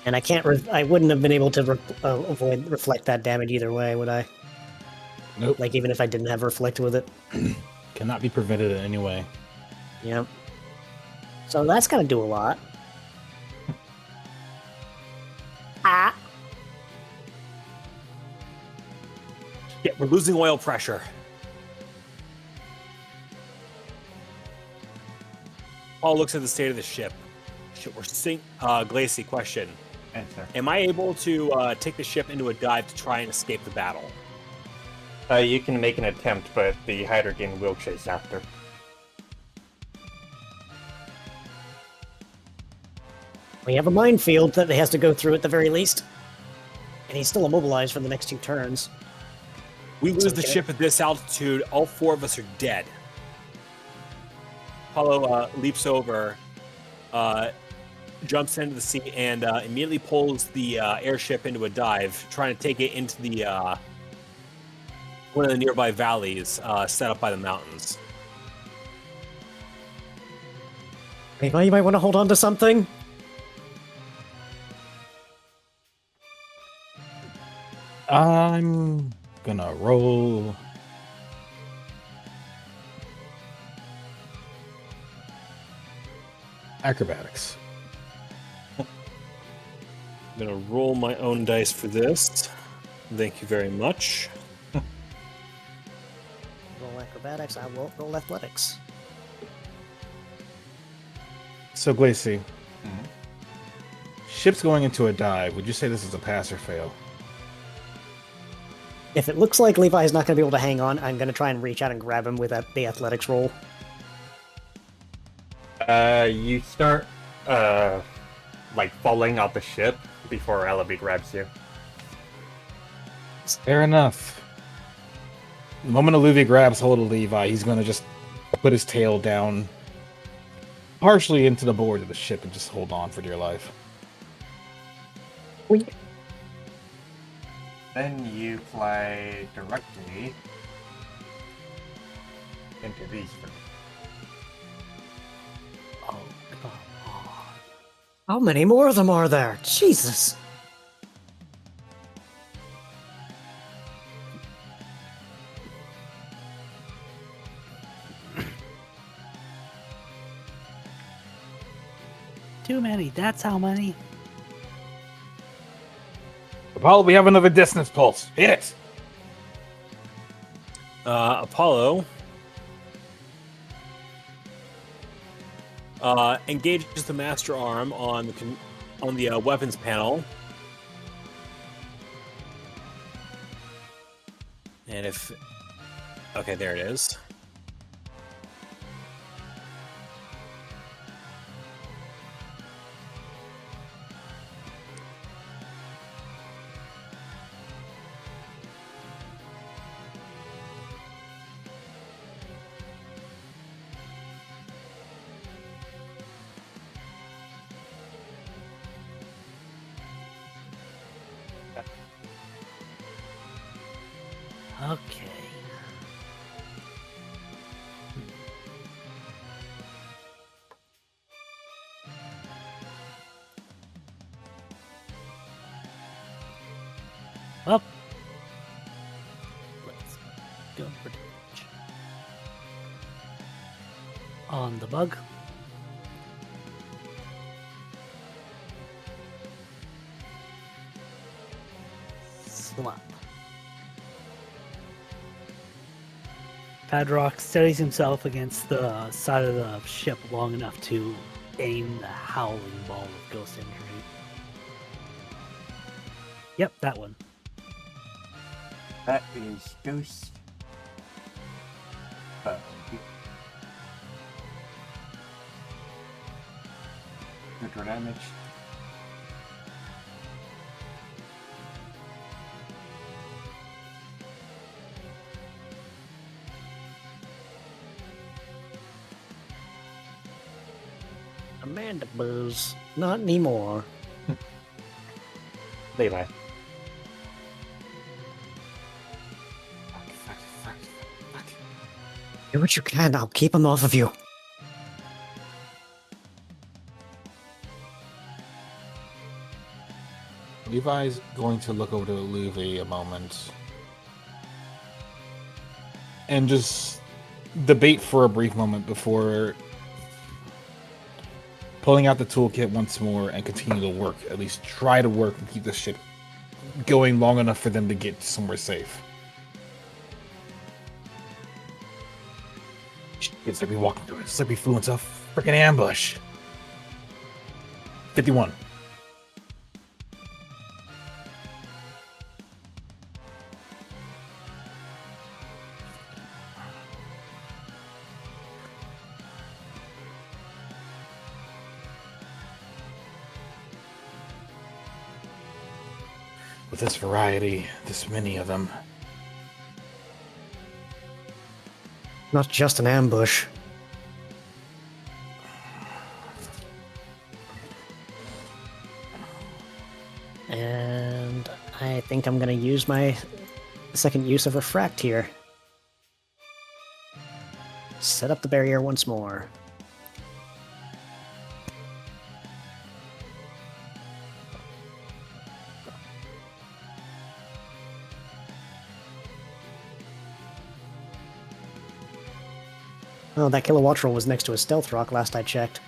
And I can't. I wouldn't have been able to avoid reflect that damage either way, would I? Nope. Like even if I didn't have reflect with it. Cannot be prevented in any way. Yep. So that's gonna do a lot. Ah. Yeah, we're losing oil pressure. Paul looks at the state of the ship. Shit, we're Glacy, question. Answer. Am I able to take the ship into a dive to try and escape the battle? You can make an attempt, but the Hydrogen will chase after. We have a minefield that he has to go through at the very least. And he's still immobilized for the next 2 turns. We lose the Okay. ship at this altitude, all 4 of us are dead. Apollo leaps over, jumps into the sea, and immediately pulls the airship into a dive, trying to take it into the one of the nearby valleys set up by the mountains. Levi, you might want to hold on to something. I'm gonna roll. Acrobatics. I'm gonna roll my own dice for this. Thank you very much. Roll acrobatics, I will roll athletics. So, Glacy, ship's going into a dive. Would you say this is a pass or fail? If it looks like Levi's not going to be able to hang on, I'm going to try and reach out and grab him with the athletics roll. You start, like, falling off the ship before Ellaby grabs you. Fair enough. The moment Olivia grabs hold of Levi, he's going to just put his tail down partially into the board of the ship and just hold on for dear life. Then you fly directly into these three. Oh, come on. How many more of them are there? Jesus! Too many. That's how many. Apollo, we have another dissonance pulse. Hit it. Apollo engages the master arm on the weapons panel, and okay, there it is. Okay. Well, let's go for damage. On the bug. Slap. Padrock steadies himself against the side of the ship long enough to aim the howling ball of ghost injury. Yep, that one. That is Ghost. Neutral damage. Amanda Buzz. Not anymore. Levi. Do what you can. I'll keep him off of you. Levi's going to look over to Luvi a moment and just debate for a brief moment before pulling out the toolkit once more and continue to work. At least try to work and keep the ship going long enough for them to get somewhere safe. It's like we walking through it. It's like we flew into a freaking ambush. 51. With this variety, this many of them, Not just an ambush. And I think I'm gonna use my second use of Refract here. Set up the barrier once more. Oh, that Kilowattrel was next to a stealth rock last I checked.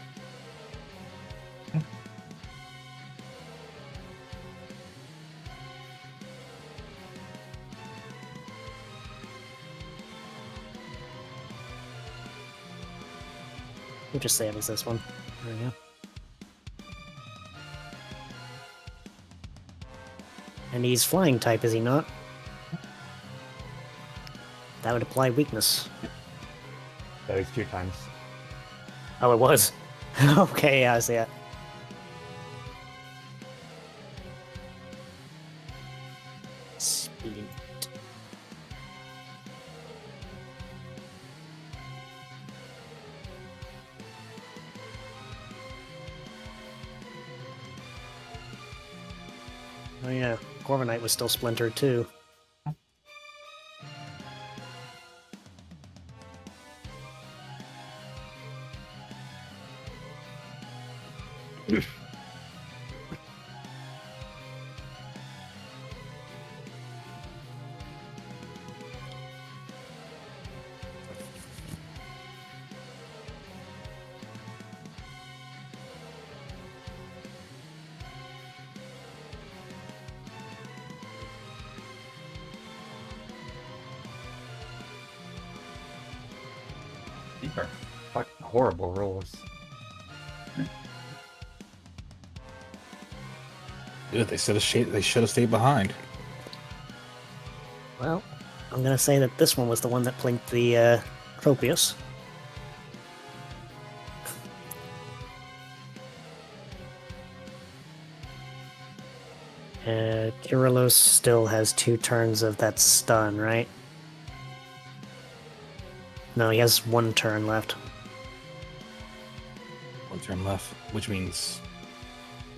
We'll just say it was this one. There we go. And he's flying type, is he not? That would apply weakness. That was 2 times. Oh, it was. Okay, yeah, I see it. Splint. Oh yeah, Corviknight was still splintered too. These are fucking horrible rolls. Dude, they should have stayed behind. Well, I'm gonna say that this one was the one that plinked the Tropius. Kyrillos still has 2 turns of that stun, right? No, he has 1 turn left. 1 turn left, which means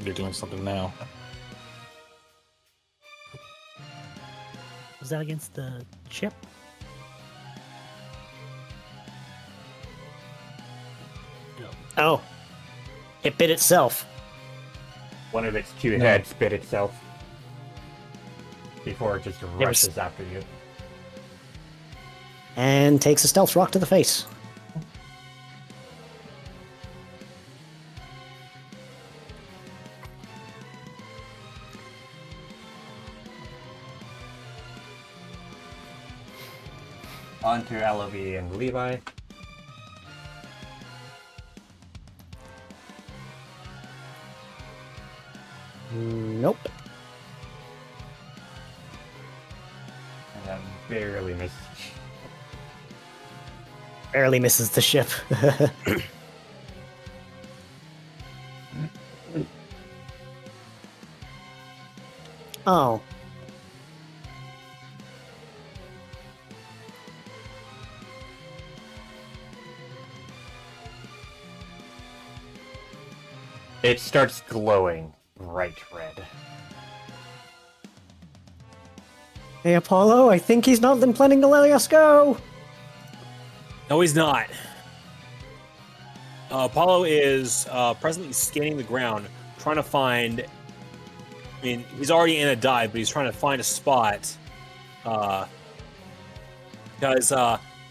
they're doing something now. Was that against the chip? No. Oh! It bit itself. One of its 2 No. heads bit itself before it just was- rushes after you. And takes a stealth rock to the face. On to LOV and Levi. Nope. And then barely misses. Barely misses the ship. Oh. It starts glowing bright red. Hey, Apollo, I think he's not been planning to let us go! No, he's not. Apollo is presently scanning the ground, trying to find. I mean, he's already in a dive, but he's trying to find a spot. Because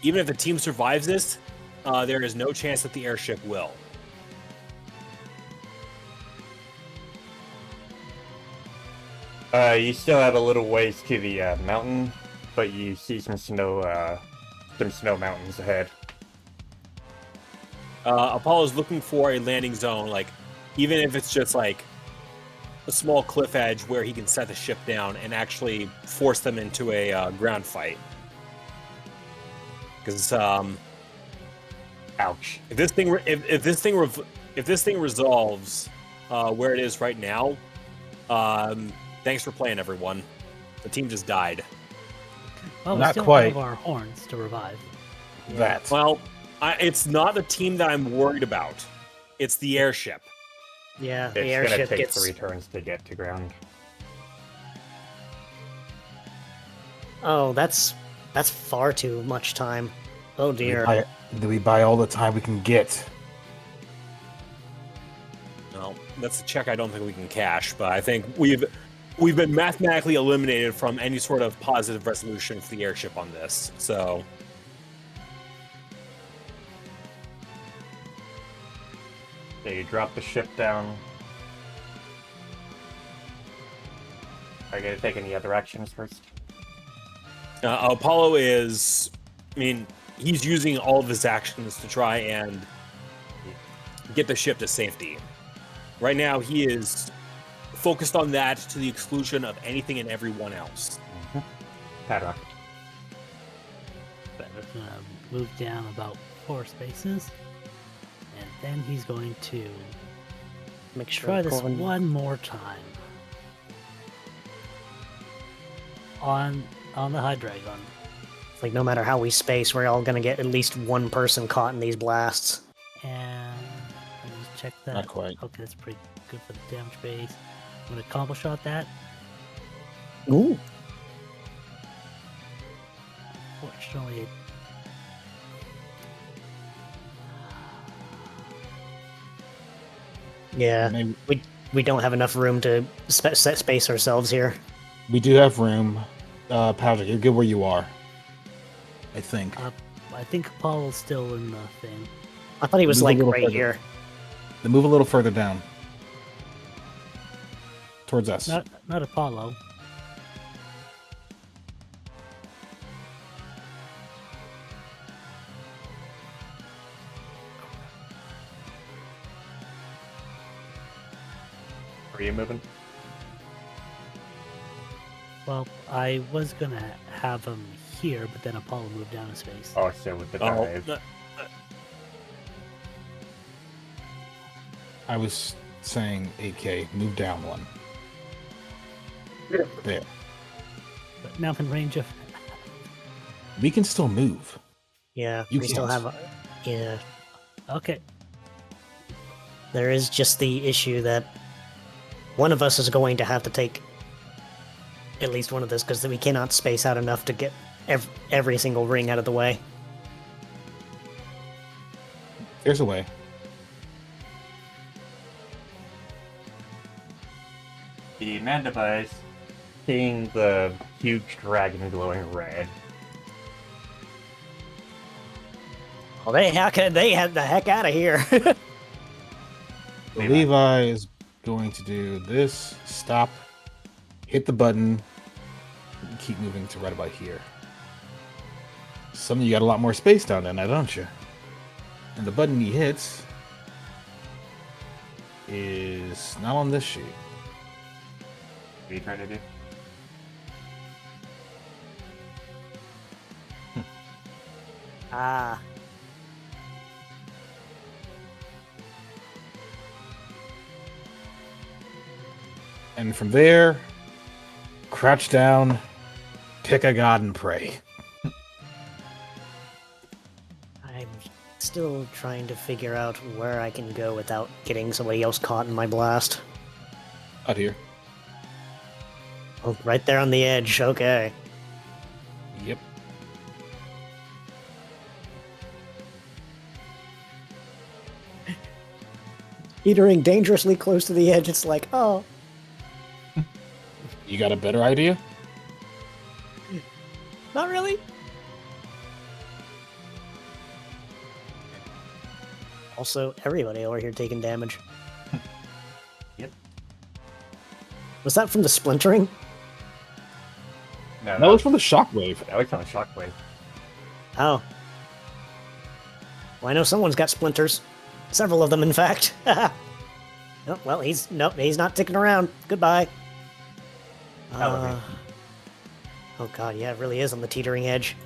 even if the team survives this, there is no chance that the airship will. You still have a little ways to the mountain, but you see some snow mountains ahead. Apollo's looking for a landing zone, like even if it's just like a small cliff edge where he can set the ship down and actually force them into a ground fight. Because Ouch. if this thing resolves where it is right now, thanks for playing, everyone. The team just died. Well, we Not still quite. have our horns to revive. That. Well, it's not the team that I'm worried about. It's the airship. Yeah, It's the gonna airship take gets... 3 turns to get to ground. Oh, that's far too much time. Oh dear. Do we buy all the time we can get? No, that's a check I don't think we can cash, but I think we've been mathematically eliminated from any sort of positive resolution for the airship on this. So They drop the ship down. Are you gonna take any other actions first? Apollo is, I mean, he's using all of his actions to try and get the ship to safety. Right now, he is focused on that to the exclusion of anything and everyone else. Padrock. Better move down about 4 spaces. And then he's going to Make sure try this Corvin- one more time. On the High Dragon. It's like no matter how we space, we're all gonna get at least one person caught in these blasts. And let me just check that. Not quite. Okay, that's pretty good for the damage base. I'm gonna combo shot that. Ooh. Fortunately, Yeah, Maybe we don't have enough room to set space ourselves here. we do have room. Patrick, you're good where you are. I think. I think Apollo's still in the thing. I thought he was Move a like little right further. here. Then move a little further down. Towards us. Not Apollo. are you moving? Well, I was gonna have him here, but then Apollo moved down a space. Oh, so with the Oh, dive. I was saying 8K, move down one. There. But now in range of. We can still move. Yeah, You we still can't. have. Yeah, Okay. there is just the issue that one of us is going to have to take at least one of this because we cannot space out enough to get every single ring out of the way. There's a way. The Mandibus, seeing the huge dragon glowing red. Well, they had the heck out of here. Levi is going to do this, stop, hit the button, and keep moving to right about here. Some of you got a lot more space down there now, don't you? And the button he hits is not on this sheet. What are you trying to do? Ah. And from there, crouch down, pick a god and pray. I'm still trying to figure out where I can go without getting somebody else caught in my blast. Out here. Oh, right there on the edge. Okay. Yep. Teetering dangerously close to the edge. It's like, oh. You got a better idea? Not really. Also, everybody over here taking damage. Yep. Was that from the splintering? No, That was from the shockwave. that was on Shockwave. Oh. Well, I know someone's got splinters. Several of them, in fact. Oh, well, he's not sticking around. Goodbye. Elevate. Oh god, yeah, it really is on the teetering edge.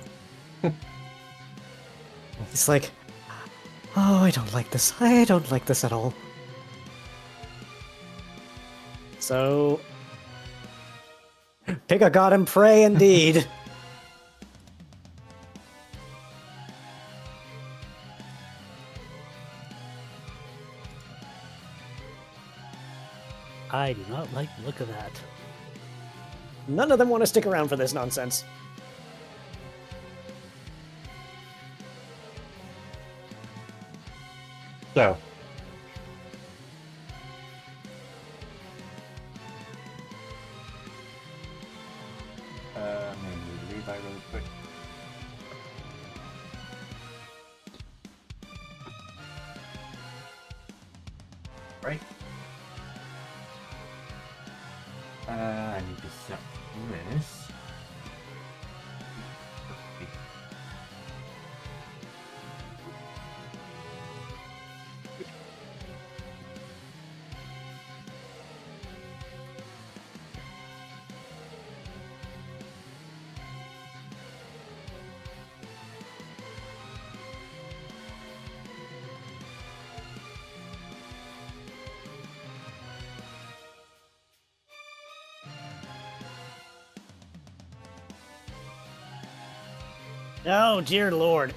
It's like, oh, I don't like this. I don't like this at all. So, pick a god and pray, indeed. I do not like the look of that. None of them want to stick around for this nonsense. So. I'm gonna move Levi really quick. Right. I need to set this. Oh, dear lord.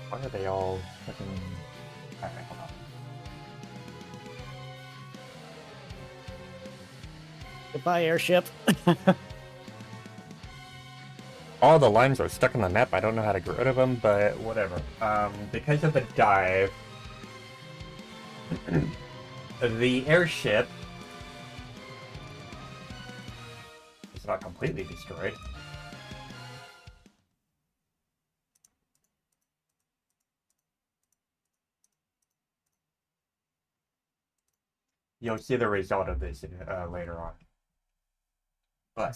Why are they all fucking... Alright, hold on. Goodbye, airship. All the lines are stuck on the map. I don't know how to get rid of them, but whatever. Because of the dive, the airship is not completely destroyed. You'll see the result of this later on. But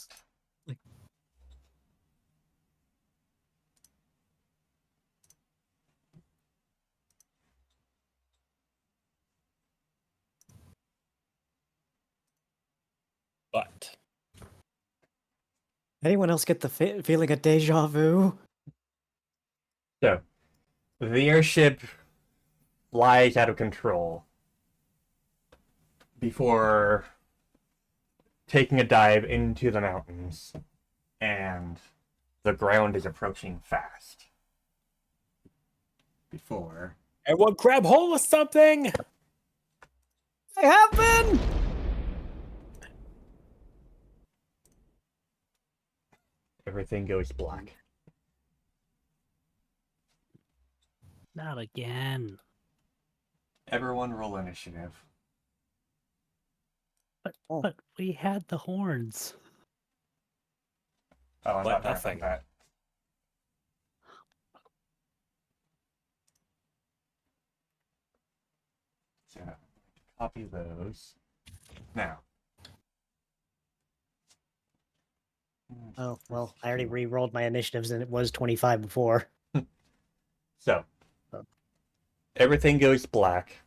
Anyone else get the feeling of deja vu? So, the airship flies out of control before taking a dive into the mountains, and the ground is approaching fast. Before Everyone grab hold of something! I have been! everything goes black. Not again. Everyone roll initiative. But we had the horns. Oh, I'm What? not talking Nothing. about that. So, copy those. Now. Oh, well, I already re-rolled my initiatives and it was 25 before. So, Oh. everything goes black,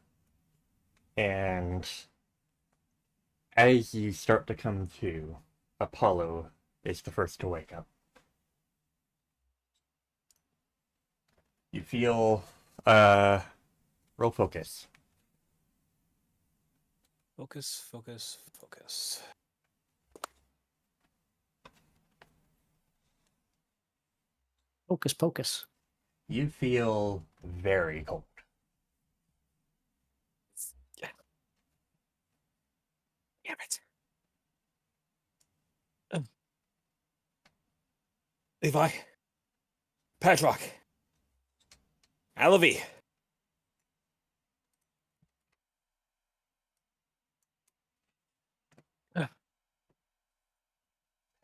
and as you start to come to, Apollo is the first to wake up. You feel, roll focus. Focus, focus, focus. Focus, pocus. You feel very cold. Damn it. Levi. Padrock. Alavi.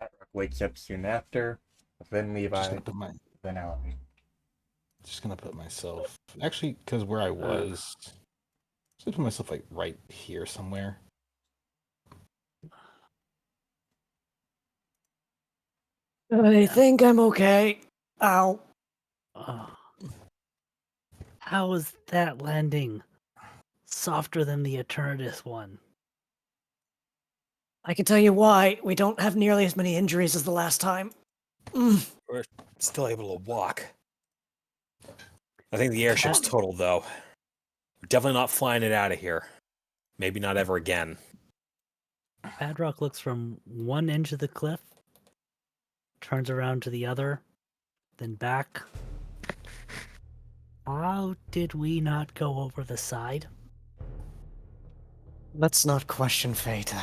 Patrick wakes up soon after, then Just Levi, gonna put my then Alan. just gonna put myself actually because where I was, just gonna put myself like right here somewhere. I think I'm okay. Ow. Oh. How was that landing? Softer than the Eternatus one. I can tell you why. We don't have nearly as many injuries as the last time. We're still able to walk. I think the airship's totaled, though. We're definitely not flying it out of here. Maybe not ever again. Padrock looks from one edge of the cliff, turns around to the other, then back. How did we not go over the side? Let's not question fate.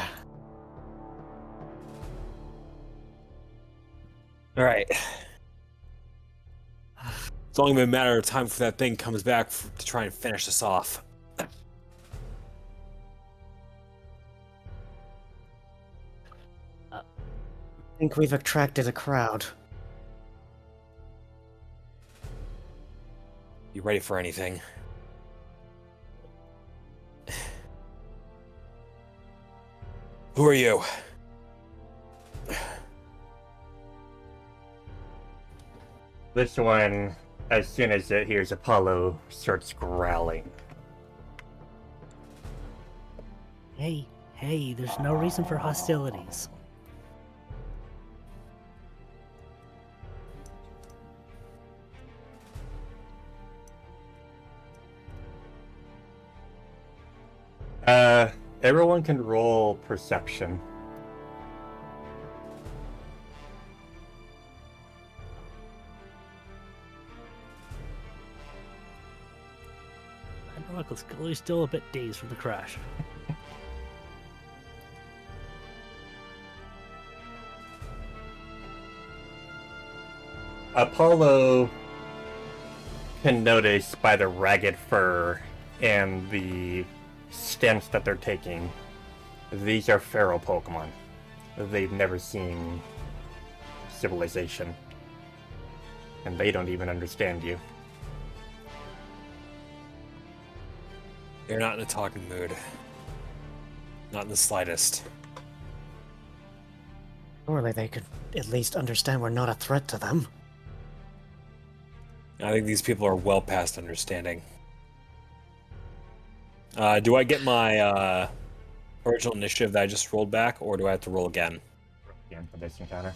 All right. It's only a matter of time before that thing comes back to try and finish us off. I think we've attracted a crowd. You ready for anything? Who are you? This one, as soon as it hears Apollo, starts growling. Hey, there's no reason for hostilities. Everyone can roll perception. Padrock is clearly still a bit dazed from the crash. Apollo can notice by the ragged fur and the stance that they're taking, these are feral Pokemon. They've never seen civilization. And they don't even understand you. You're not in a talking mood. Not in the slightest. Surely they could at least understand we're not a threat to them. I think these people are well past understanding. Do I get my original initiative that I just rolled back, or do I have to roll again? Again for this encounter.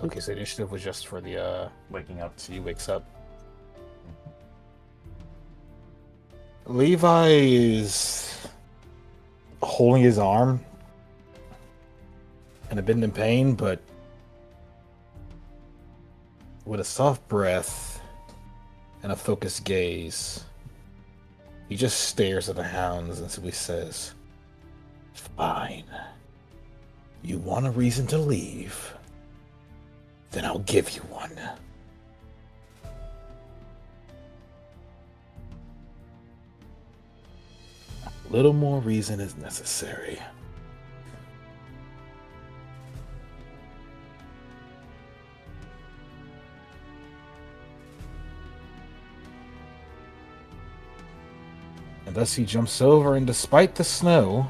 Okay, so initiative was just for the Waking up. so he wakes up. Levi is holding his arm and a bit in pain, but with a soft breath and a focused gaze, he just stares at the hounds and simply says, "Fine. You want a reason to leave? Then I'll give you one." A little more reason is necessary. And thus he jumps over, and despite the snow,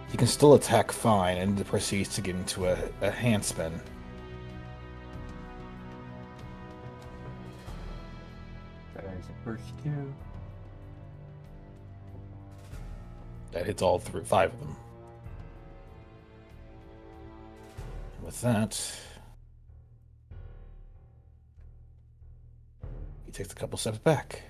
he can still attack fine and proceeds to get into a handspin. There's the first two. That hits all through 5 of them. And with that, he takes a couple steps back.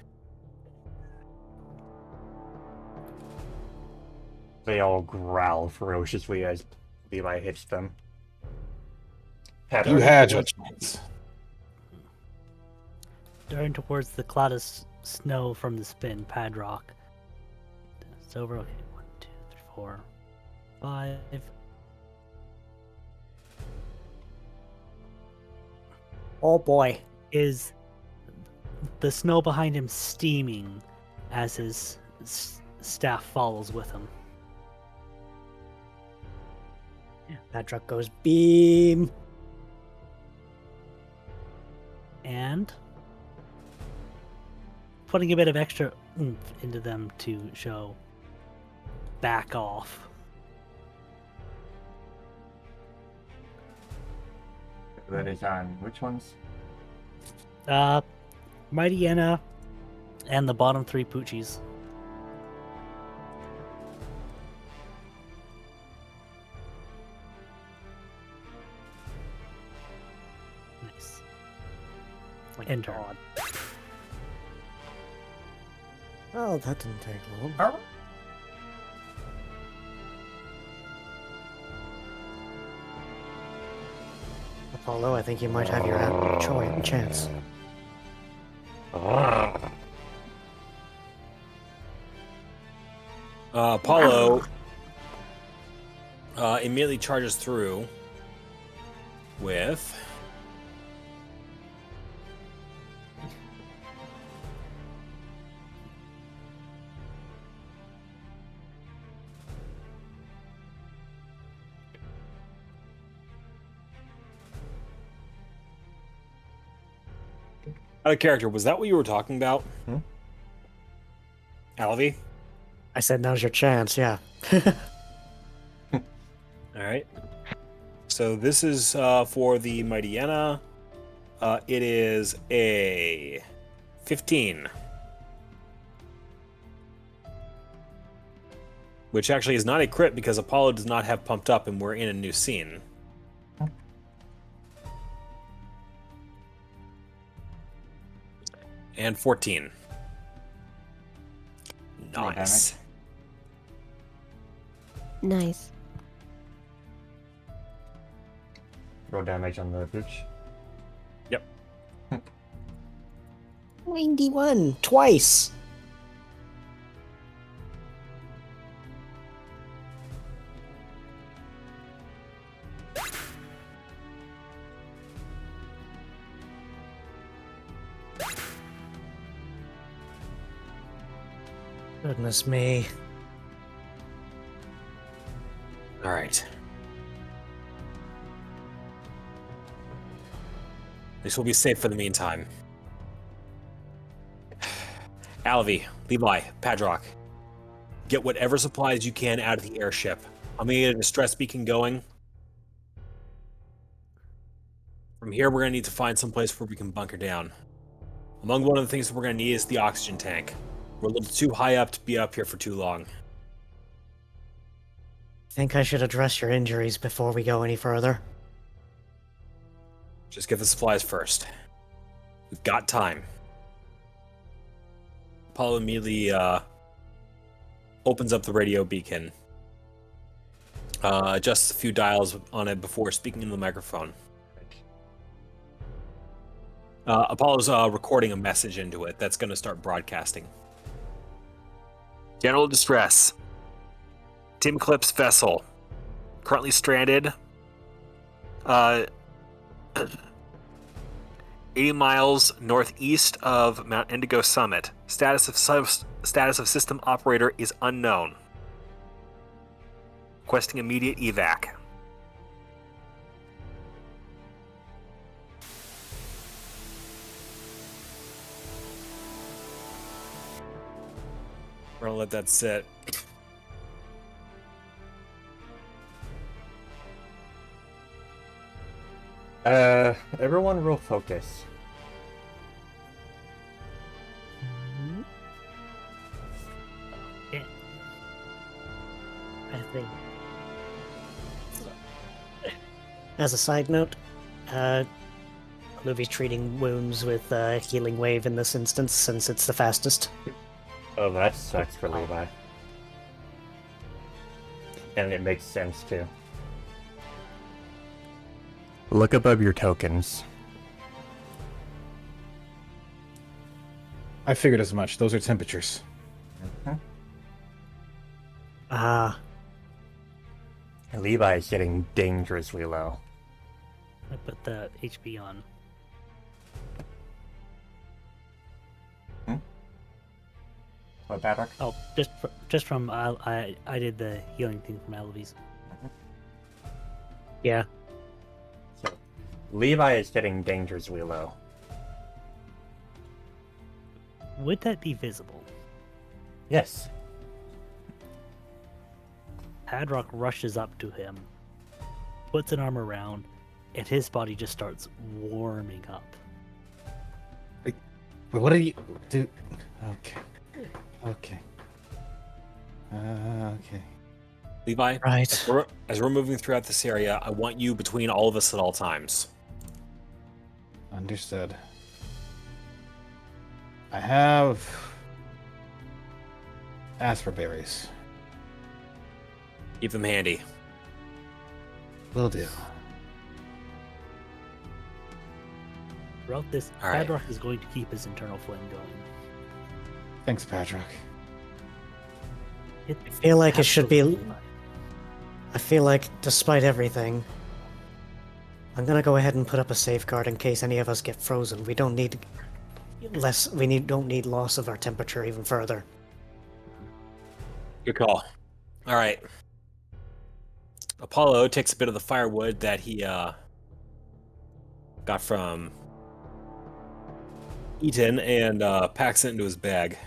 They all growl ferociously as Levi hits them. You had your chance. Darting towards the cloud of snow from the spin, Padrock. It's over. Okay, 1, 2, 3, 4, 5. Oh boy. Is the snow behind him steaming as his staff follows with him? That truck goes beam. And putting a bit of extra oomph into them to show back off. That is on which ones? Mighty Enna and the bottom 3 Poochies. Nice. Enter. Oh, that didn't take long. Apollo, I think you might have your chance. Apollo immediately charges through with out of character. Was that what you were talking about? Alvy? I said now's your chance, yeah. All right. So this is for the Mighty Enna. It is a 15. Which actually is not a crit because Apollo does not have pumped up and we're in a new scene. And 14. Nice. Nice. Roll damage on the booch. 91, twice. Goodness me. All right. This will be safe for the meantime. Alvy, Levi, Padrock, get whatever supplies you can out of the airship. I'm gonna get a distress beacon going. From here, we're gonna need to find some place where we can bunker down. Among one of the things that we're gonna need is the oxygen tank. We're a little too high up to be up here for too long. Think I should address your injuries before we go any further? Just get the supplies first. We've got time. Apollo immediately opens up the radio beacon. Adjusts a few dials on it before speaking into the microphone. Apollo's recording a message into it that's going to start broadcasting. General distress. Team Eclipse vessel. Currently stranded. 80 miles northeast of Mount Indigo Summit. Status of system operator is unknown. Requesting immediate evac. We're gonna let that sit. Everyone roll focus. Yeah. I think. As a side note, Luvy's treating wounds with Healing Wave in this instance, since it's the fastest. Oh, that sucks for Levi. And it makes sense too. Look above your tokens. I figured as much. Those are temperatures. Ah, Levi is getting dangerously low. I put the HP on. What, Patrick? Oh, just from I did the healing thing from Alvi's. yeah. So, Levi is getting dangerously low. Would that be visible? Yes. Hadrock rushes up to him, puts an arm around, and his body just starts warming up. But what do you do? Okay. Okay. Okay. Levi, Right. as we're moving throughout this area, I want you between all of us at all times. Understood. I have Asper berries. Keep them handy. Will do. Throughout this, All right. Hadrock is going to keep his internal flame going. Thanks, Patrick. I feel like it should be- I feel like, despite everything, I'm gonna go ahead and put up a safeguard in case any of us get frozen. We don't need don't need loss of our temperature even further. Good call. All right. Apollo takes a bit of the firewood that he got from Eaton and packs it into his bag.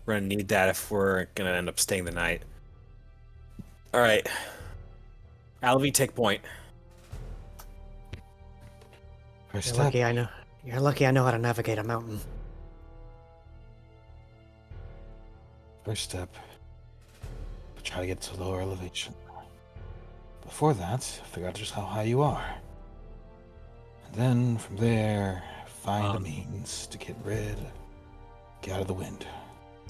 We're gonna need that if we're gonna end up staying the night. All right. Alvy, take point. First You're step. lucky I know. You're lucky I know how to navigate a mountain. First step. Try to get to lower elevation. Before that, figure out just how high you are. And then from there, find a means to get out of the wind.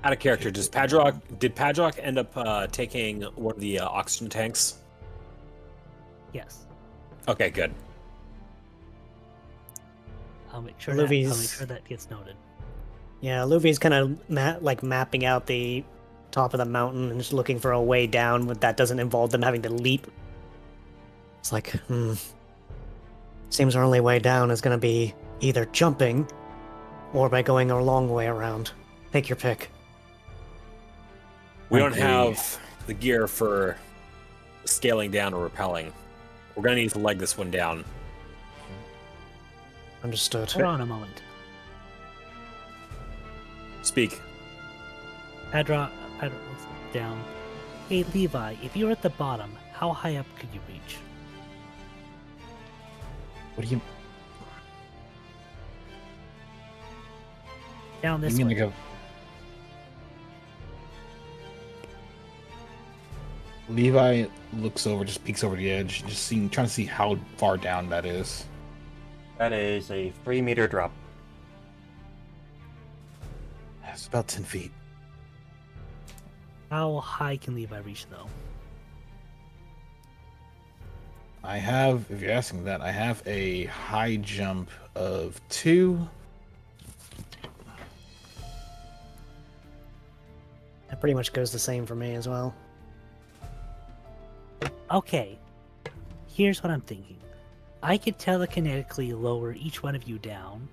Out of character, did Padrock end up taking one of the oxygen tanks? Yes. Okay, good. I'll make sure Luvy's- that gets noted. Yeah, Luvy's kind of mapping out the top of the mountain and just looking for a way down that doesn't involve them having to leap. It's like, seems our only way down is going to be either jumping or by going a long way around. Take your pick. We don't Okay. have the gear for scaling down or rappelling. We're gonna need to leg this one down. Understood. Hold on a moment. Speak. Hadrock looks down. Hey, Levi, if you're at the bottom, how high up could you reach? What do you Down this mean? way. Like Levi looks over, just peeks over the edge, trying to see how far down that is. That is a 3-meter drop. It's about 10 feet. How high can Levi reach, though? I have, if you're asking that, I have a high jump of 2. That pretty much goes the same for me as well. Okay, here's what I'm thinking. I could telekinetically lower each one of you down,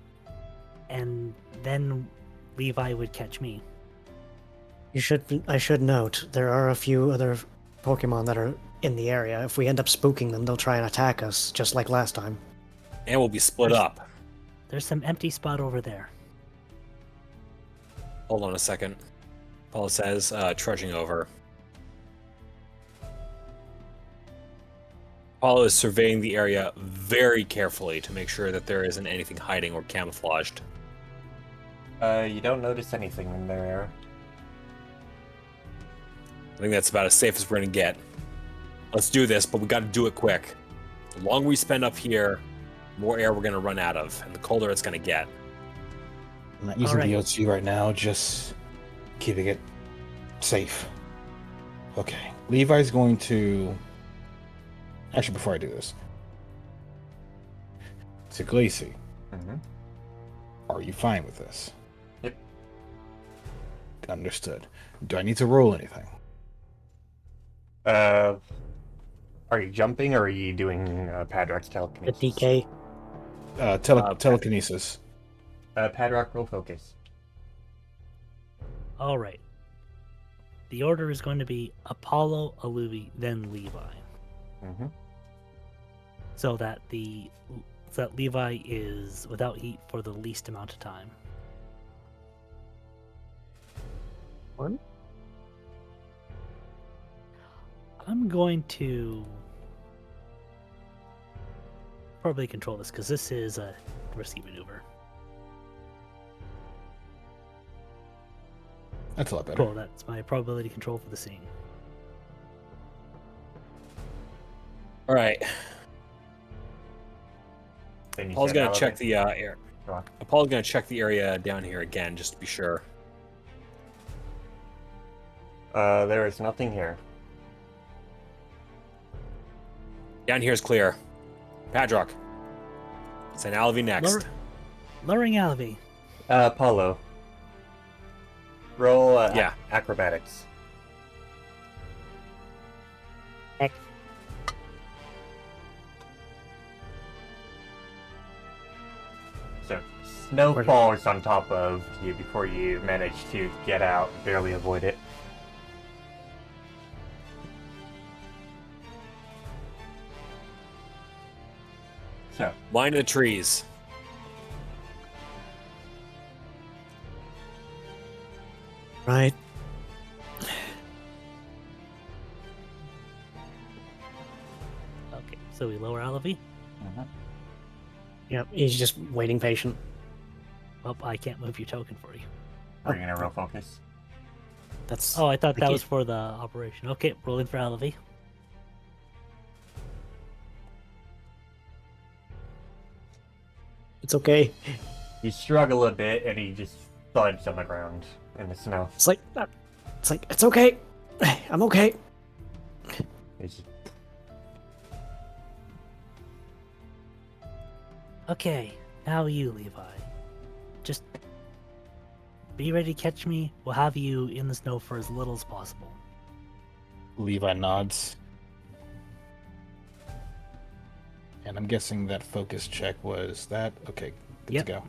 and then Levi would catch me. I should note, there are a few other Pokemon that are in the area. If we end up spooking them, they'll try and attack us, just like last time. And we'll be split up. There's some empty spot over there. Hold on a second. Paul says, trudging over. Paulo is surveying the area very carefully to make sure that there isn't anything hiding or camouflaged. You don't notice anything in there. I think that's about as safe as we're gonna get. Let's do this, but we gotta do it quick. The longer we spend up here, the more air we're gonna run out of, and the colder it's gonna get. I'm not using Alright. the OC right now, just keeping it safe. Okay. Levi's going to... Actually, before I do this. To Glacy, Mm-hmm. are you fine with this? Yep. Understood. Do I need to roll anything? Are you jumping or are you doing Padrock's The telekinesis? DK. Telekinesis. Padrock, roll focus. All right. The order is going to be Apollo, Aluvi, then Levi, Mm-hmm. so that Levi is without heat for the least amount of time. One? I'm going to probably control this because this is a risky maneuver. That's a lot better. Cool, that's my probability control for the scene. All right. Then you Paul's said gonna elevate. check the air. Go on. Paul's gonna check the area down here again, just to be sure. There is nothing here. Down here is clear. Padrock. Send Alvy next. Lowering Alvi. Paulo. Roll Yeah. acrobatics. Heck. So, snow falls on top of you before you manage to get out, barely avoid it. So, Line of the trees. Right. Okay, so we lower Alvi. Yep, he's just waiting patient. Well, I can't move your token for you. are you gonna roll focus? That's Oh, I thought I that was can't- for the operation. Okay, rolling for Alvi. it's okay. You struggle a bit, and he just thuds on the ground in the snow. It's okay. I'm okay. He's Okay, now you, Levi. Just be ready to catch me. We'll have you in the snow for as little as possible. Levi nods. And I'm guessing that focus check was that. Okay, good Yep. to go.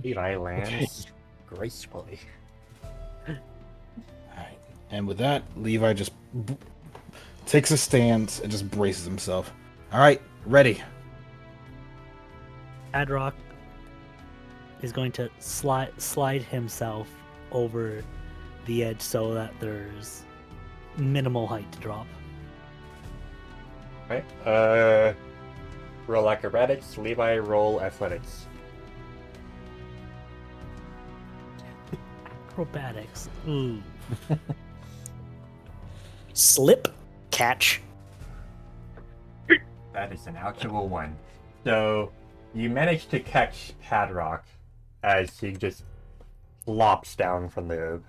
Levi lands gracefully. Alright. And with that, Levi just takes a stance and just braces himself. Alright, ready. Adrock is going to slide himself over the edge so that there's minimal height to drop. Right. Roll acrobatics. Levi, roll athletics. Acrobatics. Ooh. Slip, catch. That is an actual one. So you manage to catch Padrock as he just flops down from the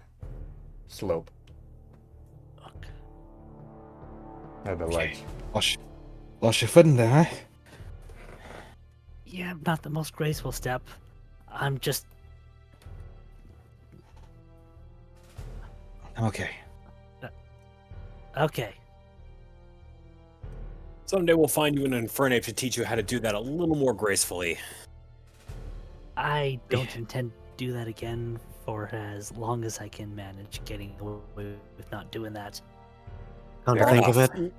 slope. Okay. Or the ledge. Lost your footing there, huh? Yeah, not the most graceful step. I'm just. Okay. Okay. Someday we'll find you an Infernape to teach you how to do that a little more gracefully. I don't intend to do that again for as long as I can manage getting away with not doing that. Come to Fair think of enough. it,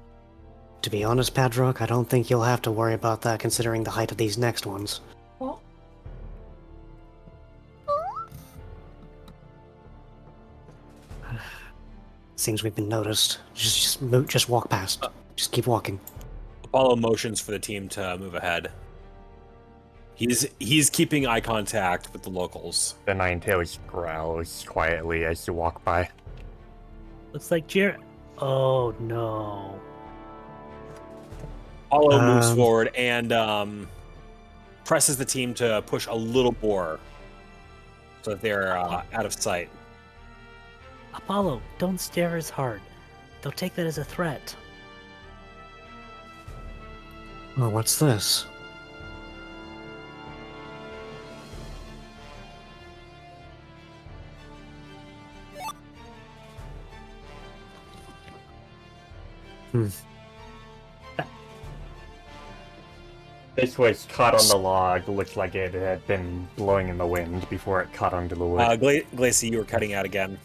to be honest, Padrock, I don't think you'll have to worry about that considering the height of these next ones. Seems we've been noticed. Just walk past. Just keep walking. Apollo motions for the team to move ahead. He's keeping eye contact with the locals. The Ninetales growls quietly as you walk by. Looks like Jared. Oh no. Apollo moves Um, forward and presses the team to push a little more so that they're out of sight. Apollo, don't stare as hard. They'll take that as a threat. Oh, what's this? This was caught on the log. Looks like it had been blowing in the wind before it caught onto the wood. Glacy, you were cutting out again.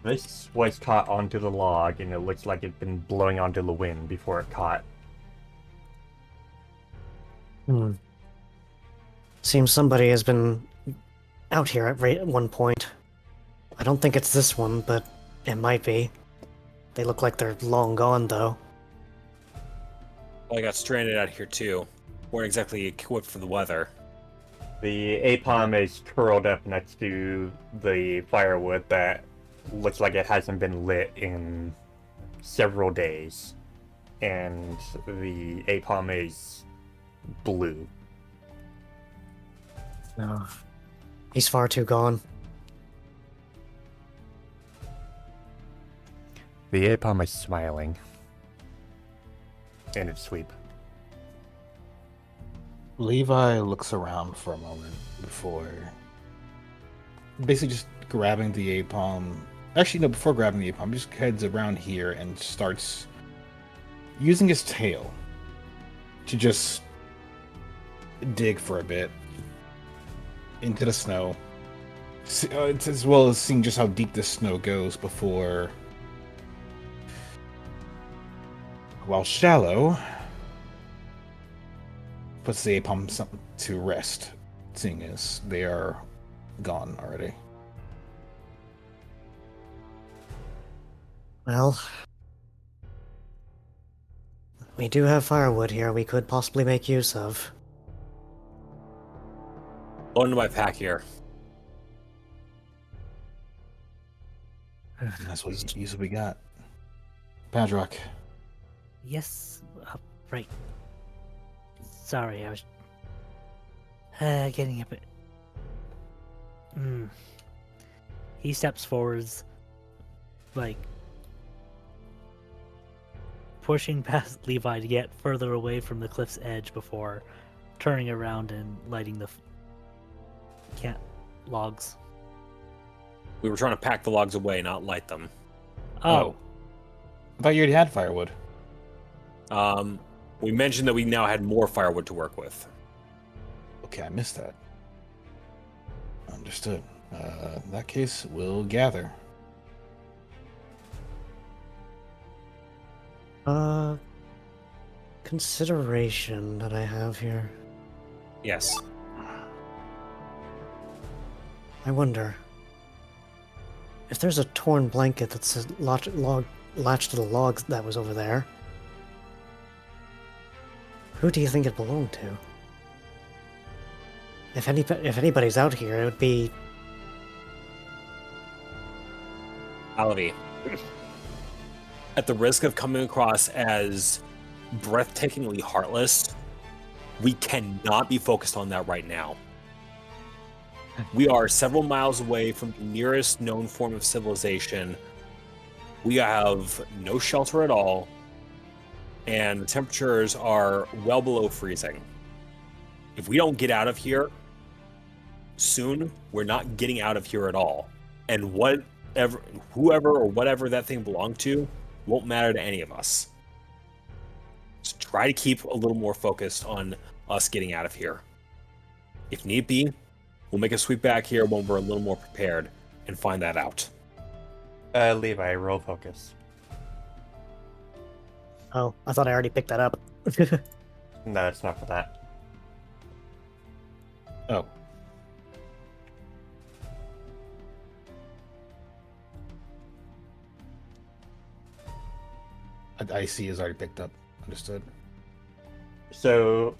This was caught onto the log, and it looks like it'd been blowing onto the wind before it caught. Seems somebody has been out here at one point. I don't think it's this one, but it might be. They look like they're long gone, though. Well, I got stranded out here too. Weren't exactly equipped for the weather. The APOM is curled up next to the firewood that looks like it hasn't been lit in several days. And the APOM is blue. No. He's far too gone. The APOM is smiling in its sweep. Levi looks around for a moment before basically just grabbing the APOM. Actually, no, before grabbing the APOM, just heads around here and starts using his tail to just dig for a bit into the snow. It's as well as seeing just how deep the snow goes before, while shallow, puts the APOM to rest, seeing as they are gone already. Well, we do have firewood here we could possibly make use of. Go into my pack here. And that's what we got. Padrock. Yes, right. Sorry, I was getting a bit. He steps forwards, like pushing past Levi to get further away from the cliff's edge before turning around and lighting the logs. We were trying to pack the logs away, not light them. Oh, I thought you already had firewood. We mentioned that we now had more firewood to work with. Okay, I missed that. Understood. In that case, we'll gather. Consideration that I have here. Yes. I wonder if there's a torn blanket that's latched to the logs that was over there. Who do you think it belonged to? If anybody's out here, it would be Alavi, at the risk of coming across as breathtakingly heartless, we cannot be focused on that right now. We are several miles away from the nearest known form of civilization. We have no shelter at all, and the temperatures are well below freezing. If we don't get out of here soon, we're not getting out of here at all. And whoever or whatever that thing belonged to won't matter to any of us. So try to keep a little more focused on us getting out of here. If need be, we'll make a sweep back here when we're a little more prepared and find that out. Levi, roll focus. Oh, I thought I already picked that up. No, it's not for that. Oh. IC is already picked up. Understood. So,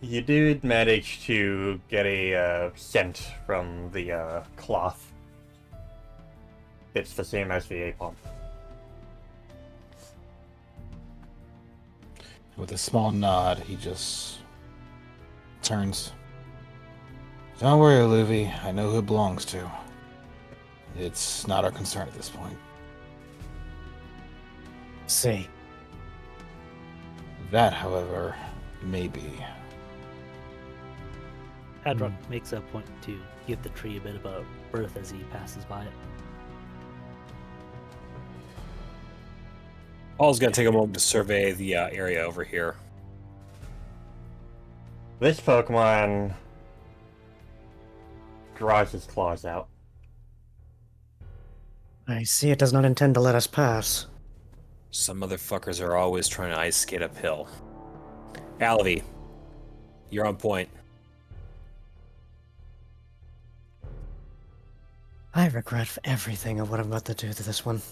you did manage to get a scent from the cloth. It's the same as the Apom. With a small nod, he just turns. Don't worry, Luvi. I know who it belongs to. It's not our concern at this point. See. That, however, may be. Hadrock makes a point to give the tree a bit of a berth as he passes by it. Paul's gonna take a moment to survey the area over here. This Pokemon draws his claws out. I see it does not intend to let us pass. Some motherfuckers are always trying to ice skate uphill. Alavi, you're on point. I regret everything of what I'm about to do to this one.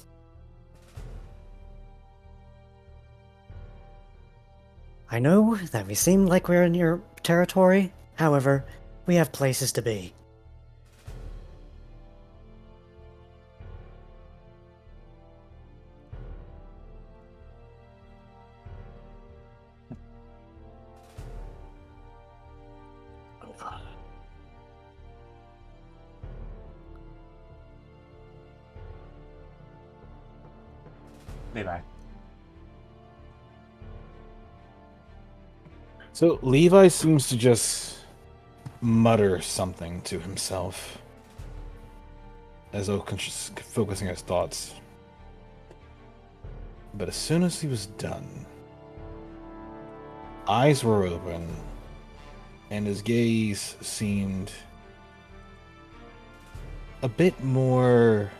I know that we seem like we're in your territory, however, we have places to be. Levi. So Levi seems to just mutter something to himself, as though focusing his thoughts. But as soon as he was done, eyes were open, and his gaze seemed a bit more,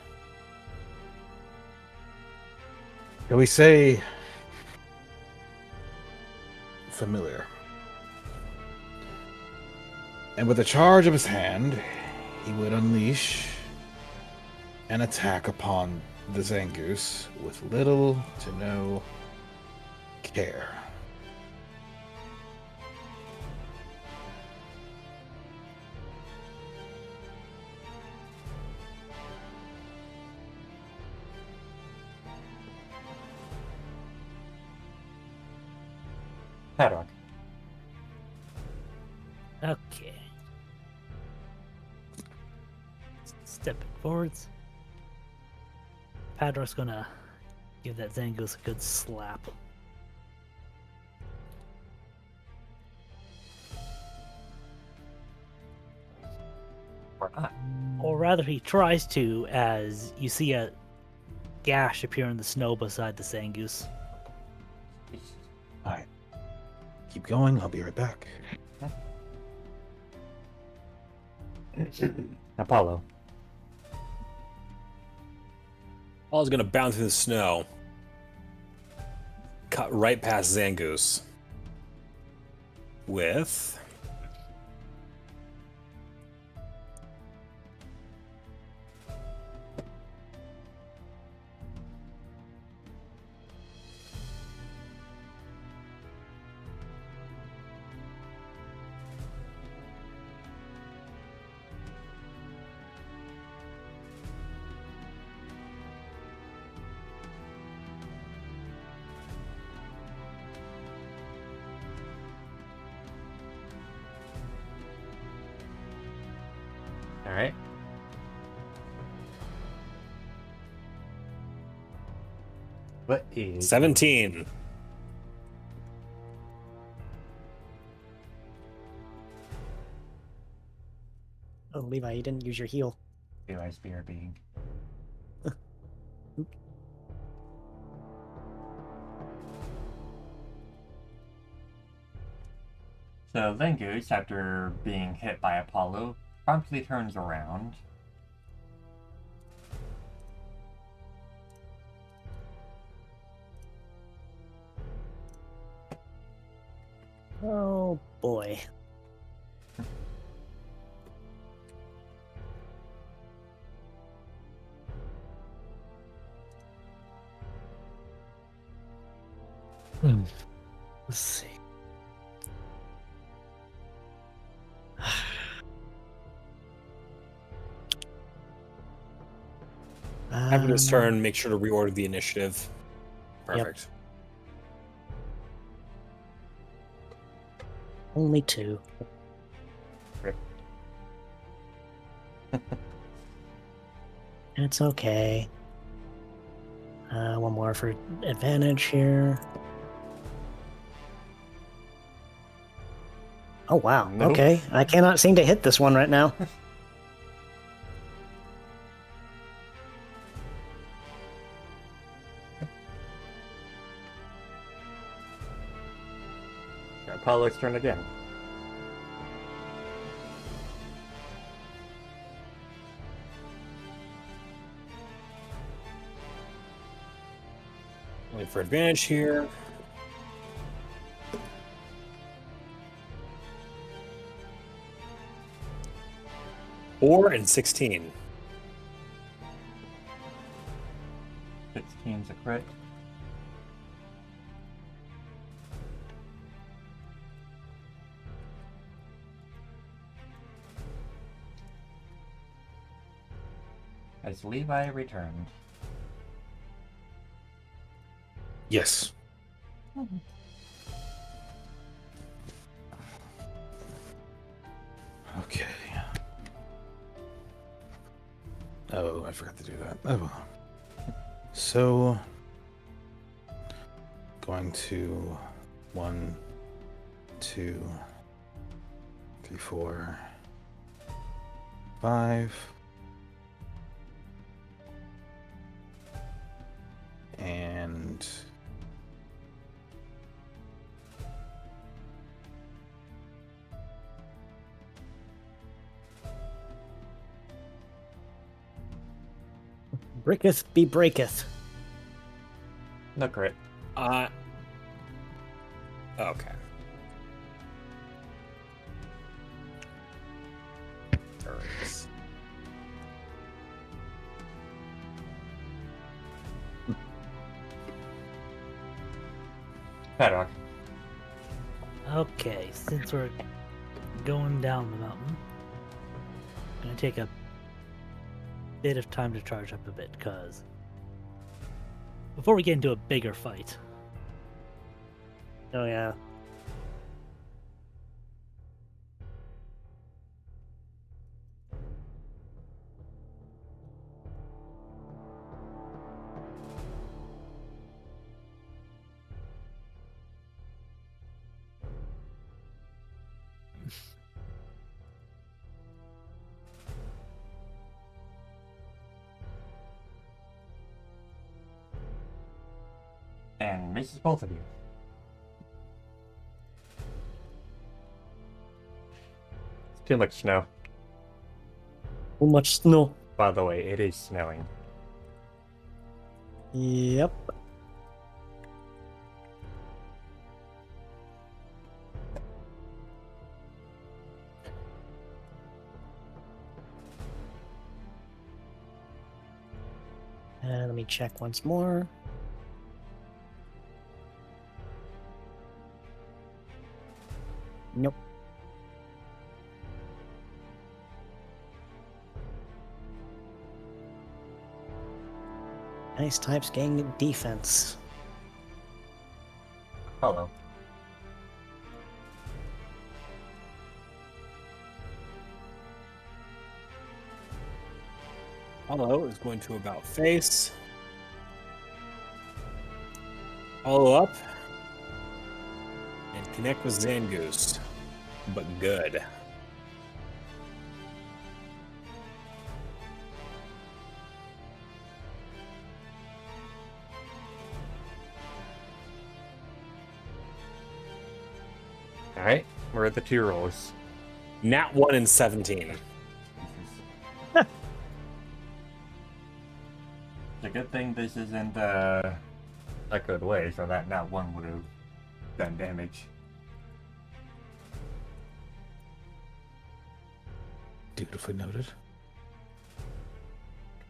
shall we say, familiar. And with a charge of his hand, he would unleash an attack upon the Zangoose with little to no care. Hadrock. Okay. Stepping forwards. Padrock's gonna give that Zangoose a good slap. Or not. Or rather, he tries to, as you see a gash appear in the snow beside the Zangoose. Alright. Keep going, I'll be right back. Apollo. Paul's gonna bound through the snow, cut right past Zangoose with What is 17. Oh, Levi, you didn't use your heal. Levi's BRB? So Lengus, after being hit by Apollo, promptly turns around. Oh boy. Let's see. After this turn, make sure to reorder the initiative. Yep. Perfect. Only 2. Rip. It's okay. One more for advantage here. Oh wow. Nope. Okay. I cannot seem to hit this one right now. Apollo's turn again. Wait for advantage here. Four and 16. 16's a crit. Has Levi returned? Yes. Okay. Oh, I forgot to do that. Oh well. So, going to 1, 2, 3, 4, 5. And Bricketh be breaketh. No crit. Okay. Turns. Paddock. Okay, since we're going down the mountain, I'm gonna take a bit of time to charge up a bit, cause before we get into a bigger fight, Oh yeah. And misses both of you. It's too much snow. Too much snow. By the way, it is snowing. Yep. And let me check once more. Nope. Nice types getting defense. Hello. Apollo is going to about face. Follow up and connect with Zangoose. But good. Alright, where are the 2 rolls? Nat 1 and 17. It's a good thing this isn't echoed away, so that not one would have done damage. Dutifully noted.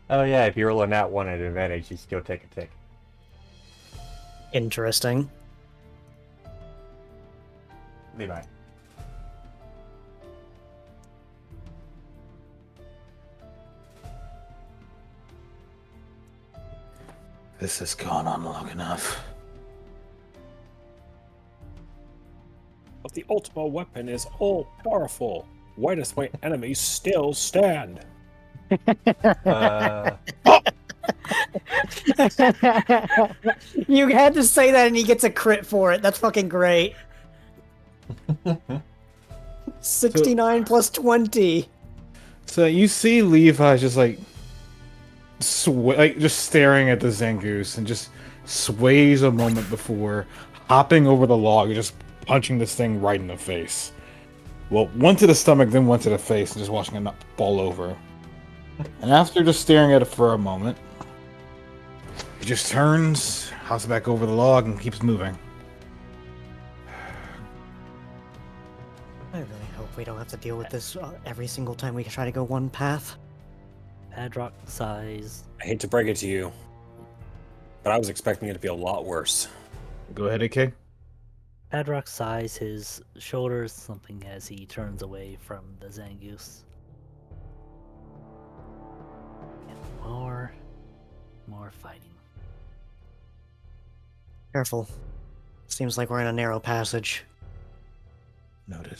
Oh yeah, if you roll a nat 1 at advantage, you still take a tick. Interesting. Levi. This has gone on long enough. But the ultimate weapon is all powerful. Why does my enemy still stand? You had to say that and he gets a crit for it. That's fucking great. 69 plus 20. So you see Levi just like, just staring at the Zangoose and just sways a moment before hopping over the log and just punching this thing right in the face. Well, one to the stomach, then one to the face, and just watching it not fall over. And after just staring at it for a moment, he just turns, hops back over the log, and keeps moving. I really hope we don't have to deal with this every single time we try to go one path. Padrock sighs. I hate to break it to you, but I was expecting it to be a lot worse. Go ahead, AK. Padrock sighs his shoulders, something as he turns away from the Zangoose. And more fighting. Careful. Seems like we're in a narrow passage. Noted.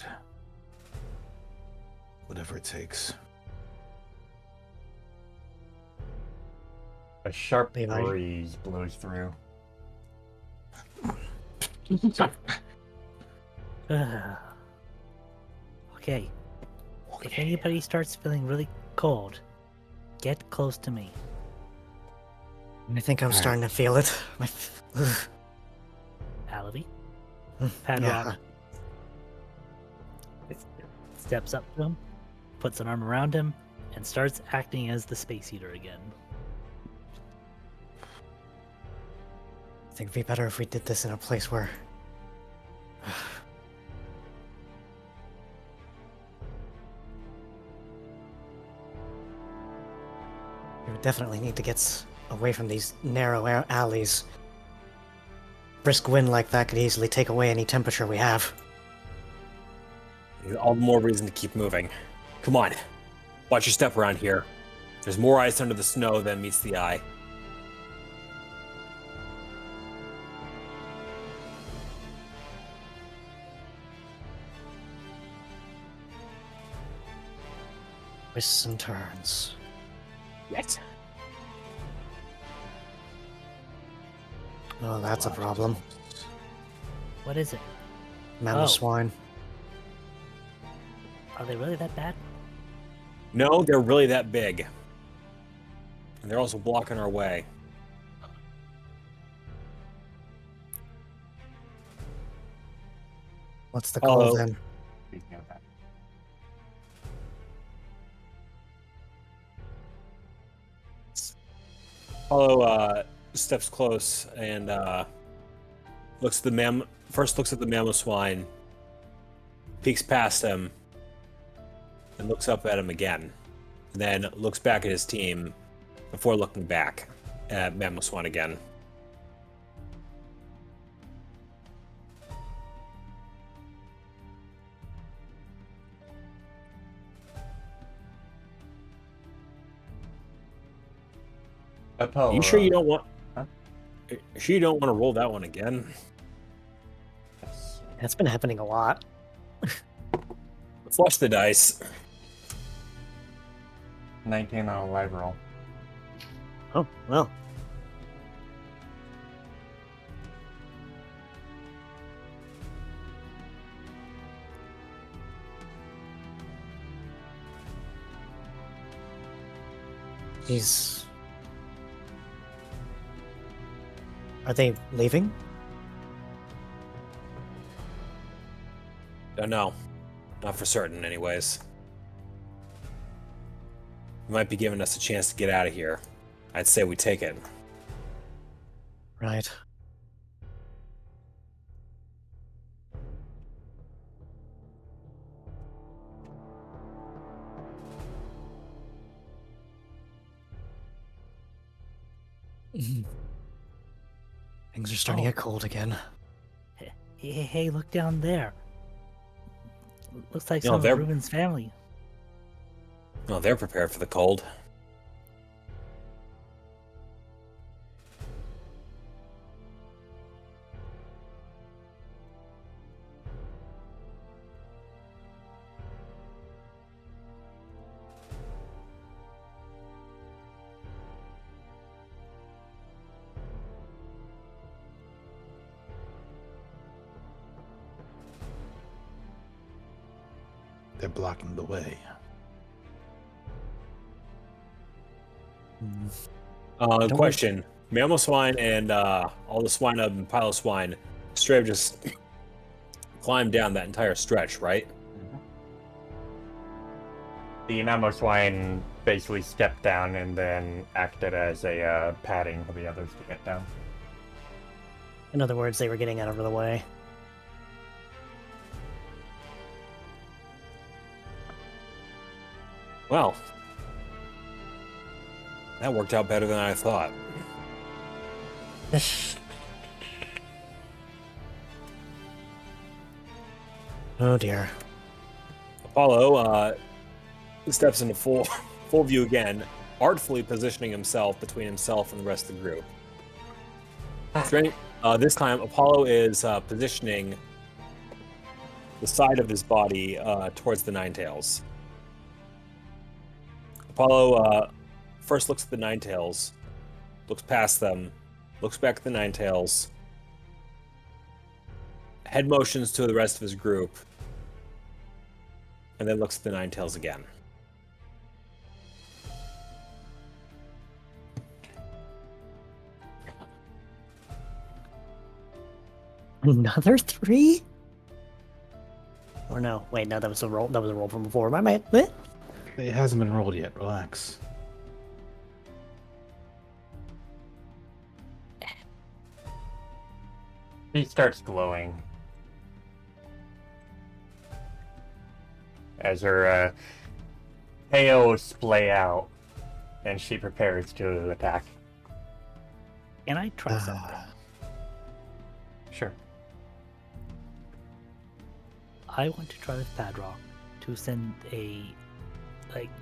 Whatever it takes. A sharp Levi. breeze blows through. Okay. If anybody starts feeling really cold, get close to me. I think I'm starting to feel it. Alavi. Yeah. Padrock steps up to him, puts an arm around him, and starts acting as the Space Eater again. I think it'd be better if we did this in a place where... We would definitely need to get away from these narrow alleys. Brisk wind like that could easily take away any temperature we have. All the more reason to keep moving. Come on. Watch your step around here. There's more ice under the snow than meets the eye. Twists and turns. Yes. Oh, that's a problem. What is it? Mammoth Oh. swine. Are they really that bad? No, they're really that big. And they're also blocking our way. What's the call Hello. then? Speaking of that. Apollo steps close and looks at the first looks at the mammoth swine, peeks past him, and looks up at him again. And then looks back at his team before looking back at mammoth swine again. Apollo. You sure you don't want? Huh? Sure you don't want to roll that one again? That's been happening a lot. Flush the dice. 19 on a live roll. Oh, well. He's. Are they leaving? Don't know. Not for certain, anyways. You might be giving us a chance to get out of here. I'd say we take it. Right. Things are starting to get cold again. Hey, look down there. Looks like No, some of they're- Ruben's family. Oh, they're prepared for the cold. They're blocking the way. Don't Question. Mammal swine and all the swine up and pile of swine straight up just climbed down that entire stretch, right? The mammo swine basically stepped down and then acted as a padding for the others to get down. In other words, they were getting out of the way. Well, that worked out better than I thought. Oh dear. Apollo steps into full view again, artfully positioning himself between himself and the rest of the group. This time, Apollo is positioning the side of his body towards the Ninetails. Apollo first looks at the Ninetails, looks past them, looks back at the Ninetails, head motions to the rest of his group, and then looks at the Ninetails again. Another 3? Or no? Wait, no, that was a roll. That was a roll from before. My man. It hasn't been rolled yet. Relax. He starts glowing as her hails splay out, and she prepares to attack. Can I try something? Sure. I want to try with Padrock to send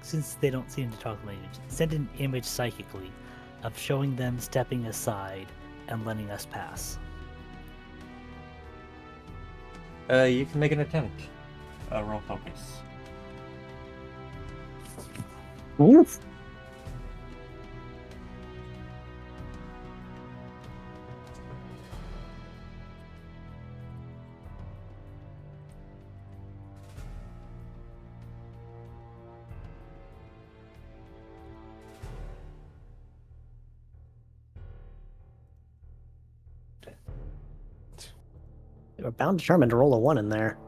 since they don't seem to talk language, send an image psychically of showing them stepping aside and letting us pass. You can make an attempt. Roll focus. Oof. They were bound determined to roll a 1 in there.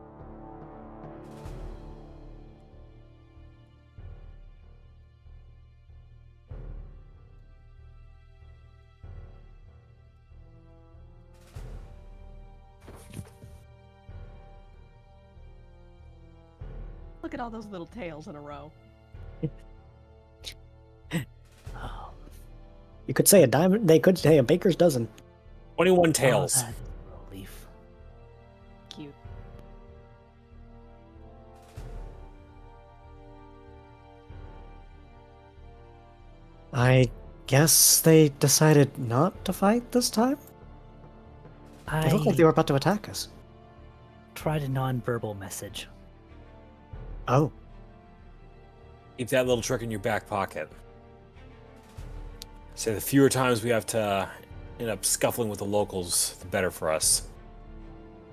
Look at all those little tails in a row. Oh, You could say a diamond. They could say a baker's dozen. 21 tails. that is a relief. Cute. I guess they decided not to fight this time? I It looked like they were about to attack us. tried a non-verbal message. Oh, Keep that little trick in your back pocket. So the fewer times we have to end up scuffling with the locals, the better for us.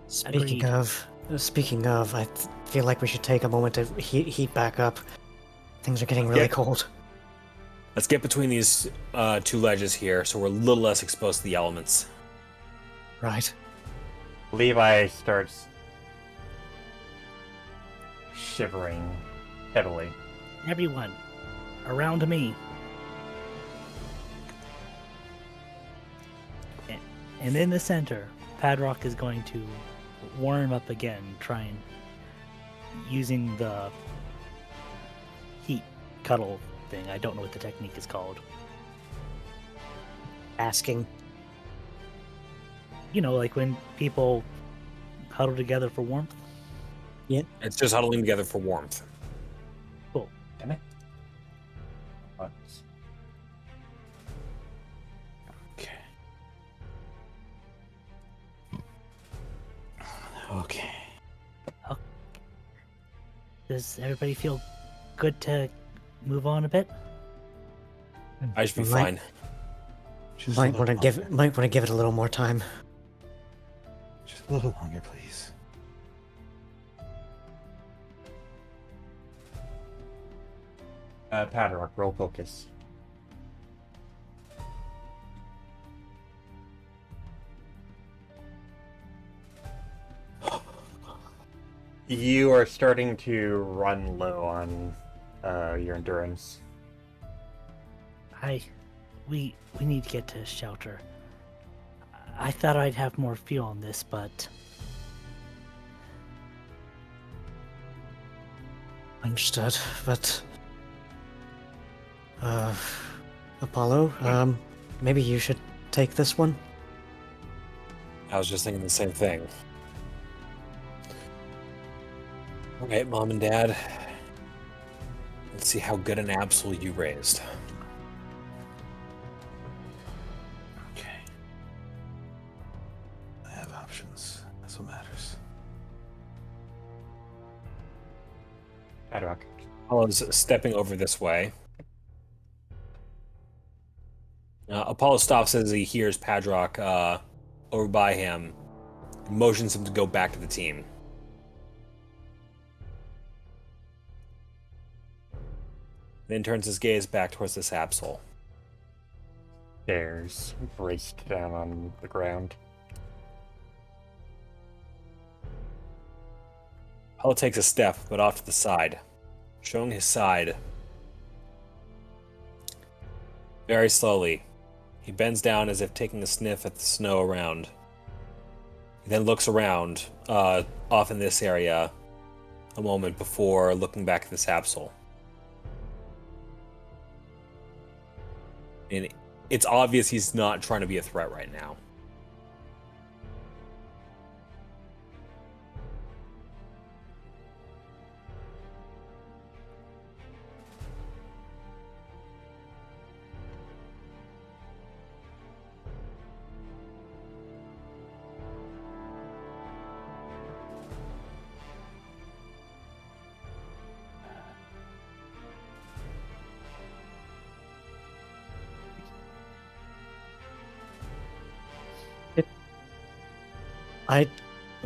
speaking Agreed. of, I feel like we should take a moment to heat back up. Things are getting really Yeah. cold. Let's get between these two ledges here, so we're a little less exposed to the elements. Right. Levi starts shivering heavily. Everyone, around me. And in the center, Padrock is going to warm up again, trying using the heat cuddle thing. I don't know what the technique is called. Asking. You know, like when people huddle together for warmth. It's just huddling together for warmth. Damn it. What? Okay. Okay. Does everybody feel good to move on a bit? I should be Right. fine. Just Might a want to little give longer. it a little more time. Just a little longer, please. Padrock, roll focus. You are starting to run low on your endurance. We need to get to shelter. I thought I'd have more fuel on this, but Understood, but Apollo, maybe you should take this one. I was just thinking the same thing. Alright, Mom and Dad. Let's see how good an Absol you raised. Okay. I have options. That's what matters. Padrock. Apollo's stepping over this way. Apollo stops as he hears Padrock over by him, motions him to go back to the team. Then turns his gaze back towards this Absol. Stairs braced down on the ground. Apollo takes a step, but off to the side, showing his side. Very slowly, he bends down as if taking a sniff at the snow around. He then looks around, off in this area, a moment before looking back at this Absol. And it's obvious he's not trying to be a threat right now.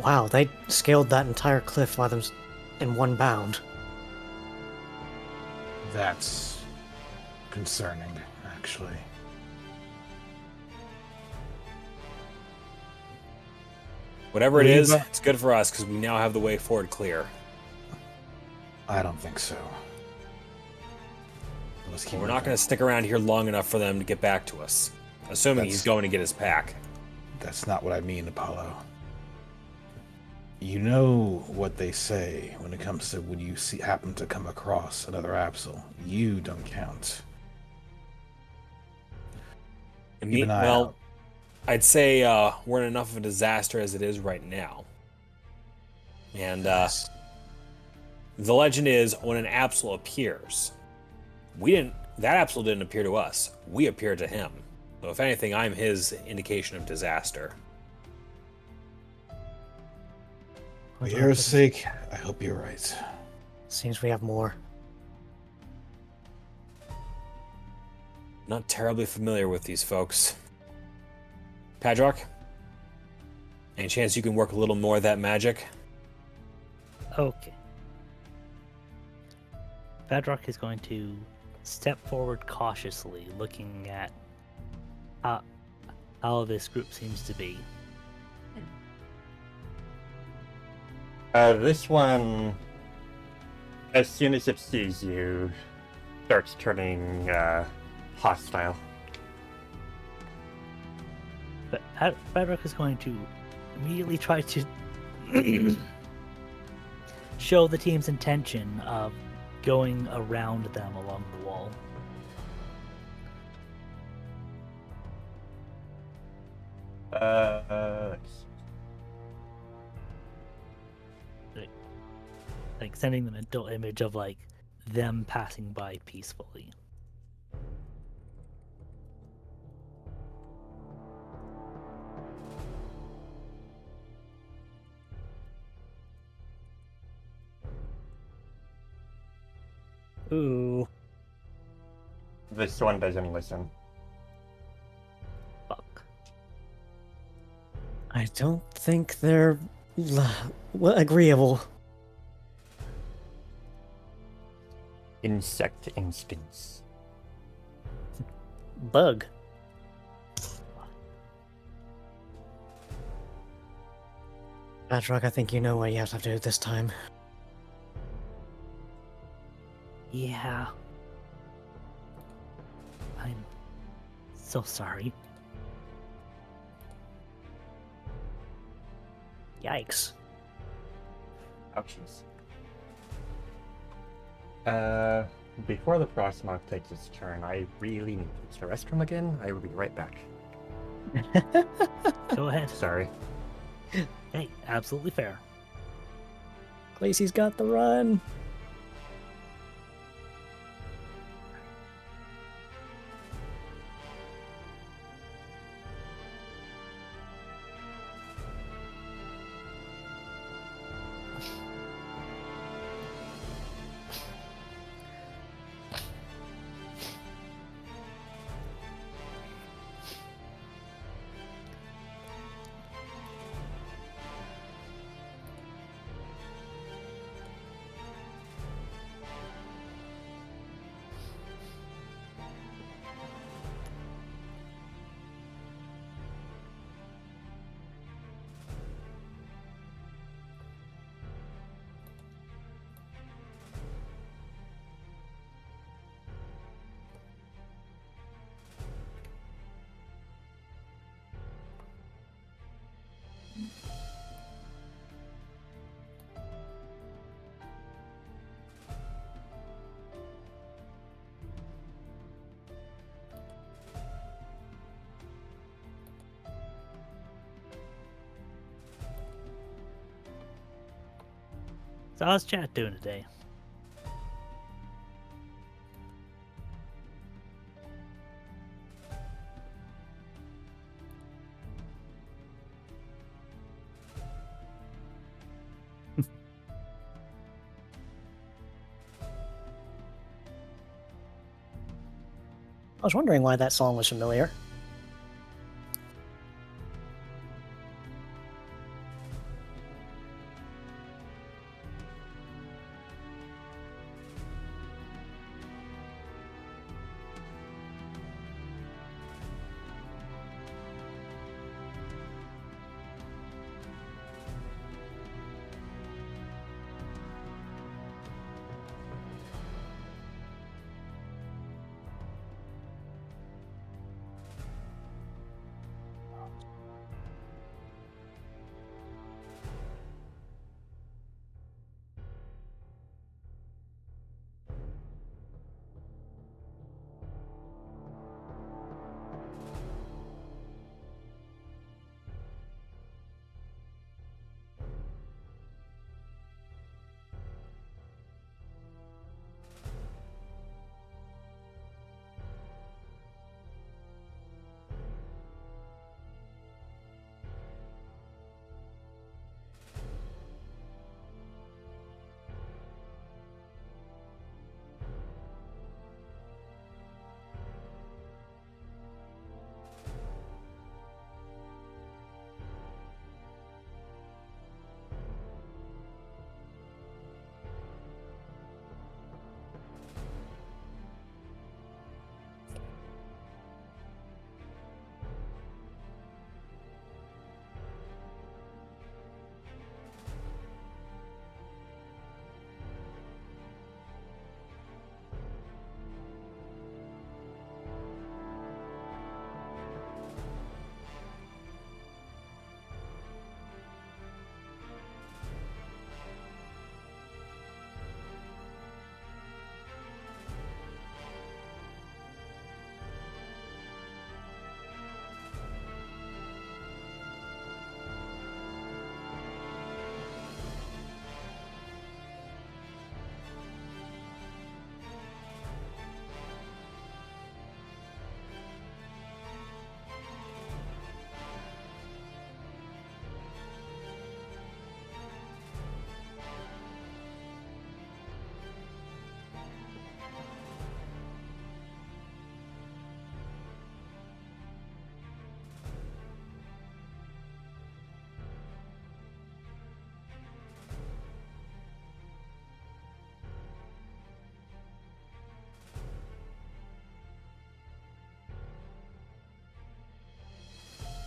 Wow, they scaled that entire cliff by them in one bound. That's concerning, actually. Whatever it is, Levi- it's good for us because we now have the way forward clear. I don't think so. Let's keep We're not moving. going to stick around here long enough for them to get back to us, assuming he's That's- going to get his pack. That's not what I mean, Apollo. You know what they say when it comes to when you happen to come across another Absol. You don't count. And Keep an eye well, out. I'd say we're in enough of a disaster as it is right now. And Yes. the legend is when an Absol appears, that Absol didn't appear to us. We appeared to him. So if anything, I'm his indication of disaster. For your sake, I hope you're right. Seems we have more. Not terribly familiar with these folks. Padrock? Any chance you can work a little more of that magic? okay. Padrock is going to step forward cautiously, looking at how this group seems to be. This one, as soon as it sees you, starts turning hostile. But Frederick is going to immediately try to show the team's intention of going around them along the wall. Like sending the mental image of like them passing by peacefully. Ooh, This one doesn't listen. fuck. I don't think they're agreeable. Insect instincts. Bug. Patrick, I think you know what you have to do this time. Yeah. I'm so sorry. Yikes. Ouchies. Before the Frostmoth takes its turn, I really need to use the restroom again. I will be right back. Go ahead. Sorry. Hey, absolutely fair. Glacy's got the run. So how's chat doing today? I was wondering why that song was familiar.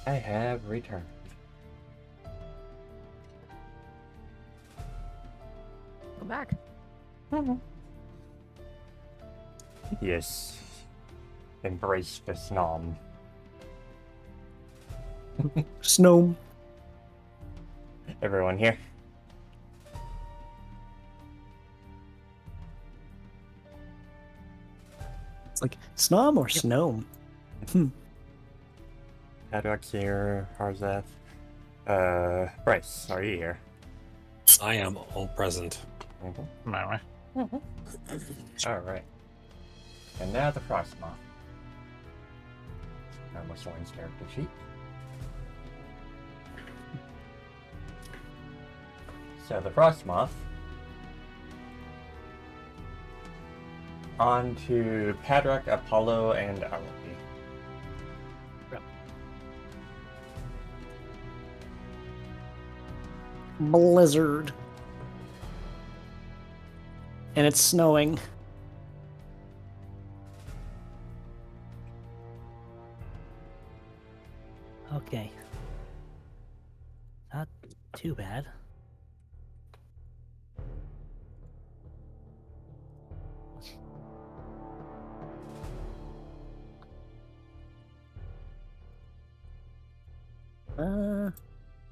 I have returned. Go back. Yes. Embrace the snom. Snow. Everyone here? It's like Snom or Snow. Haddock's here. Harzath. Bryce, are you here? I am all present. Alright. And now the Frostmoth. Someone's character sheet. So the Frostmoth. On to Padrock, Apollo, and Arabi. Blizzard. And it's snowing. Okay. Not too bad.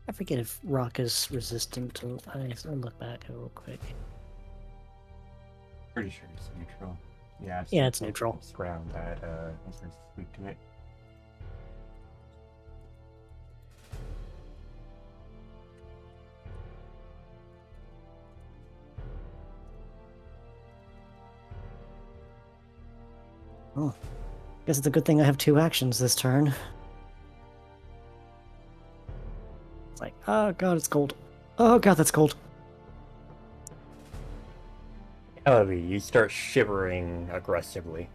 I forget if rock is resistant to ice. I'll look back real quick. Pretty sure it's neutral. Yeah, It's neutral. It's ground that is weak to it. Oh, guess it's a good thing I have 2 actions this turn. It's like, oh god, it's cold. Oh god, that's cold. However, you start shivering aggressively.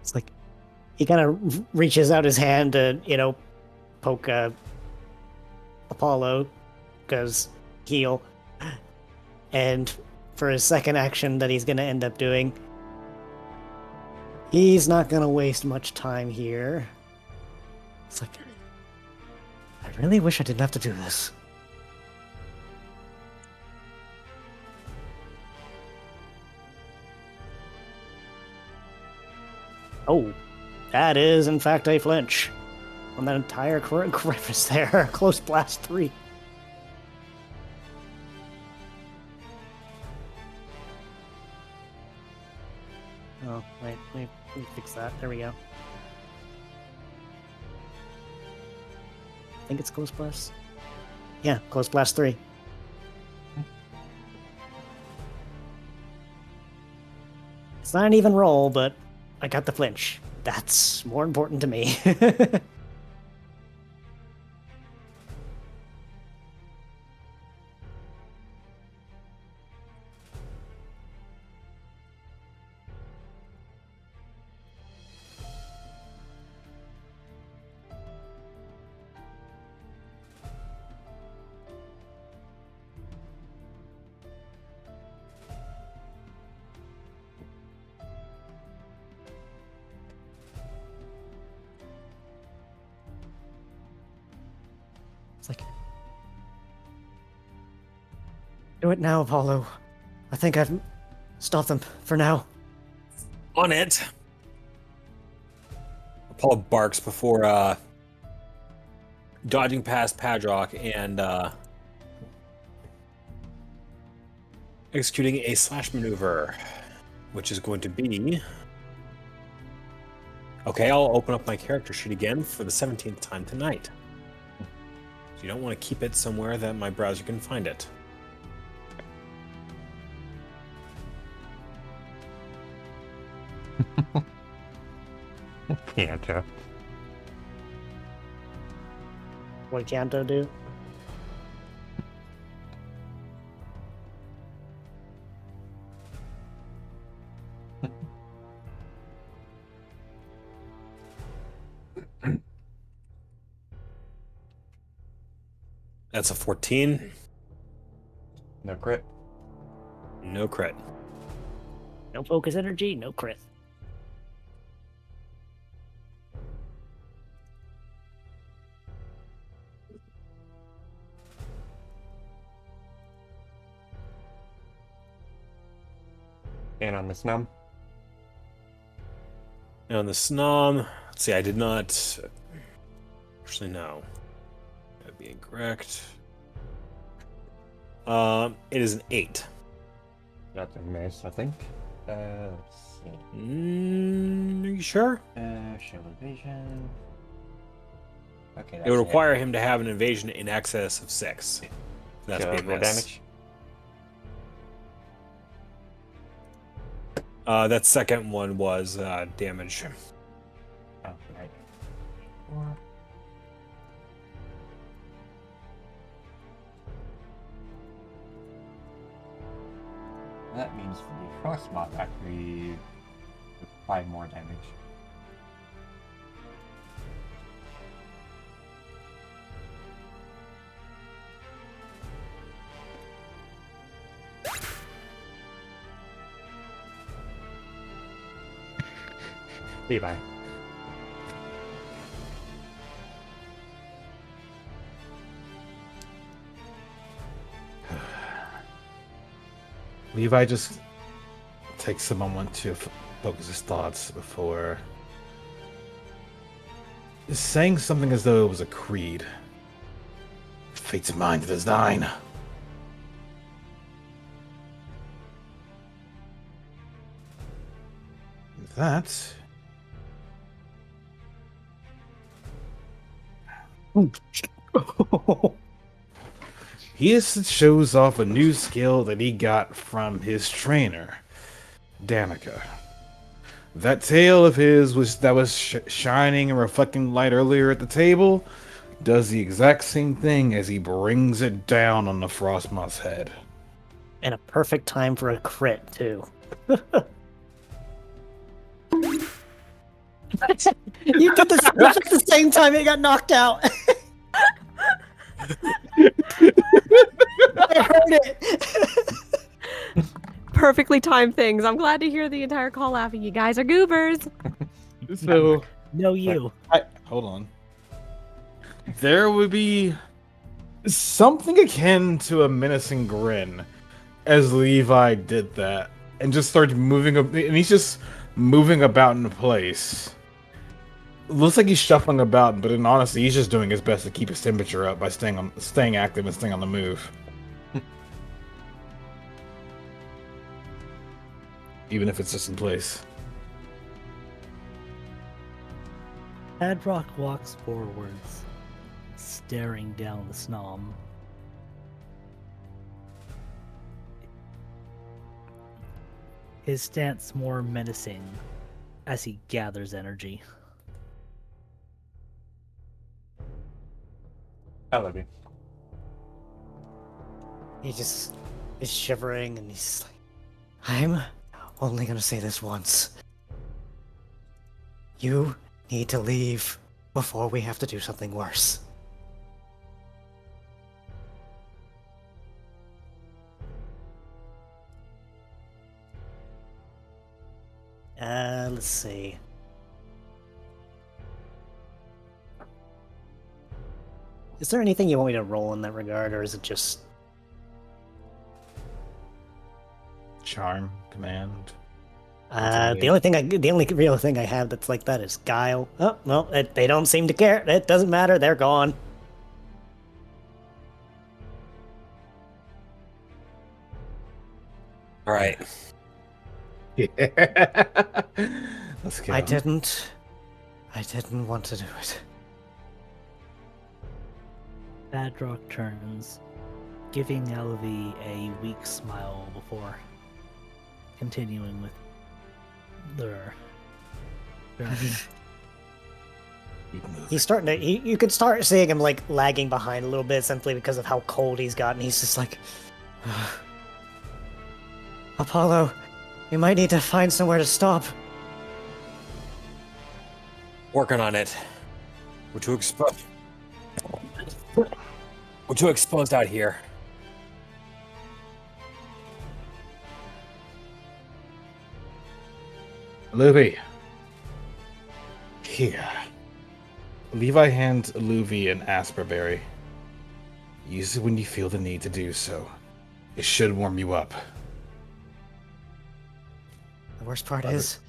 It's like, he kind of reaches out his hand to, poke Apollo, because heal. And for his second action that he's going to end up doing, he's not going to waste much time here. It's like, I really wish I didn't have to do this. Oh, that is in fact a flinch on that entire crevice there. Close blast 3. Oh, wait, let me fix that. There we go. I think it's close blast. Yeah, close blast 3. It's not an even roll, but I got the flinch. That's more important to me. It's like, do it now, Apollo. I think I've stopped them for now. On it. Apollo barks before dodging past Padrock and executing a slash maneuver, which is going to be... Okay, I'll open up my character sheet again for the 17th time tonight. So you don't want to keep it somewhere that my browser can find it. Canto. What did Kanto do? That's a 14. No crit. No crit. No focus energy, no crit. And on the snum? And on the Snom, let's see, I did not. Actually, no. That'd be incorrect. It is an 8. That's a miss, I think. Let's see. Are you sure? Show evasion. Okay, It would require him to have an evasion in excess of 6. That's Show be a roll miss. damage. That second one was damage. Oh, right. 4. That means for the Frostmoth actually 5 more damage. Levi. Levi just takes a moment to focus his thoughts before saying something as though it was a creed. Fate's mine, it is thine. That he shows off a new skill that he got from his trainer, Danica. That tail of his was shining and reflecting light earlier at the table does the exact same thing as he brings it down on the Frostmoth's head. And a perfect time for a crit, too. You did this at the same time he got knocked out. I heard it. Perfectly timed things. I'm glad to hear the entire call laughing. You guys are goobers. So, No, you. hold on. There would be something akin to a menacing grin as Levi did that and just started moving up, and he's just moving about in place. Looks like he's shuffling about, but in honesty, he's just doing his best to keep his temperature up by staying active and staying on the move. Even if it's just in place. Hadrock walks forwards, staring down the Snom. His stance more menacing as he gathers energy. I love you. He just is shivering and he's like, I'm only gonna say this once. You need to leave before we have to do something worse. Let's see. Is there anything you want me to roll in that regard, or is it just... Charm, command. The only real thing I have that's like that is guile. Oh, well, they don't seem to care. It doesn't matter. They're gone. All right. Yeah. Let's go. I didn't want to do it. Hadrock turns, giving Elvie a weak smile before continuing with their journey. He's starting to. You could start seeing him like lagging behind a little bit simply because of how cold he's gotten. He's just like, Apollo, we might need to find somewhere to stop. Working on it. We're too exposed. We're too exposed out here. Luvi. Here. Levi hands Luvi an Asperberry. Use it when you feel the need to do so. It should warm you up. worst part Love it. is,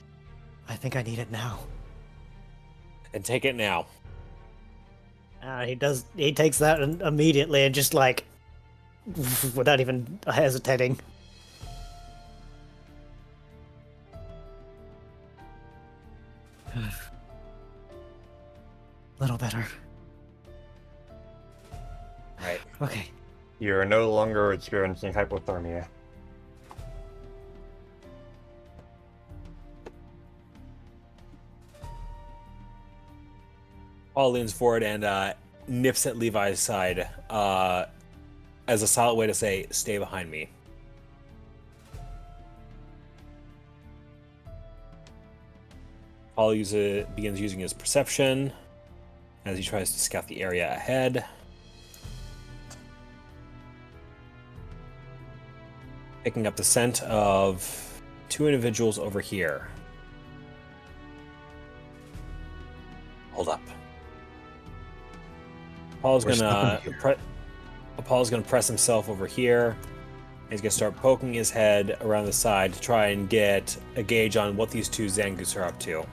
I think I need it now. And take it now. He takes that immediately and just like, without even hesitating. Little better. Right. Okay. You're no longer experiencing hypothermia. Paul leans forward and nips at Levi's side as a solid way to say, stay behind me. Paul begins using his perception as he tries to scout the area ahead. Picking up the scent of two individuals over here. Hold up. Paul's We're gonna stopping Paul's gonna press himself over here. He's gonna start poking his head around the side to try and get a gauge on what these two Zangoose are up to.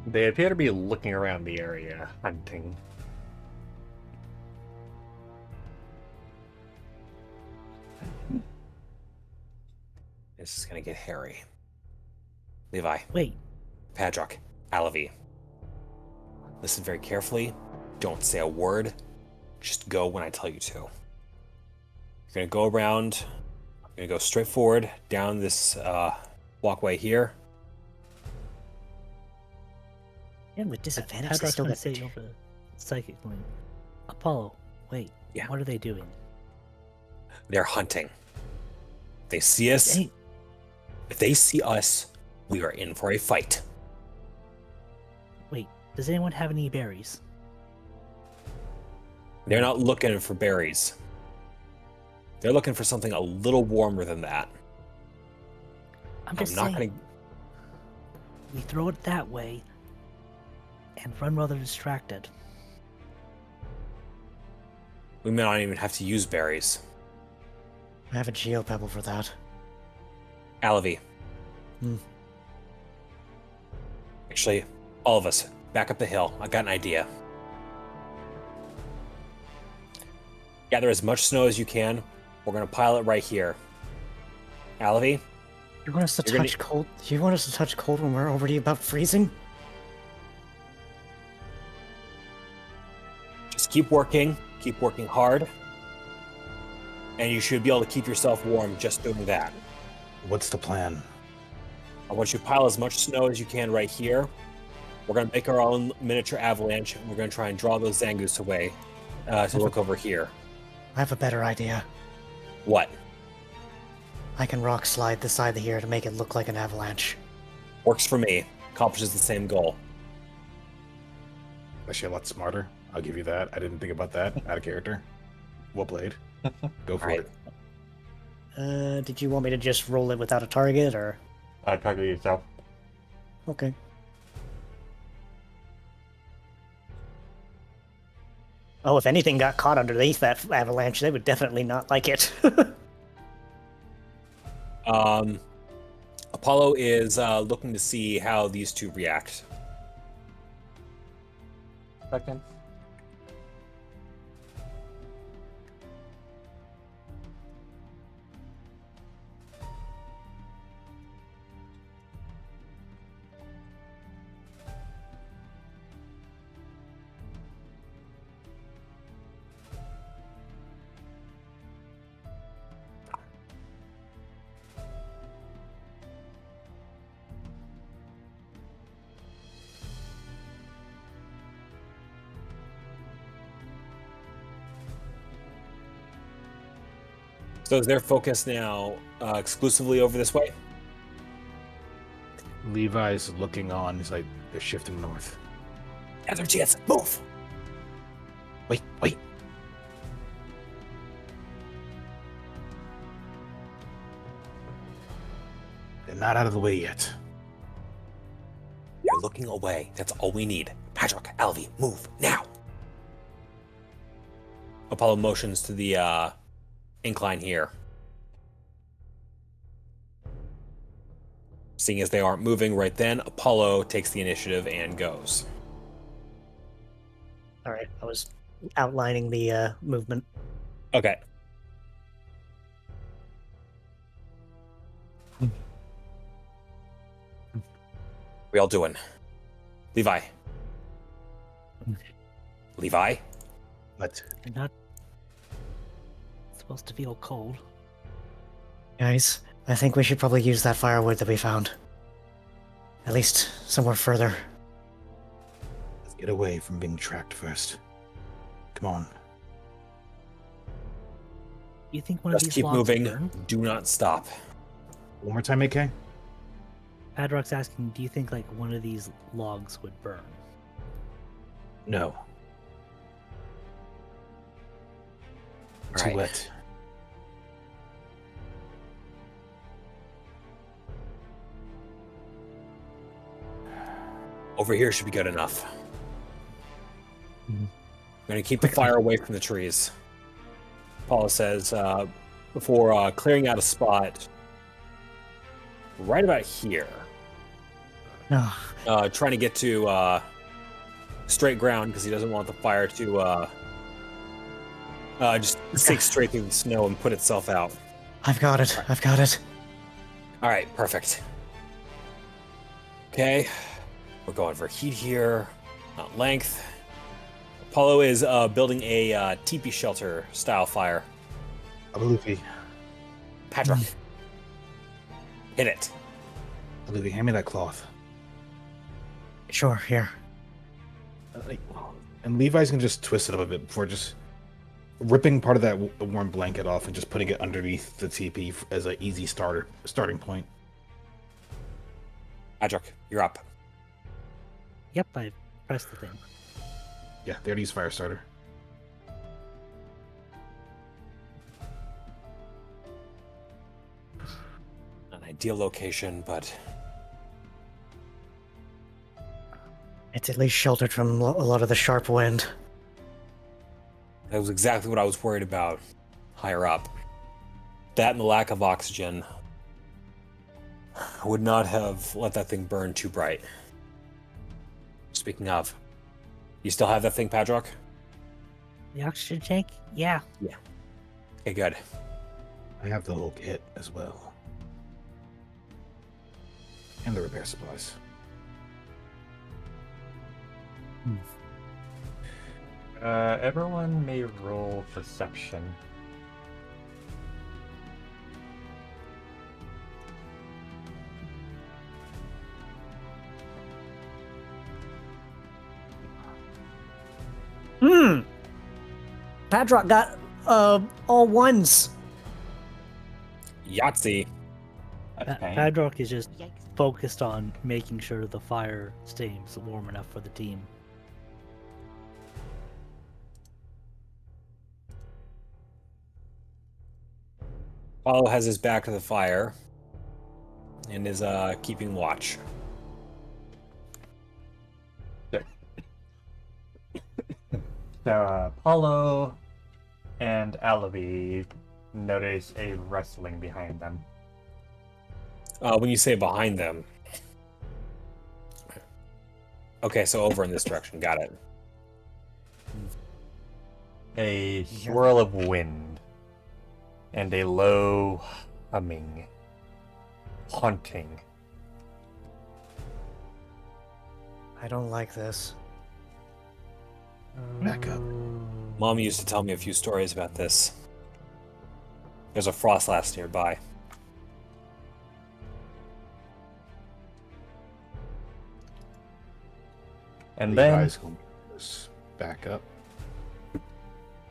They appear to be looking around the area, hunting. This is gonna get hairy. Levi, Wait, Padrock, Alavi. Listen very carefully. Don't say a word. Just go when I tell you to. You're gonna go around. You're gonna go straight forward down this walkway here. And with disadvantage, they Padrock's still gonna get say over psychic link. Apollo, wait. Yeah. What are they doing? They're hunting. They see us. Hey, If they see us, we are in for a fight. wait, does anyone have any berries? They're not looking for berries. They're looking for something a little warmer than that. I'm just I'm not saying, gonna. we throw it that way and run rather distracted. We may not even have to use berries. I have a geopebble for that. Alavi. Hmm. Actually, all of us, back up the hill. I got an idea. Gather as much snow as you can. We're gonna pile it right here. Alavi, You want us to You're gonna- touch cold? You want us to touch cold when we're already about freezing? just keep working hard, and you should be able to keep yourself warm just doing that. What's the plan? I want you to pile as much snow as you can right here. We're gonna make our own miniature avalanche, and we're gonna try and draw those Zangoose away to look over here. I have a better idea. What? I can rock slide the side of here to make it look like an avalanche. Works for me. Accomplishes the same goal. Actually, a lot smarter. I'll give you that. I didn't think about that. Out of character. Well played. Go for Alright. it. Did you want me to just roll it without a target, or? Target yourself. Okay. Oh, if anything got caught underneath that avalanche, they would definitely not like it. Apollo is looking to see how these two react. Second. So is their focus now exclusively over this way? Levi's looking on. He's like, they're shifting north. Now's our chance. Move! Wait. They're not out of the way yet. You're looking away. That's all we need. Patrick, Alvi, move now. Apollo motions to the incline here. Seeing as they aren't moving right then, Apollo takes the initiative and goes. All right, I was outlining the movement. Okay. We all doing? Levi. Levi? But You're not supposed to feel cold. Guys, I think we should probably use that firewood that we found. At least somewhere further. let's get away from being tracked first. Come on. You think one of Just these keep logs would moving. burn? Do not stop. One more time, AK? Padrock's asking, do you think like one of these logs would burn? No. Too Right. wet. Over here should be good enough. Mhm. I'm going to keep the fire away from the trees. Paula says, before clearing out a spot right about here. No. Trying to get to straight ground because he doesn't want the fire to just sink straight through the snow and put itself out. I've got it. I've got it. All right, perfect. Okay, we're going for heat here, not length. Apollo is building a teepee shelter style fire. Luffy, Patrick, hit it. hand me that cloth. Sure, here. And Levi's gonna just twist it up a bit before just ripping part of that warm blanket off and just putting it underneath the TP as an easy starting point. Patrick, you're up. Yep, I pressed the thing. Yeah, they already used fire starter. An ideal location, but It's at least sheltered from a lot of the sharp wind. that was exactly what I was worried about higher up. That and the lack of oxygen. I would not have let that thing burn too bright. Speaking of, you still have that thing, Patrick? The oxygen tank? Yeah. Okay, good. I have the whole kit as well. And the repair supplies. Everyone may roll perception. Padrock got all ones. Yahtzee. That's pain. Padrock is just Yikes. focused on making sure the fire stays warm enough for the team. Apollo has his back to the fire and is keeping watch. So Apollo and Alavi notice a rustling behind them. When you say behind them. Okay, so over in this direction. Got it. A swirl of wind and a low humming, haunting. I don't like this. Back up. Mom used to tell me a few stories about this. There's a Frostlass nearby. And then Levi's going to just back up.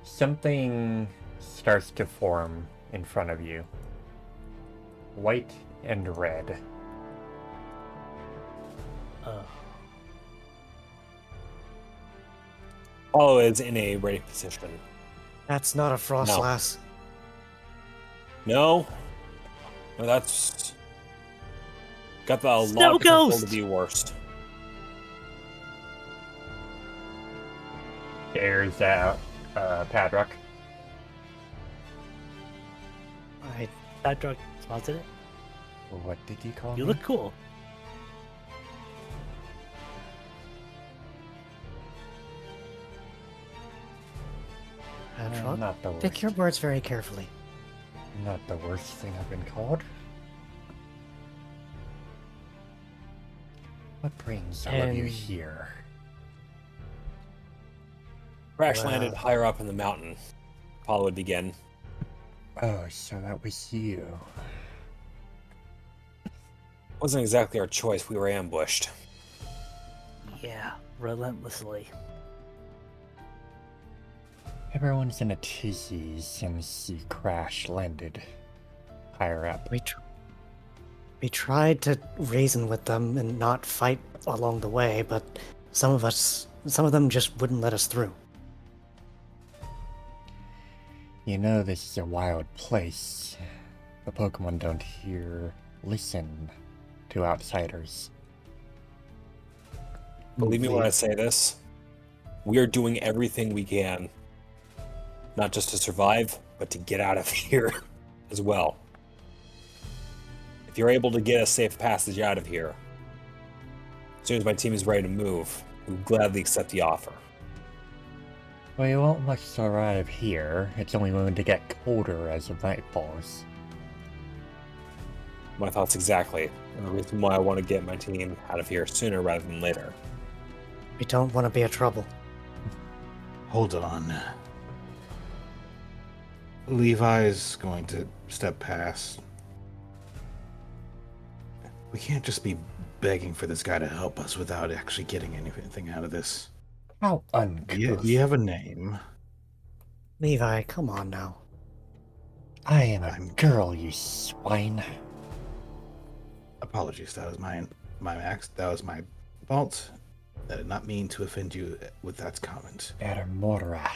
something starts to form in front of you. White and red. Apollo is in a ready position. That's not a Frostlass. No, that's got the Snow lot of potential Ghost! to be worse. Stares at Padrock. I Padrock spotted it. What did you call You me? look cool. Hadrock, Not the worst. pick your words very carefully. Not the worst thing I've been called. What brings all of you And- here? Crash landed Wow. higher up in the mountain. Apollo would begin. Oh, so that was you. Wasn't exactly our choice. We were ambushed. Yeah, relentlessly. Everyone's in a tizzy since the crash landed higher up. We tried to reason with them and not fight along the way, but some of them just wouldn't let us through. You know this is a wild place. The Pokemon don't listen to outsiders. Believe me when I say this. We are doing everything we can. Not just to survive, but to get out of here as well. If you're able to get a safe passage out of here, as soon as my team is ready to move, we'll gladly accept the offer. Well, you won't much survive here. It's only going to get colder as the night falls. My thoughts exactly, and the reason why I want to get my team out of here sooner rather than later. We don't want to be a trouble. Hold on. Levi's going to step past. We can't just be begging for this guy to help us without actually getting anything out of this. How uncouth. Do you have a name? Levi, come on now. I am a I'm- girl, you swine. Apologies, that was my that was my fault. I did not mean to offend you with that comment. Ermora.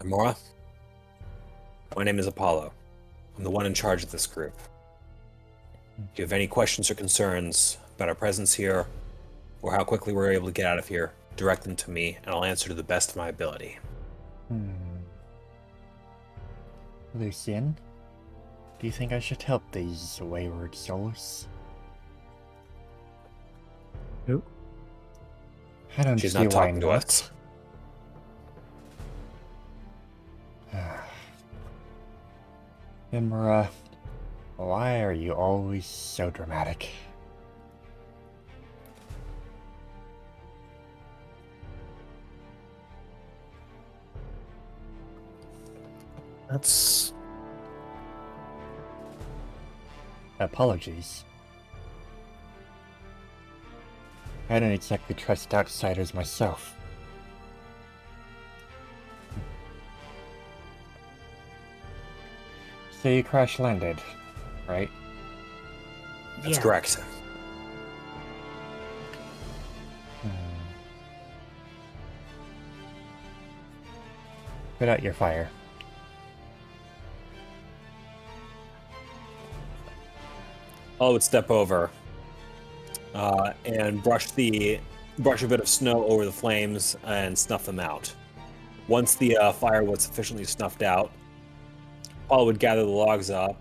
Amora? My name is Apollo. I'm the one in charge of this group. If you have any questions or concerns about our presence here, or how quickly we're able to get out of here, direct them to me, and I'll answer to the best of my ability. Lucian, do you think I should help these wayward souls? Who? I don't She's see not why talking to us. Imra, why are you always so dramatic? That's Apologies. I don't exactly trust outsiders myself. So you crash landed, right? That's Yeah. correct. Put out your fire. I would step over and brush a bit of snow over the flames and snuff them out. Once the fire was sufficiently snuffed out, Paul would gather the logs up,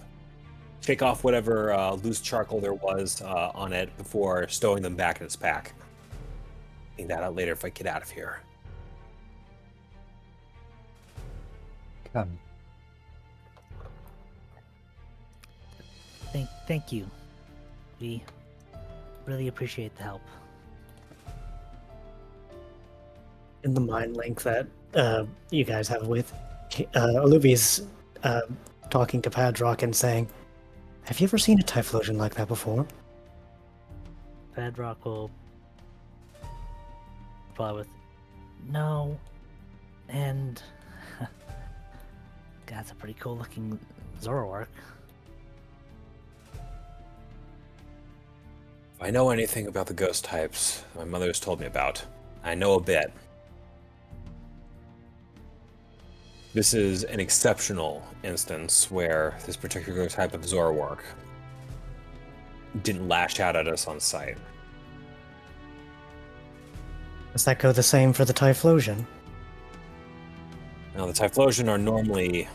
shake off whatever loose charcoal there was on it before stowing them back in his pack. Clean that out later if I get out of here. Come. Thank you. We really appreciate the help. in the mind link that you guys have with Olivia's talking to Padrock and saying, "Have you ever seen a Typhlosion like that before?" Padrock will reply with, "No," and that's a pretty cool looking Zoroark. If I know anything about the ghost types my mother has told me about, I know a bit. This is an exceptional instance where this particular type of Zoroark didn't lash out at us on sight. Does that go the same for the Typhlosion? Now, the Typhlosion are normally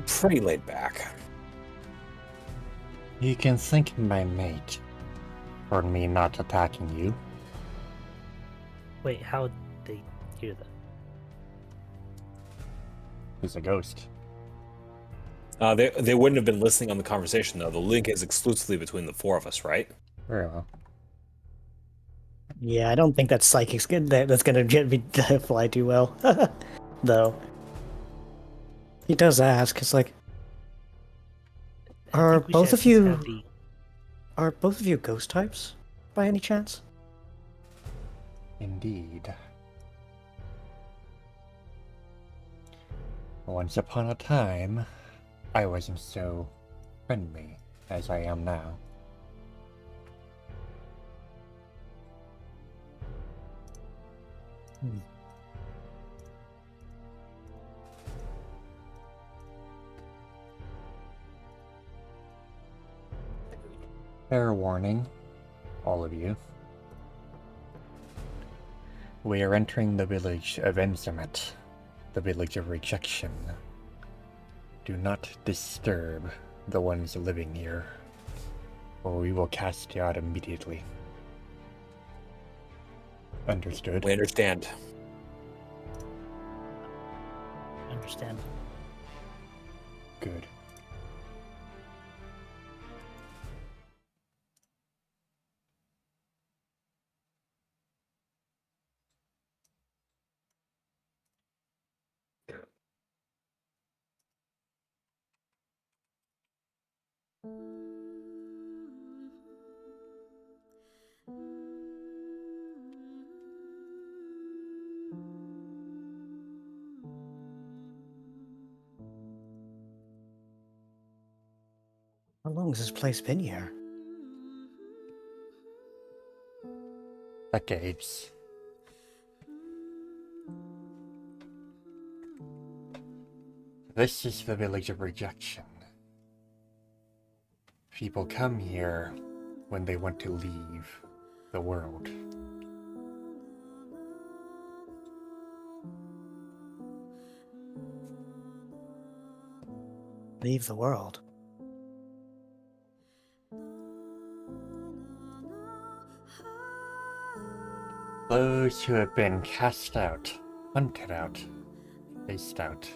pretty laid back. You can thank my mate for me not attacking you. Wait, how'd they hear that? He's a ghost. They wouldn't have been listening on the conversation though. The link is exclusively between the four of us, right? Very well. Yeah, I don't think that psychic's good. That's gonna fly too well, though. He does ask. It's like, I are think we both should of you have the- are both of you ghost types, by any chance? Indeed. Once upon a time, I wasn't so friendly as I am now. Fair warning, all of you. We are entering the village of Enzamet, the village of rejection. Do not disturb the ones living here, or we will cast you out immediately. Understood? We understand. understand. Good. How long has this place been here? Decades. This is the village of rejection. People come here when they want to leave the world. Leave the world. Those who have been cast out, hunted out, chased out,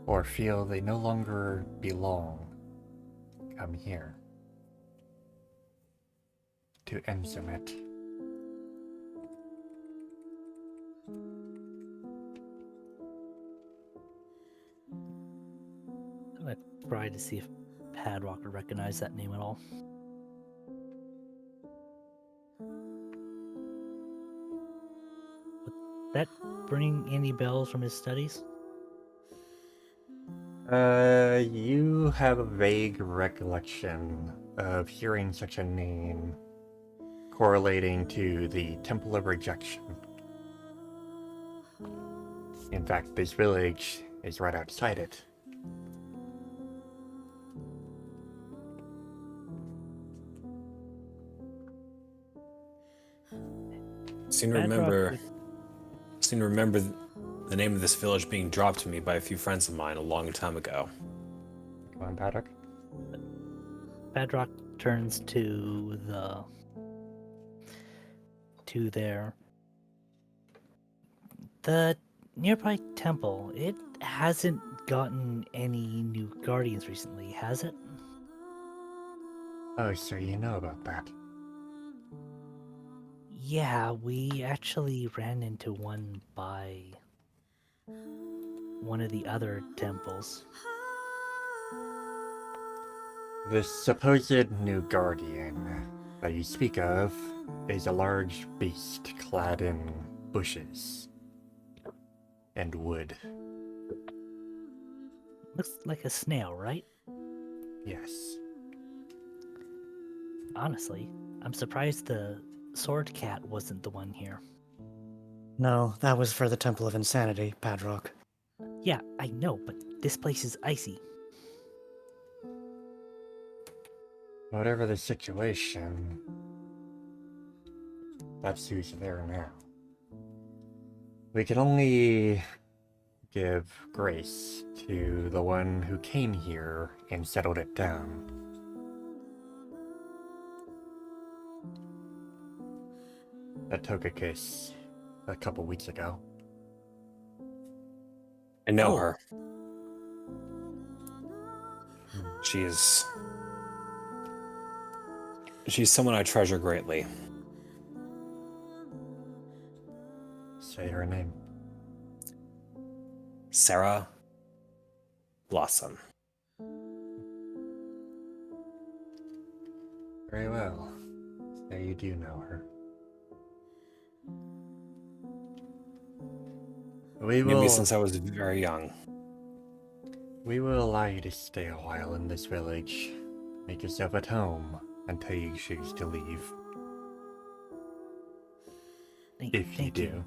or feel they no longer belong, come here to Enzamet. I'm gonna try to see if Padrock would recognize that name at all. Would that bring any bells from his studies? You have a vague recollection of hearing such a name correlating to the Temple of Rejection. In fact, this village is right outside it. Seem to remember the name of this village being dropped to me by a few friends of mine a long time ago. Come on, Paddock. Padrock turns to the nearby temple. It hasn't gotten any new guardians recently, has it? Oh, so you know about that. Yeah, we actually ran into one by one of the other temples. The supposed new guardian that you speak of is a large beast clad in bushes and wood. Looks like a snail, right? Yes. Honestly, I'm surprised the sword cat wasn't the one here. No, that was for the Temple of Insanity, Padrock. Yeah, I know, but this place is icy. Whatever the situation, that's who's there now. We can only give grace to the one who came here and settled it down. That took a case a couple weeks ago. I know Oh. her. She's someone I treasure greatly. Say her name. Sarah Blossom. Very well. So you do know her. We Knew me will, since I was very young. we will allow you to stay a while in this village. Make yourself at home until you choose to leave. If you do.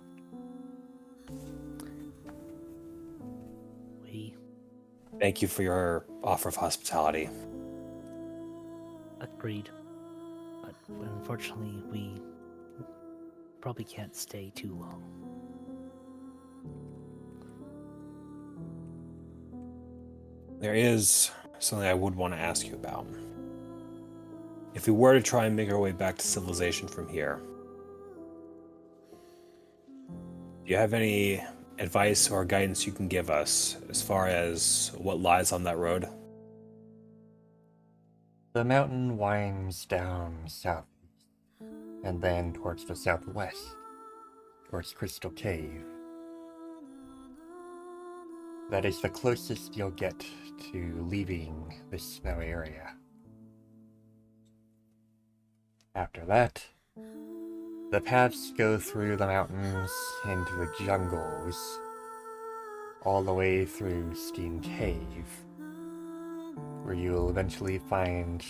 We Thank you for your offer of hospitality. agreed. But unfortunately, we probably can't stay too long. There is something I would want to ask you about. If we were to try and make our way back to civilization from here, do you have any advice or guidance you can give us as far as what lies on that road? The mountain winds down south and then towards the southwest, towards Crystal Cave. That is the closest you'll get to leaving this snow area. After that, the paths go through the mountains into the jungles, all the way through Steam Cave, where you will eventually find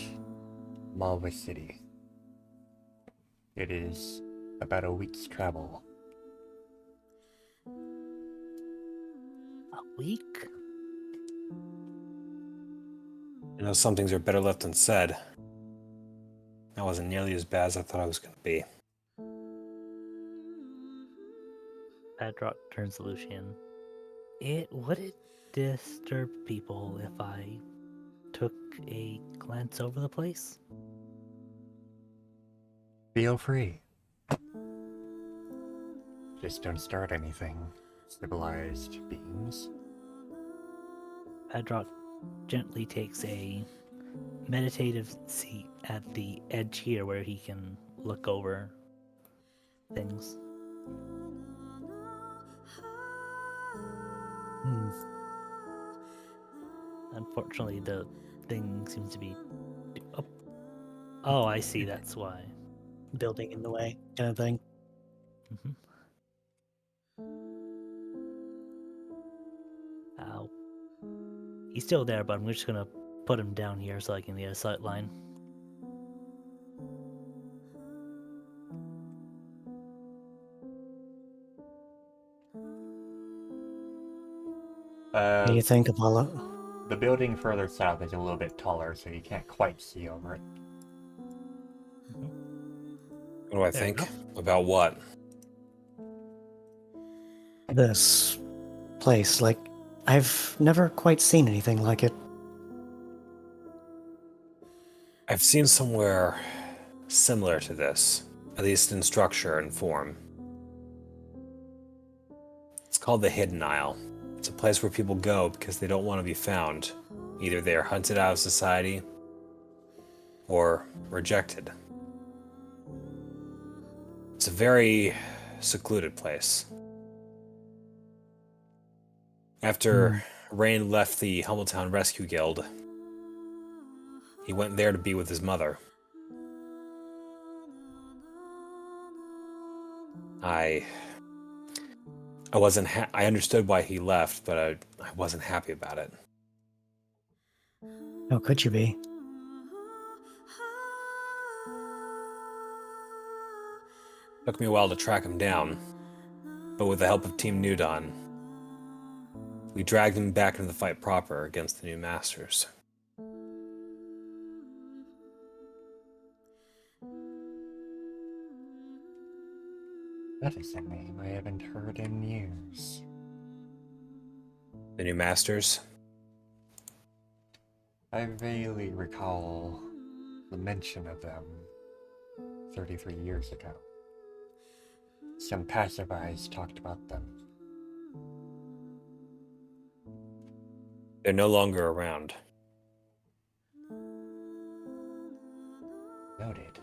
Malva City. It is about a week's travel. A week? You know, some things are better left unsaid. That wasn't nearly as bad as I thought I was going to be. Padrock turns to Lucian. Would it disturb people if I took a glance over the place? Feel free. Just don't start anything, civilized beings. Padrock gently takes a meditative seat at the edge here where he can look over things. Unfortunately, the thing seems to be. Oh, I see. That's why. Building in the way, kind of thing. Mm-hmm. Ow. He's still there, but I'm just gonna put him down here so I can get a sight line. What do you think, Apollo? The building further south is a little bit taller, so you can't quite see over it. What do I There you think? About what? This place, like, I've never quite seen anything like it. I've seen somewhere similar to this, at least in structure and form. It's called the Hidden Isle. It's a place where people go because they don't want to be found. Either they are hunted out of society or rejected. It's a very secluded place. After Rain left the Humbletown Rescue Guild, he went there to be with his mother. I wasn't I understood why he left, but I wasn't happy about it. How could you be? Took me a while to track him down, but with the help of Team Newdon, we dragged him back into the fight proper against the new masters. That is a name I haven't heard in years. The new masters? I vaguely recall the mention of them 33 years ago. Some passerbys talked about them. They're no longer around. Noted.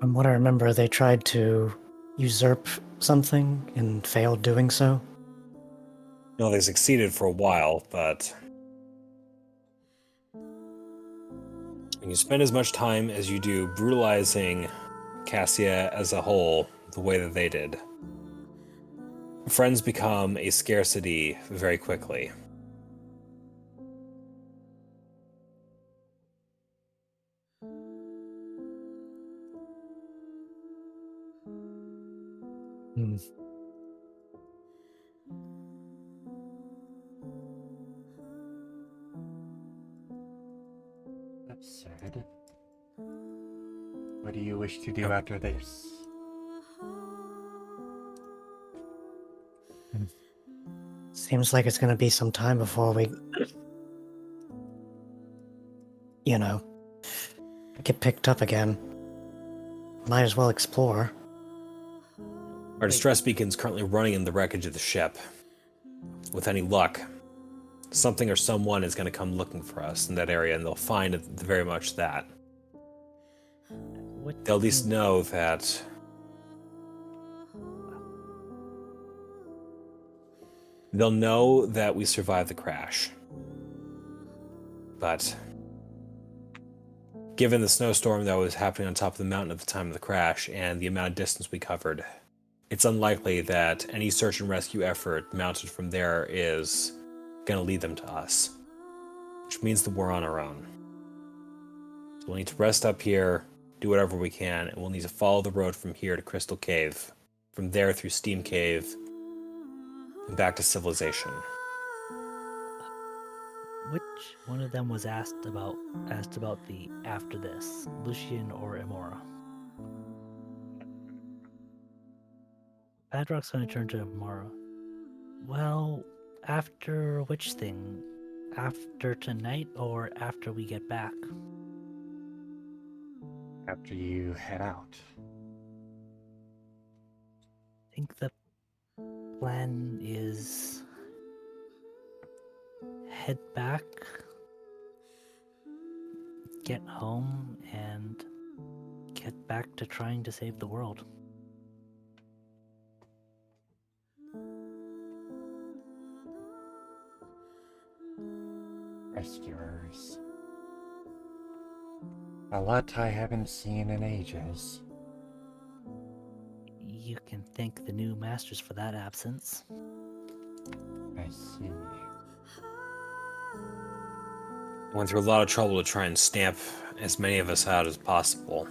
From what I remember, they tried to usurp something and failed doing so. No, they succeeded for a while, but when you spend as much time as you do brutalizing Cassia as a whole, the way that they did, friends become a scarcity very quickly. Hmm. That's sad. What do you wish to do after this? Seems like it's gonna be some time before we, get picked up again. Might as well explore. Our distress beacon's currently running in the wreckage of the ship. With any luck, something or someone is going to come looking for us in that area, and they'll find very much that. What They'll at least know that they'll know that we survived the crash. But given the snowstorm that was happening on top of the mountain at the time of the crash and the amount of distance we covered, it's unlikely that any search and rescue effort mounted from there is going to lead them to us, which means that we're on our own. So we'll need to rest up here, do whatever we can, and we'll need to follow the road from here to Crystal Cave, from there through Steam Cave, and back to civilization. Which one of them was asked about the after this, Lucian or Amora? Padrock's gonna turn to Amora. Well, after which thing? After tonight or after we get back? After you head out. I think the plan is head back, get home, and get back to trying to save the world. Rescuers. A lot I haven't seen in ages. You can thank the new masters for that absence. I see. Went through a lot of trouble to try and stamp as many of us out as possible.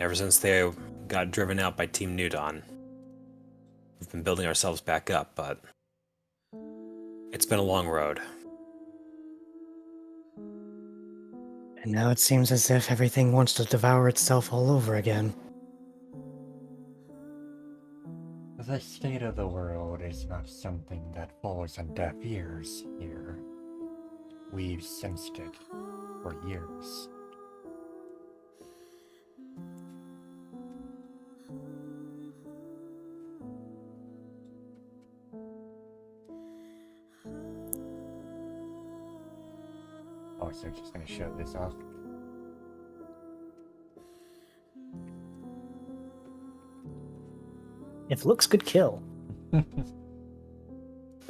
Ever since they got driven out by Team Newton, we've been building ourselves back up, but it's been a long road. And now it seems as if everything wants to devour itself all over again. The state of the world is not something that falls on deaf ears here. We've sensed it for years. Also, just gonna show this off. If looks could kill.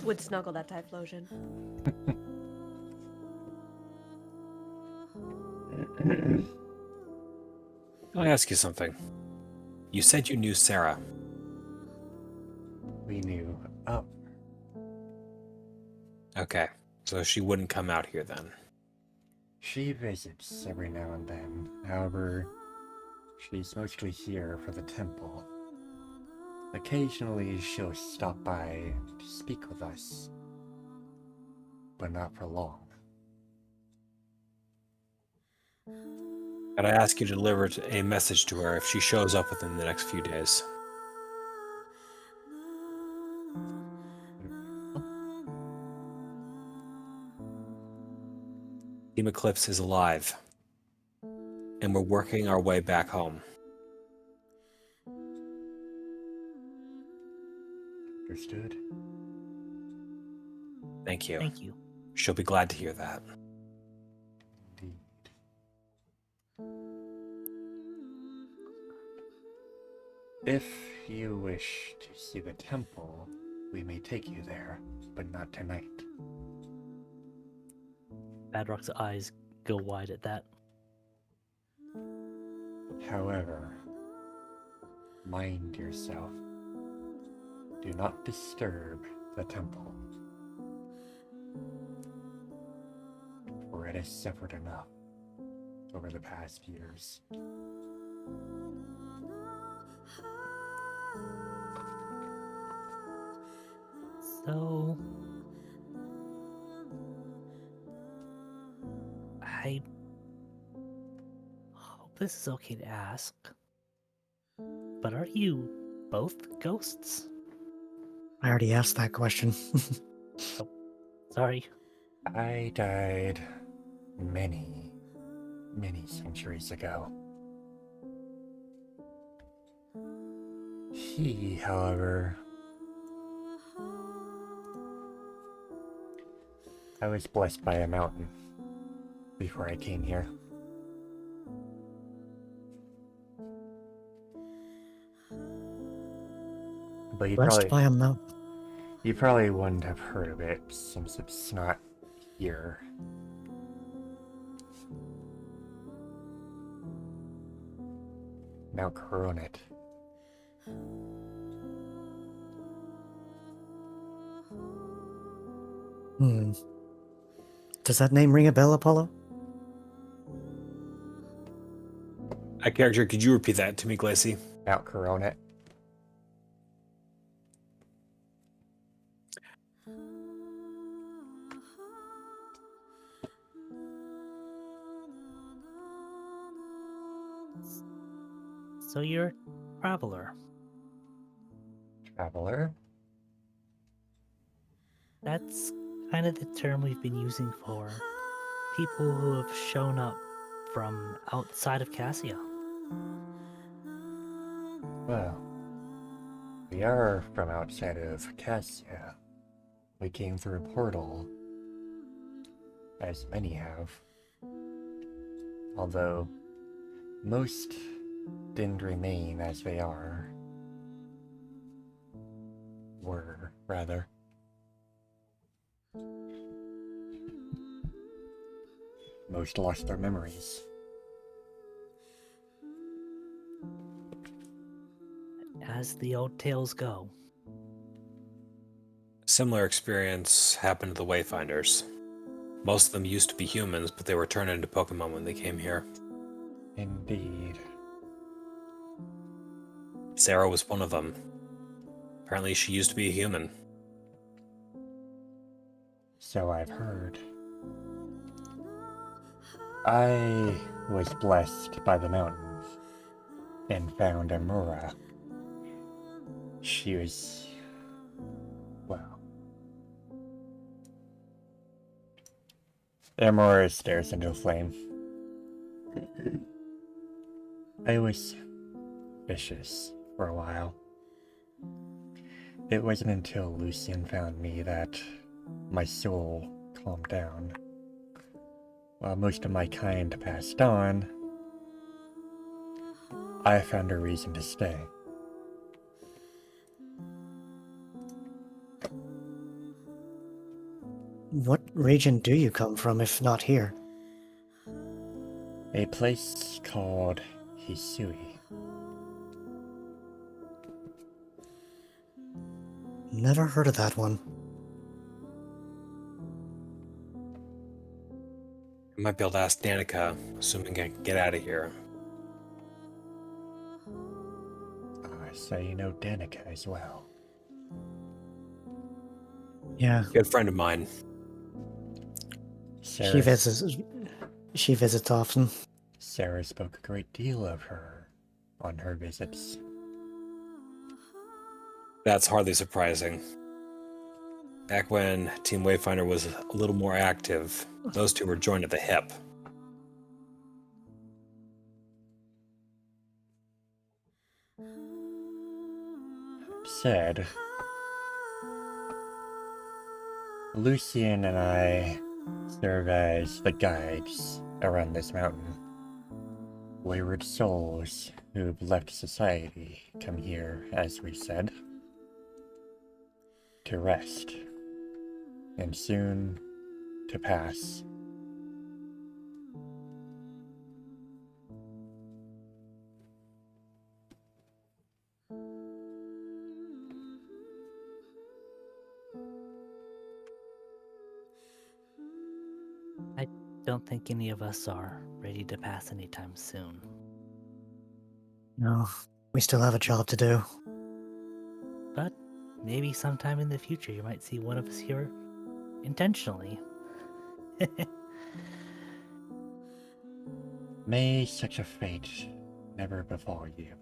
Would snuggle that Typhlosion. I'll ask you something. You said you knew Sarah. We knew. Oh, Okay, so she wouldn't come out here then. she visits every now and then. However, she's mostly here for the temple. Occasionally, she'll stop by to speak with us, but not for long. Could I ask you to deliver a message to her if she shows up within the next few days? Team Eclipse is alive, and we're working our way back home. Understood. Thank you. Thank you. She'll be glad to hear that. Indeed. If you wish to see the temple, we may take you there, but not tonight. Badrock's eyes go wide at that. However, mind yourself. Do not disturb the temple, for it has suffered enough over the past years. So, I hope this is okay to ask, but are you both ghosts? I already asked that question. Sorry. I died many, many centuries ago. He, however, I was blessed by a mountain before I came here. But Blessed by a mountain. you probably wouldn't have heard of it since it's not here. Mount Coronet. Does that name ring a bell, Apollo? A character, could you repeat that to me, Glacy? Mount Coronet. So you're a traveler. Traveler? That's kind of the term we've been using for people who have shown up from outside of Cassia. Well, we are from outside of Cassia. We came through a portal, as many have. Although, most didn't remain as they are. Were, rather. Most lost their memories. As the old tales go. Similar experience happened to the Wayfinders. Most of them used to be humans, but they were turned into Pokemon when they came here. Indeed. Sarah was one of them. Apparently she used to be a human. So I've heard. I was blessed by the mountains and found Amura. She was... well... Amura stares into a flame. I was vicious for a while. It wasn't until Lucian found me that my soul calmed down. While most of my kind passed on, I found a reason to stay. What region do you come from, if not here? A place called Hisui. Never heard of that one. I might be able to ask Danica, assuming I can get out of here. So you know Danica as well. Yeah, Good friend of mine. she visits often. Sarah spoke a great deal of her on her visits. That's hardly surprising. Back when Team Wayfinder was a little more active, those two were joined at the hip. Said, Lucian and I serve as the guides around this mountain. Wayward souls who've left society come here, as we said, to rest, and soon to pass. Don't think any of us are ready to pass anytime soon. No, we still have a job to do. But maybe sometime in the future you might see one of us here intentionally. May such a fate never befall you.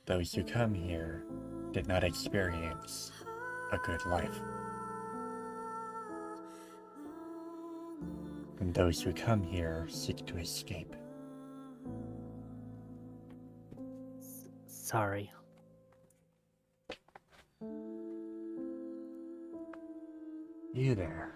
Those who come here did not experience a good life. And those who come here seek to escape. Sorry. You there.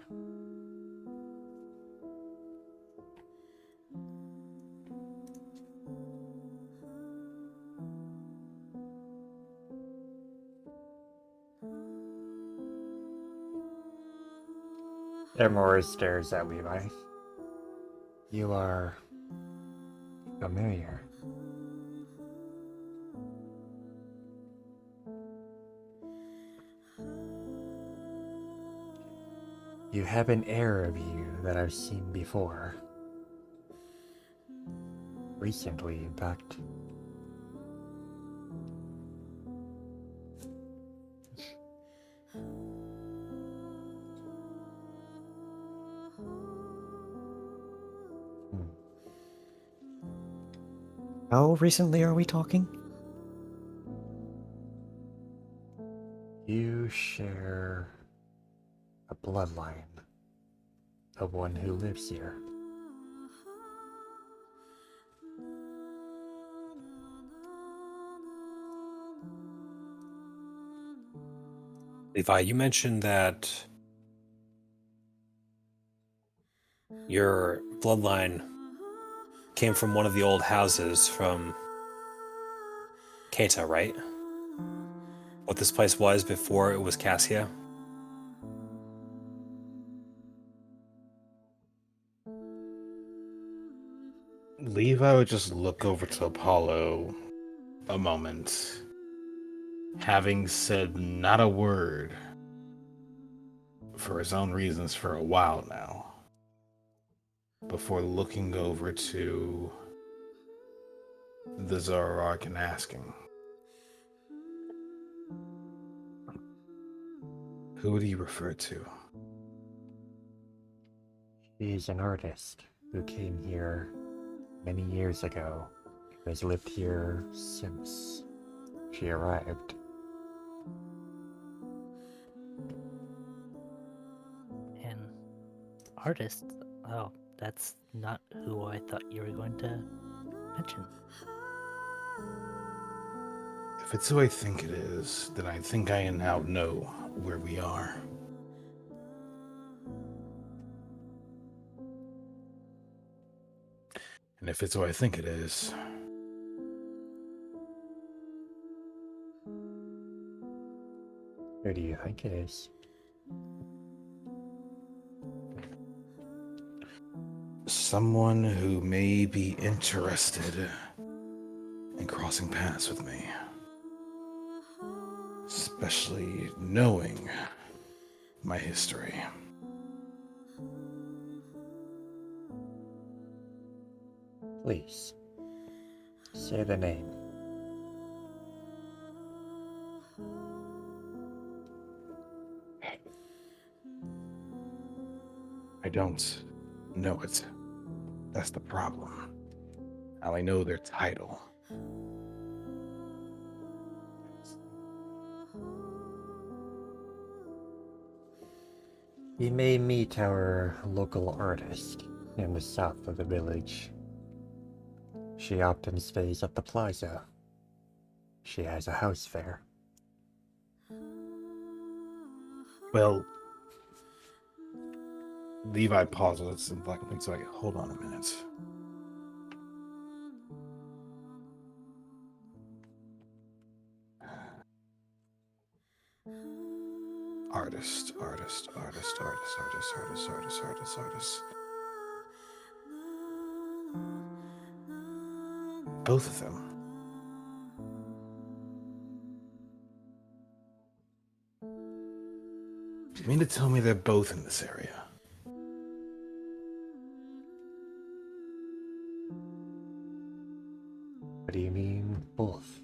Emora stares at Levi. You are familiar. You have an air of you that I've seen before. Recently, in fact. How recently are we talking? You share a bloodline of one who lives here. Levi, you mentioned that your bloodline came from one of the old houses from Keita, right? What this place was before it was Cassia? Levi would just look over to Apollo a moment, having said not a word for his own reasons for a while now, before looking over to the Zoroark and asking, who would he refer to? She's an artist who came here many years ago, who has lived here since she arrived. An artist? Oh, that's not who I thought you were going to mention. If it's who I think it is, then I think I now know where we are. And if it's who I think it is, Who do you think it is? someone who may be interested in crossing paths with me. Especially knowing my history. Please, say the name. I don't know it. That's the problem. I only know their title. You may meet our local artist in the south of the village. She often stays at the plaza. She has a house there. Well, Levi pauses and like thinks like, hold on a minute. Artist. Both of them. Do you mean to tell me they're both in this area? What do you mean, both?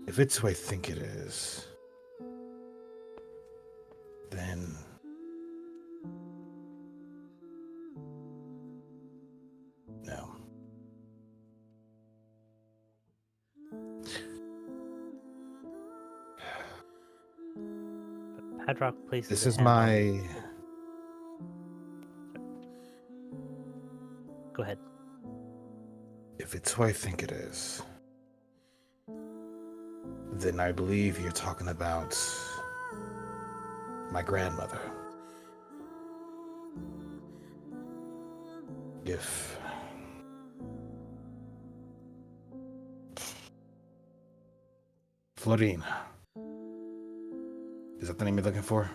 If it's who I think it is, then no. Padrock places. This a is hand on- my. Go ahead. If it's who I think it is, then I believe you're talking about my grandmother. If Florine. Is that the name you're looking for?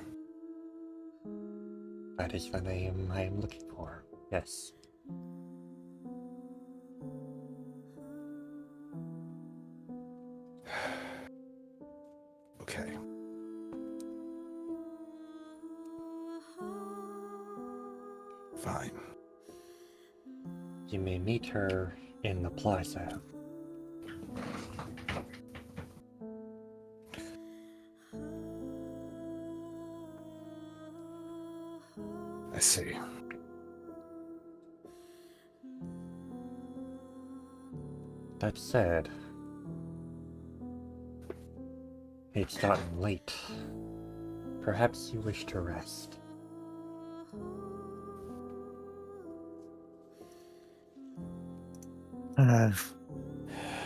That is the name I am looking for. Yes. Okay. Fine. You may meet her in the plaza. I see. That said, it's gotten late. Perhaps you wish to rest.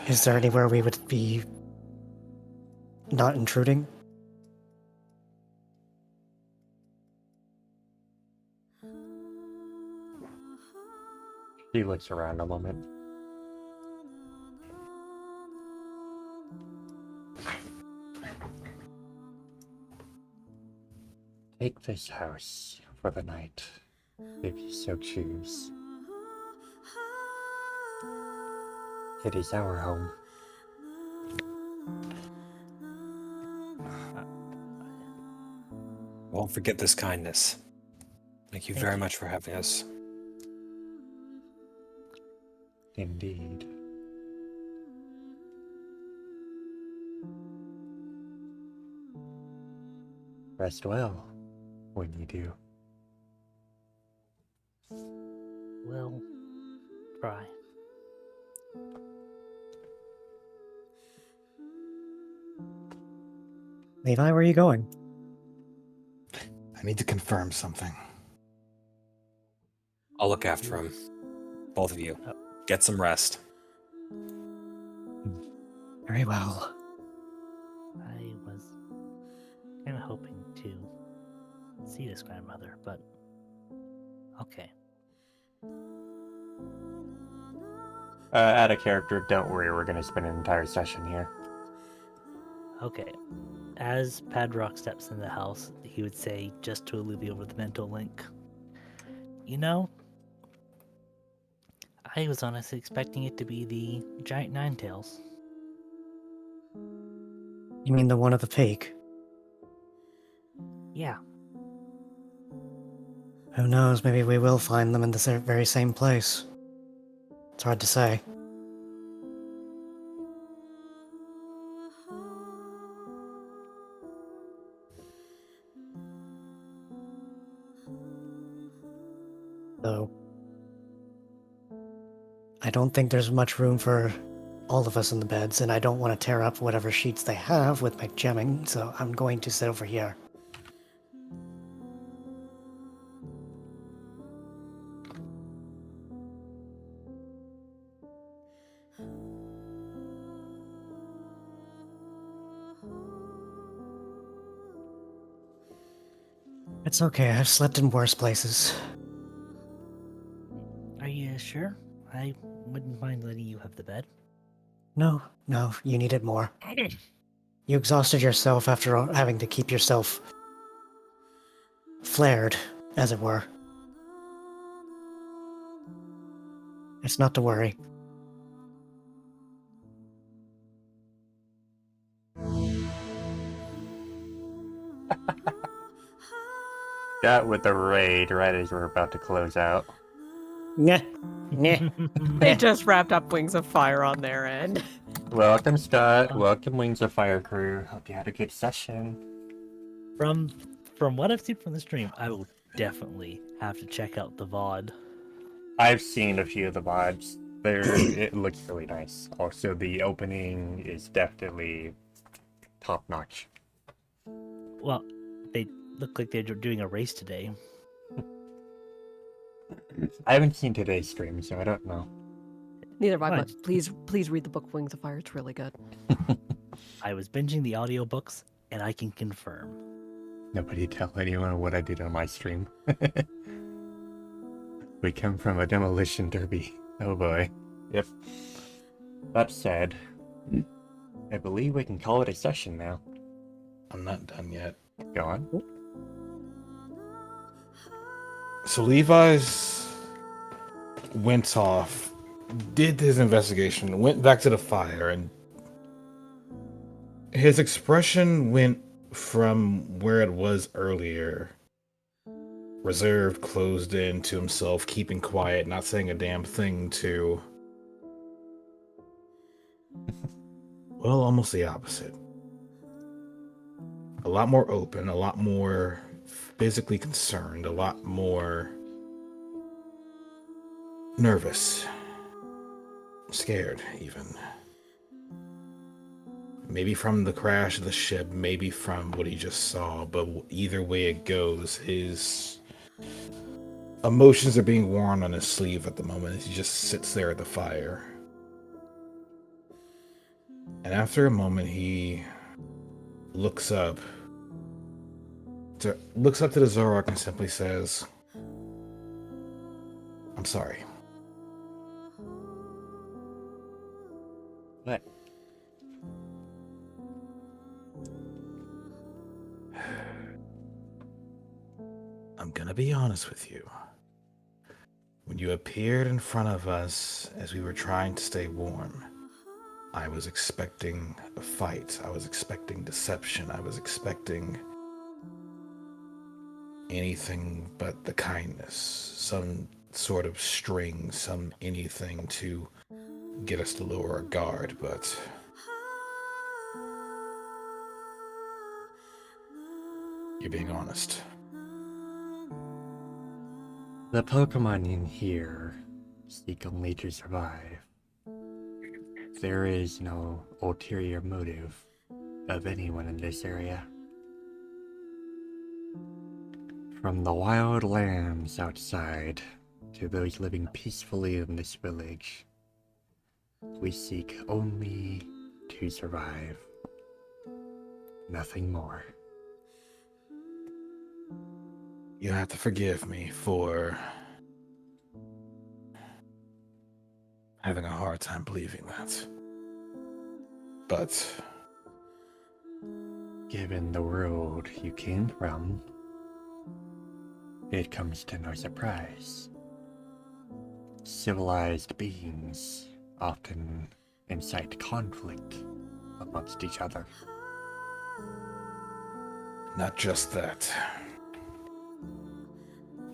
Is there anywhere we would be not intruding? She looks around a moment. Take this house for the night, if you so choose. It is our home. Won't forget this kindness. Thank you very much for having us. Indeed. Rest well when you do. We'll try. Levi, where are you going? I need to confirm something. I'll look after him. Both of you. Get some rest. Very well. I was kind of hoping to see this grandmother, but okay. Add a character, don't worry, we're gonna spend an entire session here. Okay. As Padrock steps in the house, he would say, just to Olivia over the mental link, you know, I was honestly expecting it to be the giant Ninetails. You mean the one of the peak? Yeah, Who knows, maybe we will find them in the very same place. It's hard to say. Though, I don't think there's much room for all of us in the beds, and I don't want to tear up whatever sheets they have with my gemming, so I'm going to sit over here. It's okay, I've slept in worse places. Are you sure? I wouldn't mind letting you have the bed. No, you needed more. You exhausted yourself after having to keep yourself flared, as it were. It's not to worry. That with the raid right as we're about to close out. Nah. Nah. They just wrapped up Wings of Fire on their end. Welcome, Scott. Welcome, Wings of Fire crew. Hope you had a good session. From what I've seen from the stream, I will definitely have to check out the VOD. I've seen a few of the VODs. It looks really nice. Also, the opening is definitely top notch. Well, they look like they're doing a race today. I haven't seen today's stream, so I don't know. Neither have I, Fine. but please read the book Wings of Fire. It's really good. I was binging the audiobooks, and I can confirm. Nobody tell anyone what I did on my stream. We come from a demolition derby. Oh boy. Yep. That said, I believe we can call it a session now. I'm not done yet. Go on. So Levi's went off, did his investigation, went back to the fire, and his expression went from where it was earlier, reserved, closed in to himself, keeping quiet, not saying a damn thing, to, well, almost the opposite. A lot more open, a lot more physically concerned, a lot more nervous, scared even. Maybe from the crash of the ship, maybe from what he just saw, but either way it goes, his emotions are being worn on his sleeve at the moment as he just sits there at the fire. And after a moment, he looks up to the Zoroark and simply says, "I'm sorry." What? I'm gonna be honest with you. When you appeared in front of us as we were trying to stay warm, I was expecting a fight. I was expecting deception. I was expecting anything but the kindness. Some sort of string, some anything to get us to lower our guard, but you're being honest. The Pokemon in here seek only to survive. There is no ulterior motive of anyone in this area. From the wild lambs outside to those living peacefully in this village, we seek only to survive. Nothing more. You have to forgive me for having a hard time believing that. But Given the world you came from, it comes to no surprise. Civilized beings often incite conflict amongst each other. not just that.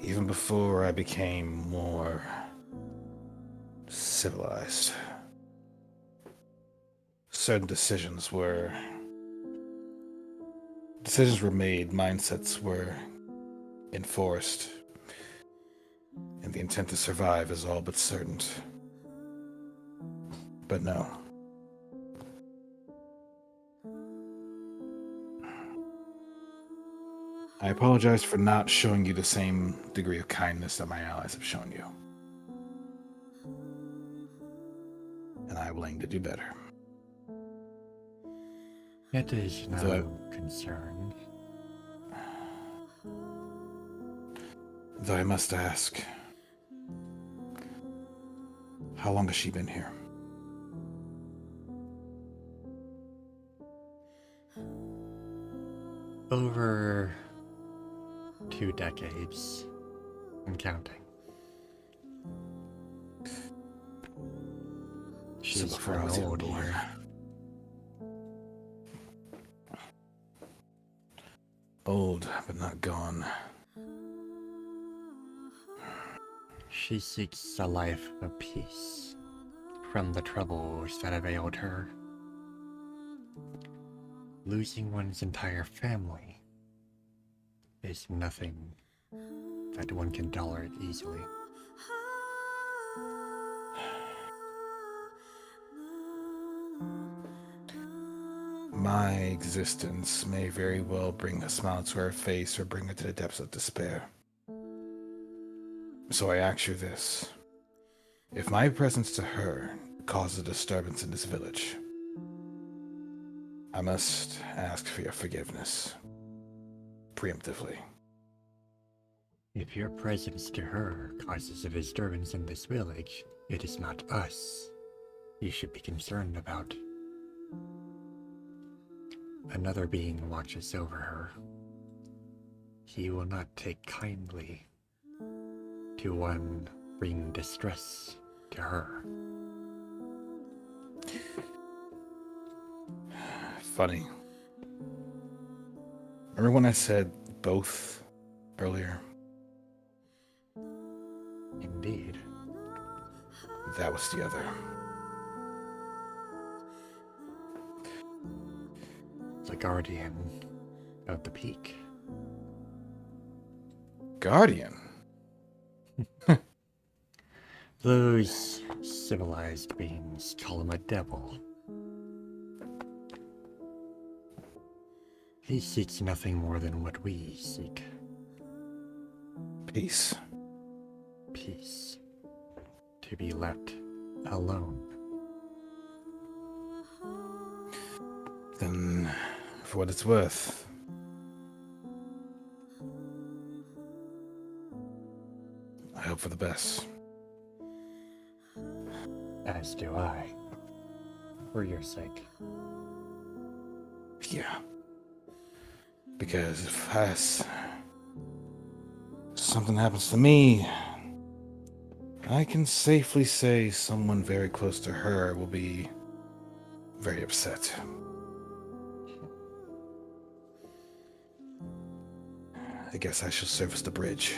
Even before I became more civilized, certain decisions were made, mindsets were enforced, and the intent to survive is all but certain. But no, I apologize for not showing you the same degree of kindness that my allies have shown you. And I will aim to do better. It is no Though- concern. Though I must ask, how long has she been here? Over 2 decades and counting. She's before I grown was even old born. here. Old, but not gone. She seeks a life of peace from the troubles that have ailed her. Losing one's entire family is nothing that one can tolerate easily. My existence may very well bring a smile to her face or bring her to the depths of despair. So I ask you this. If my presence to her causes a disturbance in this village, I must ask for your forgiveness. Preemptively. If your presence to her causes a disturbance in this village, it is not us you should be concerned about. Another being watches over her. He will not take kindly to one bringing distress to her. Funny. Remember when I said both earlier? Indeed. That was the other. The guardian of the peak. Guardian? Those civilized beings call him a devil. He seeks nothing more than what we seek. Peace. Peace. To be left alone. Then, for what it's worth, I hope for the best. As do I. For your sake. Yeah. Because if something happens to me, I can safely say someone very close to her will be very upset. I guess I shall service the bridge.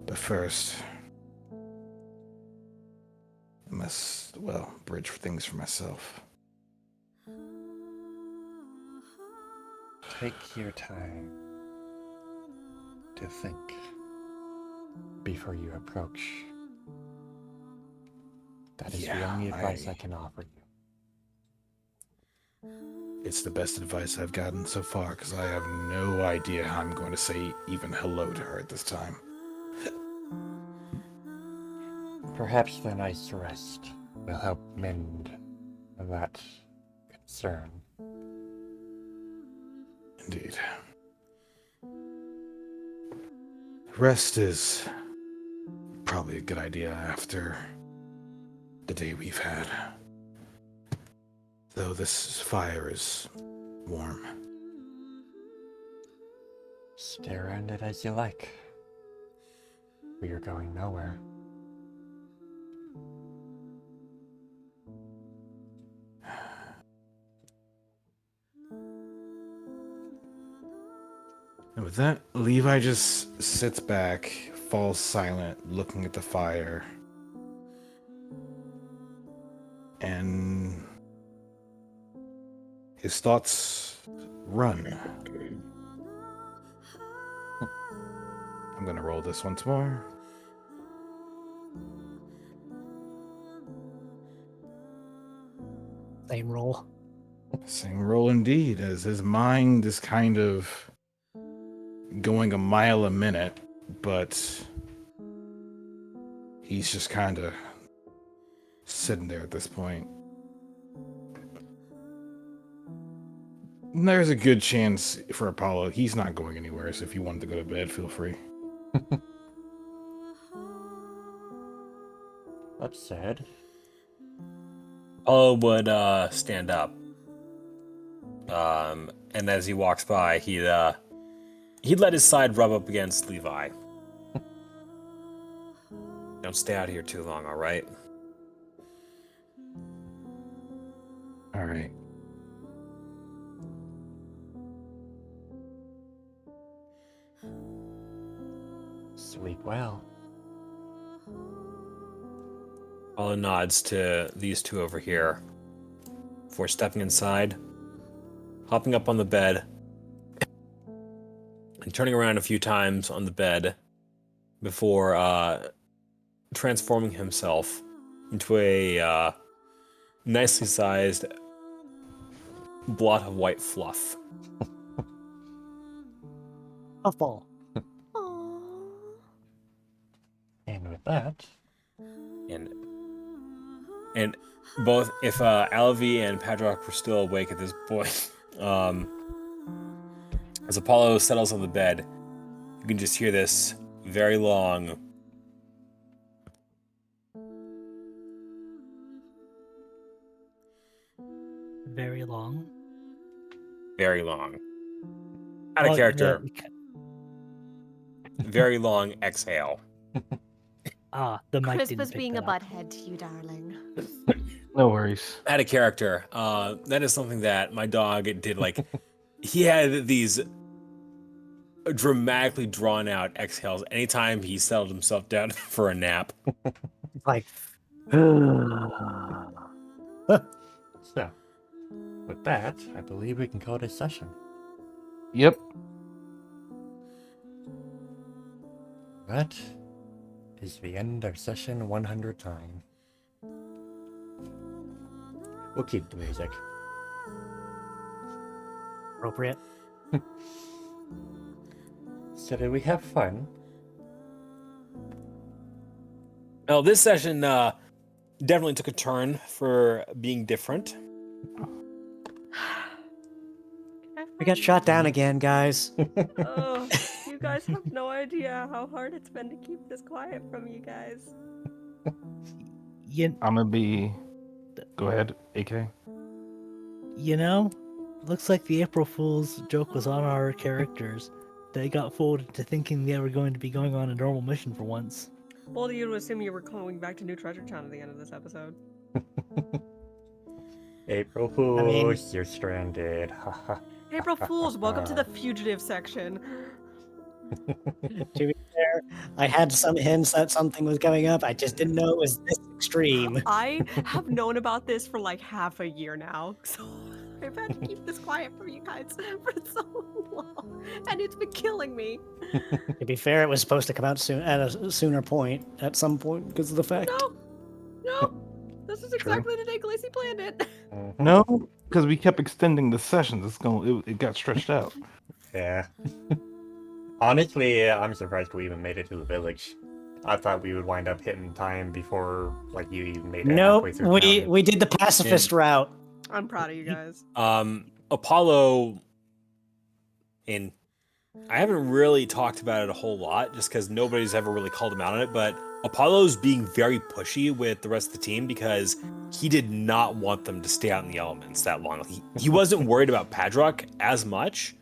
But first, I must, bridge things for myself. Take your time to think before you approach. That is the Yeah, only advice I can offer you. It's the best advice I've gotten so far, because I have no idea how I'm going to say even hello to her at this time. Perhaps the night's rest will help mend that concern. Indeed. Rest is probably a good idea after the day we've had. Though this fire is warm. Stay around it as you like. We are going nowhere. And with that, Levi just sits back, falls silent, looking at the fire. And his thoughts run. I'm gonna roll this once more. Same roll. Same roll indeed, as his mind is kind of going a mile a minute, but he's just kind of sitting there at this point. There's a good chance for Apollo. He's not going anywhere, so if you wanted to go to bed, feel free. That's sad. Apollo would stand up. And as he walks by, he'd let his side rub up against Levi. Don't stay out here too long, all right? All right. Sleep well. Apollo nods to these two over here before stepping inside, hopping up on the bed, and turning around a few times on the bed before transforming himself into a nicely sized blot of white fluff. Puffball. Aww. And with that, And both, if Alavi and Padrock were still awake at this point, as Apollo settles on the bed, you can just hear this very long, Very long. out of Oh, character, yeah, very long exhale. the mic Chris didn't was pick being a that up. butthead to you, darling. No worries. Out of character. That is something that my dog did. Like, he had these dramatically drawn out exhales anytime he settled himself down for a nap. Like, so with that, I believe we can call it a session. Yep. That is the end of session 109. We'll keep the music. appropriate. So did we have fun? Well, this session definitely took a turn for being different. We got shot down again, guys. Oh, you guys have no idea how hard it's been to keep this quiet from you guys. You, I'm gonna be. Go ahead, AK. you know, looks like the April Fool's joke was on our characters. They got fooled into thinking they were going to be going on a normal mission for once. Bold of you to assume you were going back to New Treasure Town at the end of this episode. April Fools, mean- you're stranded. Haha. April Fools, welcome to the fugitive section. To be fair, I had some hints that something was coming up. I just didn't know it was this extreme. I have known about this for like half a year now, so I've had to keep this quiet from you guys for so long, and it's been killing me. To be fair, it was supposed to come out soon at a sooner point, at some point, because of the fact. No, this is exactly the day Glacy planned it. No, because we kept extending the sessions. It got stretched out. Yeah. Honestly, I'm surprised we even made it to the village. I thought we would wind up hitting time before, like, you even made it Nope, halfway through we town. we did the pacifist route. I'm proud of you guys. Apollo, and I haven't really talked about it a whole lot just because nobody's ever really called him out on it, but Apollo's being very pushy with the rest of the team because he did not want them to stay out in the elements that long. He wasn't worried about Padrock as much,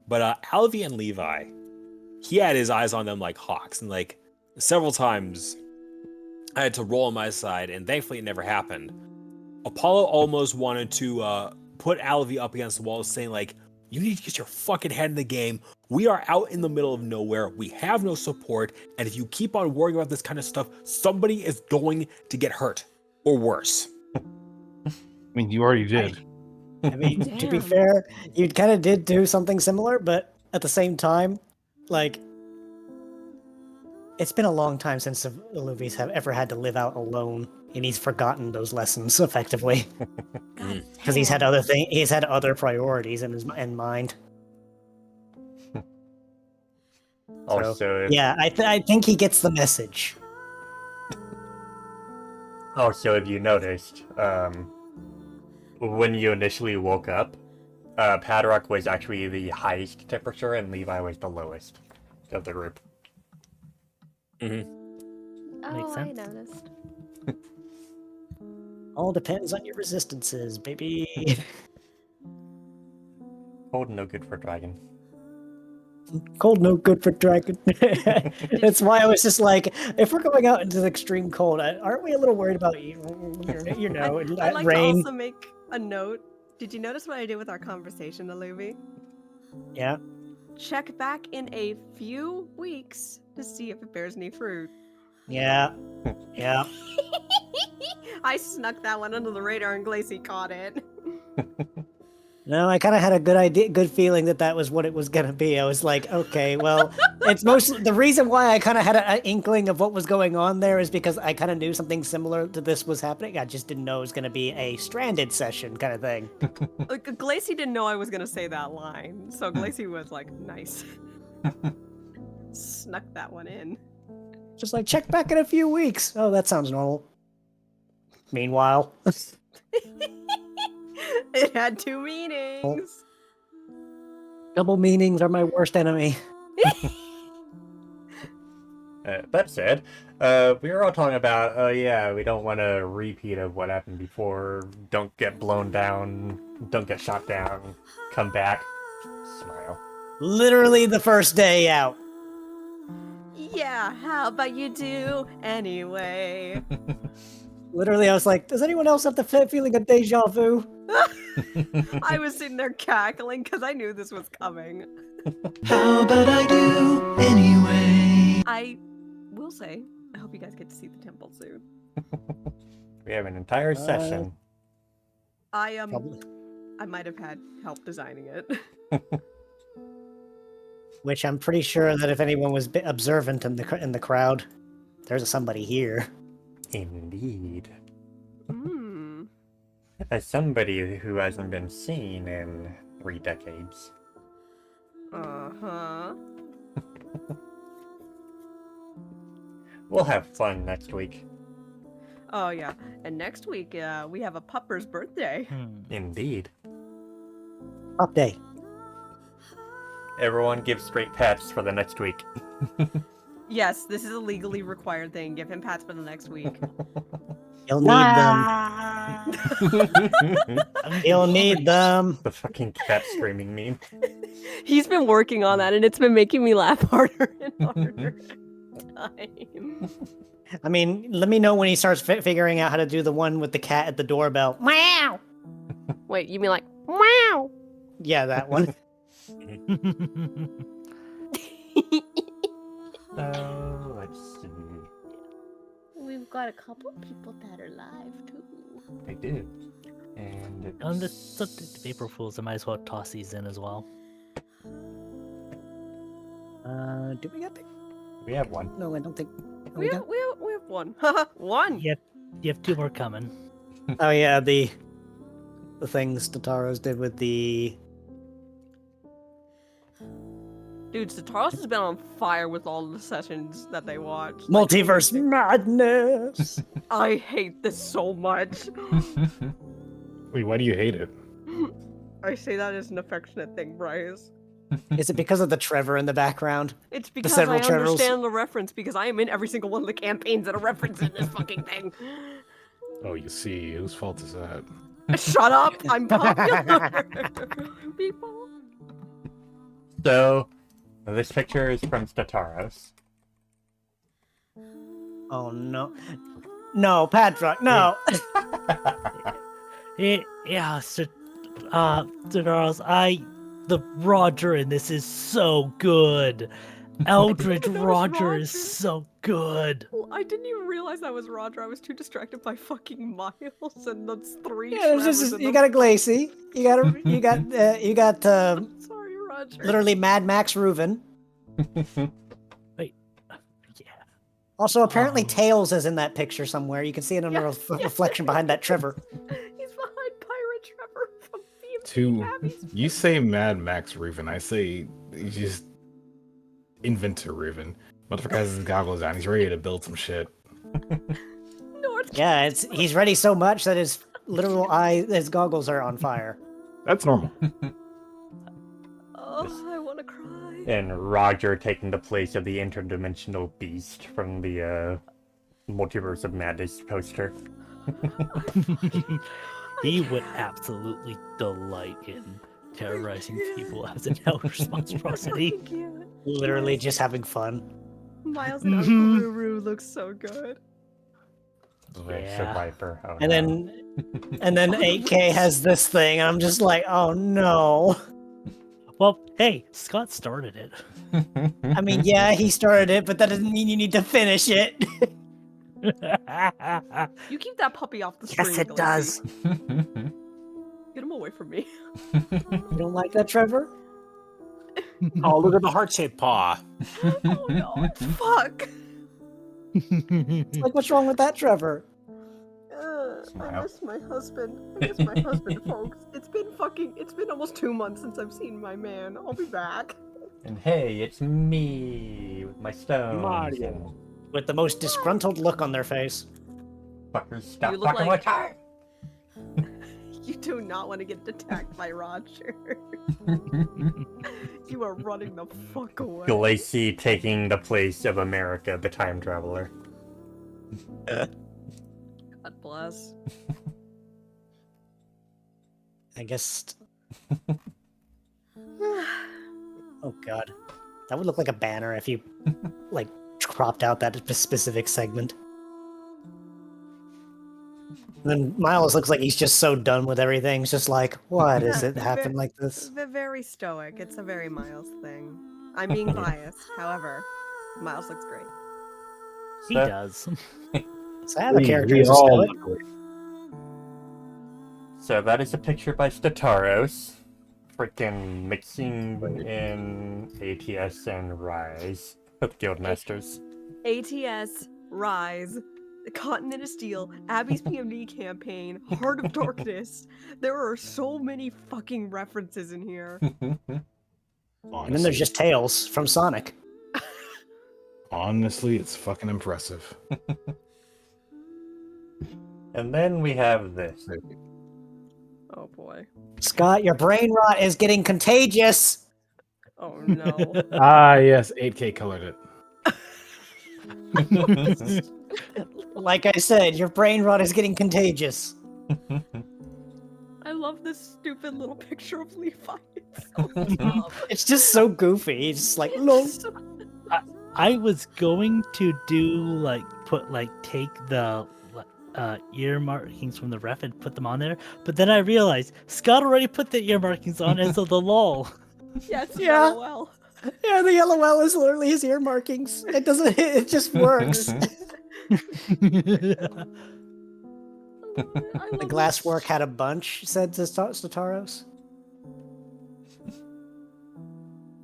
but Alvi and Levi, he had his eyes on them like hawks, and like several times I had to roll on my side, and thankfully it never happened. Apollo almost wanted to put Alvi up against the wall, saying like, you need to get your fucking head in the game. We are out in the middle of nowhere. We have no support. And if you keep on worrying about this kind of stuff, somebody is going to get hurt or worse. I mean, you already did. I mean, to be Damn. fair, you kind of did do something similar, but at the same time, like, it's been a long time since the Luvies have ever had to live out alone, and he's forgotten those lessons effectively because he's had other priorities in his mind. Also, Yeah, I think he gets the message. also, if you noticed, when you initially woke up, Padrock was actually the highest temperature and Levi was the lowest of the group. Oh, Makes I sense. noticed. All depends on your resistances, baby. Cold no good for dragon. Cold no good for dragon. That's why I was just like, if we're going out into the extreme cold, aren't we a little worried about you know, I'd like rain? to also make a note. Did you notice what I did with our conversation, Aluvi? Yeah. Check back in a few weeks to see if it bears any fruit. Yeah. Yeah. I snuck that one under the radar and Glacy caught it. No, I kind of had a good feeling that was what it was gonna be. I was like, okay, well, it's mostly the reason why I kind of had an inkling of what was going on there is because I kind of knew something similar to this was happening. I just didn't know it was gonna be a stranded session kind of thing. Like, Glacy didn't know I was gonna say that line, so Glacy was like, nice. Snuck that one in. Just like check back in a few weeks. Oh, that sounds normal. Meanwhile, It had two meanings. double meanings are my worst enemy. That said, we were all talking about, oh yeah, we don't want a repeat of what happened before. Don't get blown down. Don't get shot down. Come back. Smile. Literally the first day out. Yeah, how about you do anyway? Literally, I was like, does anyone else have the feeling of deja vu? I was sitting there cackling because I knew this was coming. How about I do anyway? I will say, I hope you guys get to see the temple soon. We have an entire session. I Probably. I might have had help designing it. Which I'm pretty sure that if anyone was observant in the crowd, there's somebody here. Indeed. Hmm. As somebody who hasn't been seen in 3 decades. Uh-huh. We'll have fun next week. Oh yeah. And next week, we have a pupper's birthday. Indeed. Up day. Everyone give straight pats for the next week. Yes, this is a legally required thing. Give him pats for the next week. You'll need them. You'll need them. The fucking cat screaming meme. He's been working on that, and it's been making me laugh harder and harder. Time. I mean, let me know when he starts figuring out how to do the one with the cat at the doorbell. Meow. Wait, you mean like wow? Yeah, that one. Let's see. We've got a couple people that are live too. I do. And On the subject of April Fools, I might as well toss these in as well. Do we got? we have one. No, I don't think. Oh, We we have, got? we have one. One. You have 2 more coming. Oh yeah, the things Tataros did with the. Dude, Sataros has been on fire with all the sessions that they watched. Multiverse madness. I hate this so much. Wait, why do you hate it? I say that as an affectionate thing, Bryce. Is it because of the Trevor in the background? It's because I several Trevors. understand the reference because I am in every single one of the campaigns that are referencing this fucking thing. Oh, you see, whose fault is that? Shut up! I'm popular. People. So, this picture is from Stataros. Oh no, no, Patrick, no. Yeah, Sir Charles, the Roger in this is so good. Eldritch That was Roger is Roger. so good. Well, I didn't even realize that was Roger. I was too distracted by fucking Miles and those 3 Yeah, it's Trevors just, in you the- got a Glacy. You got I'm sorry, Roger. literally Mad Max Reuven. Yeah. Also, apparently Oh. Tails is in that picture somewhere. You can see it in a Yes, yes, reflection behind that Trevor. He's behind Pirate Trevor from To Abby's you say Mad Max Reuven, I say you just inventor even. Motherfucker has his goggles on. He's ready to build some shit. North. Yeah, he's ready so much that his his goggles are on fire. That's normal. Oh, I want to cry. And Roger taking the place of the interdimensional beast from the Multiverse of Madness poster. He would absolutely delight in terrorizing people as an elder monstrosity. Literally just having fun. Miles and Uncle Ruru looks so good. With Yeah. Viper. Oh, And no. then 8K has this thing, and I'm just like, oh no. Well, hey, Scott started it. I mean, yeah, he started it, but that doesn't mean you need to finish it. You keep that puppy off the screen. Yes, it Galaxy. does. Get him away from me. You don't like that, Trevor? Oh, look at the heart-shaped paw. Oh no! Fuck. Like, what's wrong with that, Trevor? I Smile. miss my husband. I miss my husband, folks. It's been almost 2 months since I've seen my man. I'll be back. And hey, it's me with my stones. Mario. With the most disgruntled look on their face. Fuckers, stop You look fucking like- with time! You do not want to get attacked by Roger. You are running the fuck away. Glacy taking the place of America, the time traveler. God bless. I guess. Oh god, that would look like a banner if you, like, cropped out that specific segment. And then Miles looks like he's just so done with everything. He's just like, why does it happen like this? Very stoic. It's a very Miles thing. I'm being biased. However, Miles looks great. He So- does. So I have a character We who's all stoic. look away. So that is a picture by Stataros. Freaking mixing in ATS and Rise of Guildmasters. ATS, Rise, the Continent of Steel, Abby's PMD campaign, Heart of Darkness. There are so many fucking references in here. And then there's just Tails from Sonic. Honestly, it's fucking impressive. And then we have this. Oh boy. Scott, your brain rot is getting contagious. Oh no. Ah, yes, 8K colored it. Like I said, your brain rot is getting contagious. I love this stupid little picture of Levi. It's so dumb. It's just so goofy. It's just like, no. It's so- I was going to do take the ear markings from the ref and put them on there, but then I realized Scott already put the ear markings on as of the lol. Yeah, it's Yeah. well. Yeah, the yellow L is literally his ear markings. It doesn't. It just works. The glasswork had a bunch, said Stataros.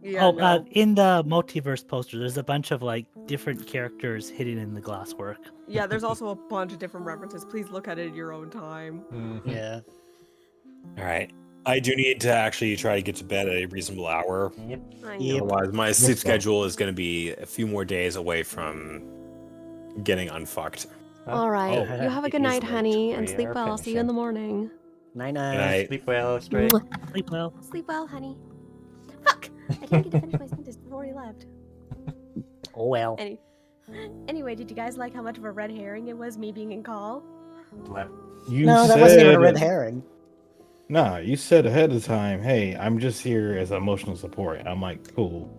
Yeah, no. In the multiverse poster, there's a bunch of different characters hidden in the glasswork. Yeah, there's also a bunch of different references. Please look at it at your own time. Yeah. All right. I do need to actually try to get to bed at a reasonable hour. Yep. I know. Yep. Otherwise, my sleep Yes, sir. schedule is going to be a few more days away from getting unfucked. All right. Oh, You have a it good is night, late. honey, and We sleep are well. I'll see you in the morning. Night Good night. night. Sleep well, straight. Mwah. Sleep well. Sleep well, honey. Fuck! I didn't get to finish my sentence before he left. Oh well. Anyway, did you guys like how much of a red herring it was me being in call? You No, that wasn't even a said- red herring. Nah, you said ahead of time, hey, I'm just here as emotional support. I'm like, cool.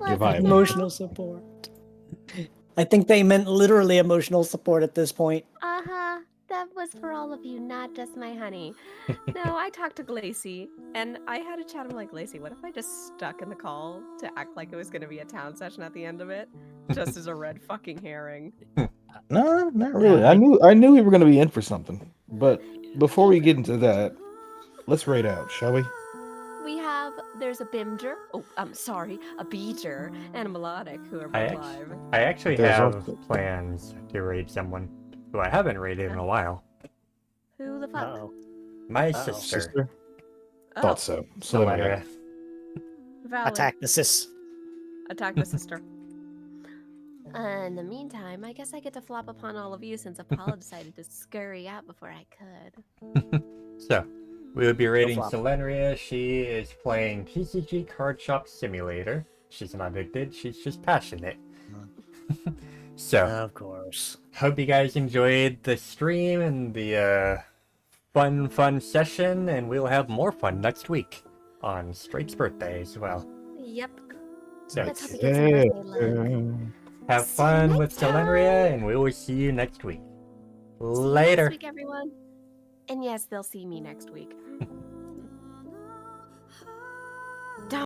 Was vibe. it now? Emotional support. I think they meant literally emotional support at this point. Uh-huh. That was for all of you, not just my honey. No, I talked to Glacy, and I had a chat. I'm like, Glacy, what if I just stuck in the call to act like it was going to be a town session at the end of it? Just as a red fucking herring. No, not really. I knew we were gonna be in for something. But before we get into that, let's raid out, shall we? There's a Bimger. Oh, I'm sorry, a Beeger. And a Melodic, who are I both act- live. I actually There's have also- plans to raid someone who I haven't raided in a while. Who the fuck? Uh-oh. My Uh-oh. sister. Oh, Thought so. So there we go. Zelena. Valid. Attack the sis. Attack the sister. In the meantime, I guess I get to flop upon all of you since Apollo decided to scurry out before I could. So, we will be rating flop. Selendria. She is playing TCG Card Shop Simulator. She's not addicted, she's just passionate. So, Of course. hope you guys enjoyed the stream and the fun session, and we'll have more fun next week on Straight's birthday as well. Yep. So, Let's hope he gets some birthday love. have See you fun with next time. Selendria, and we will see you next week. See you Later. next week, everyone. And yes, they'll see me next week.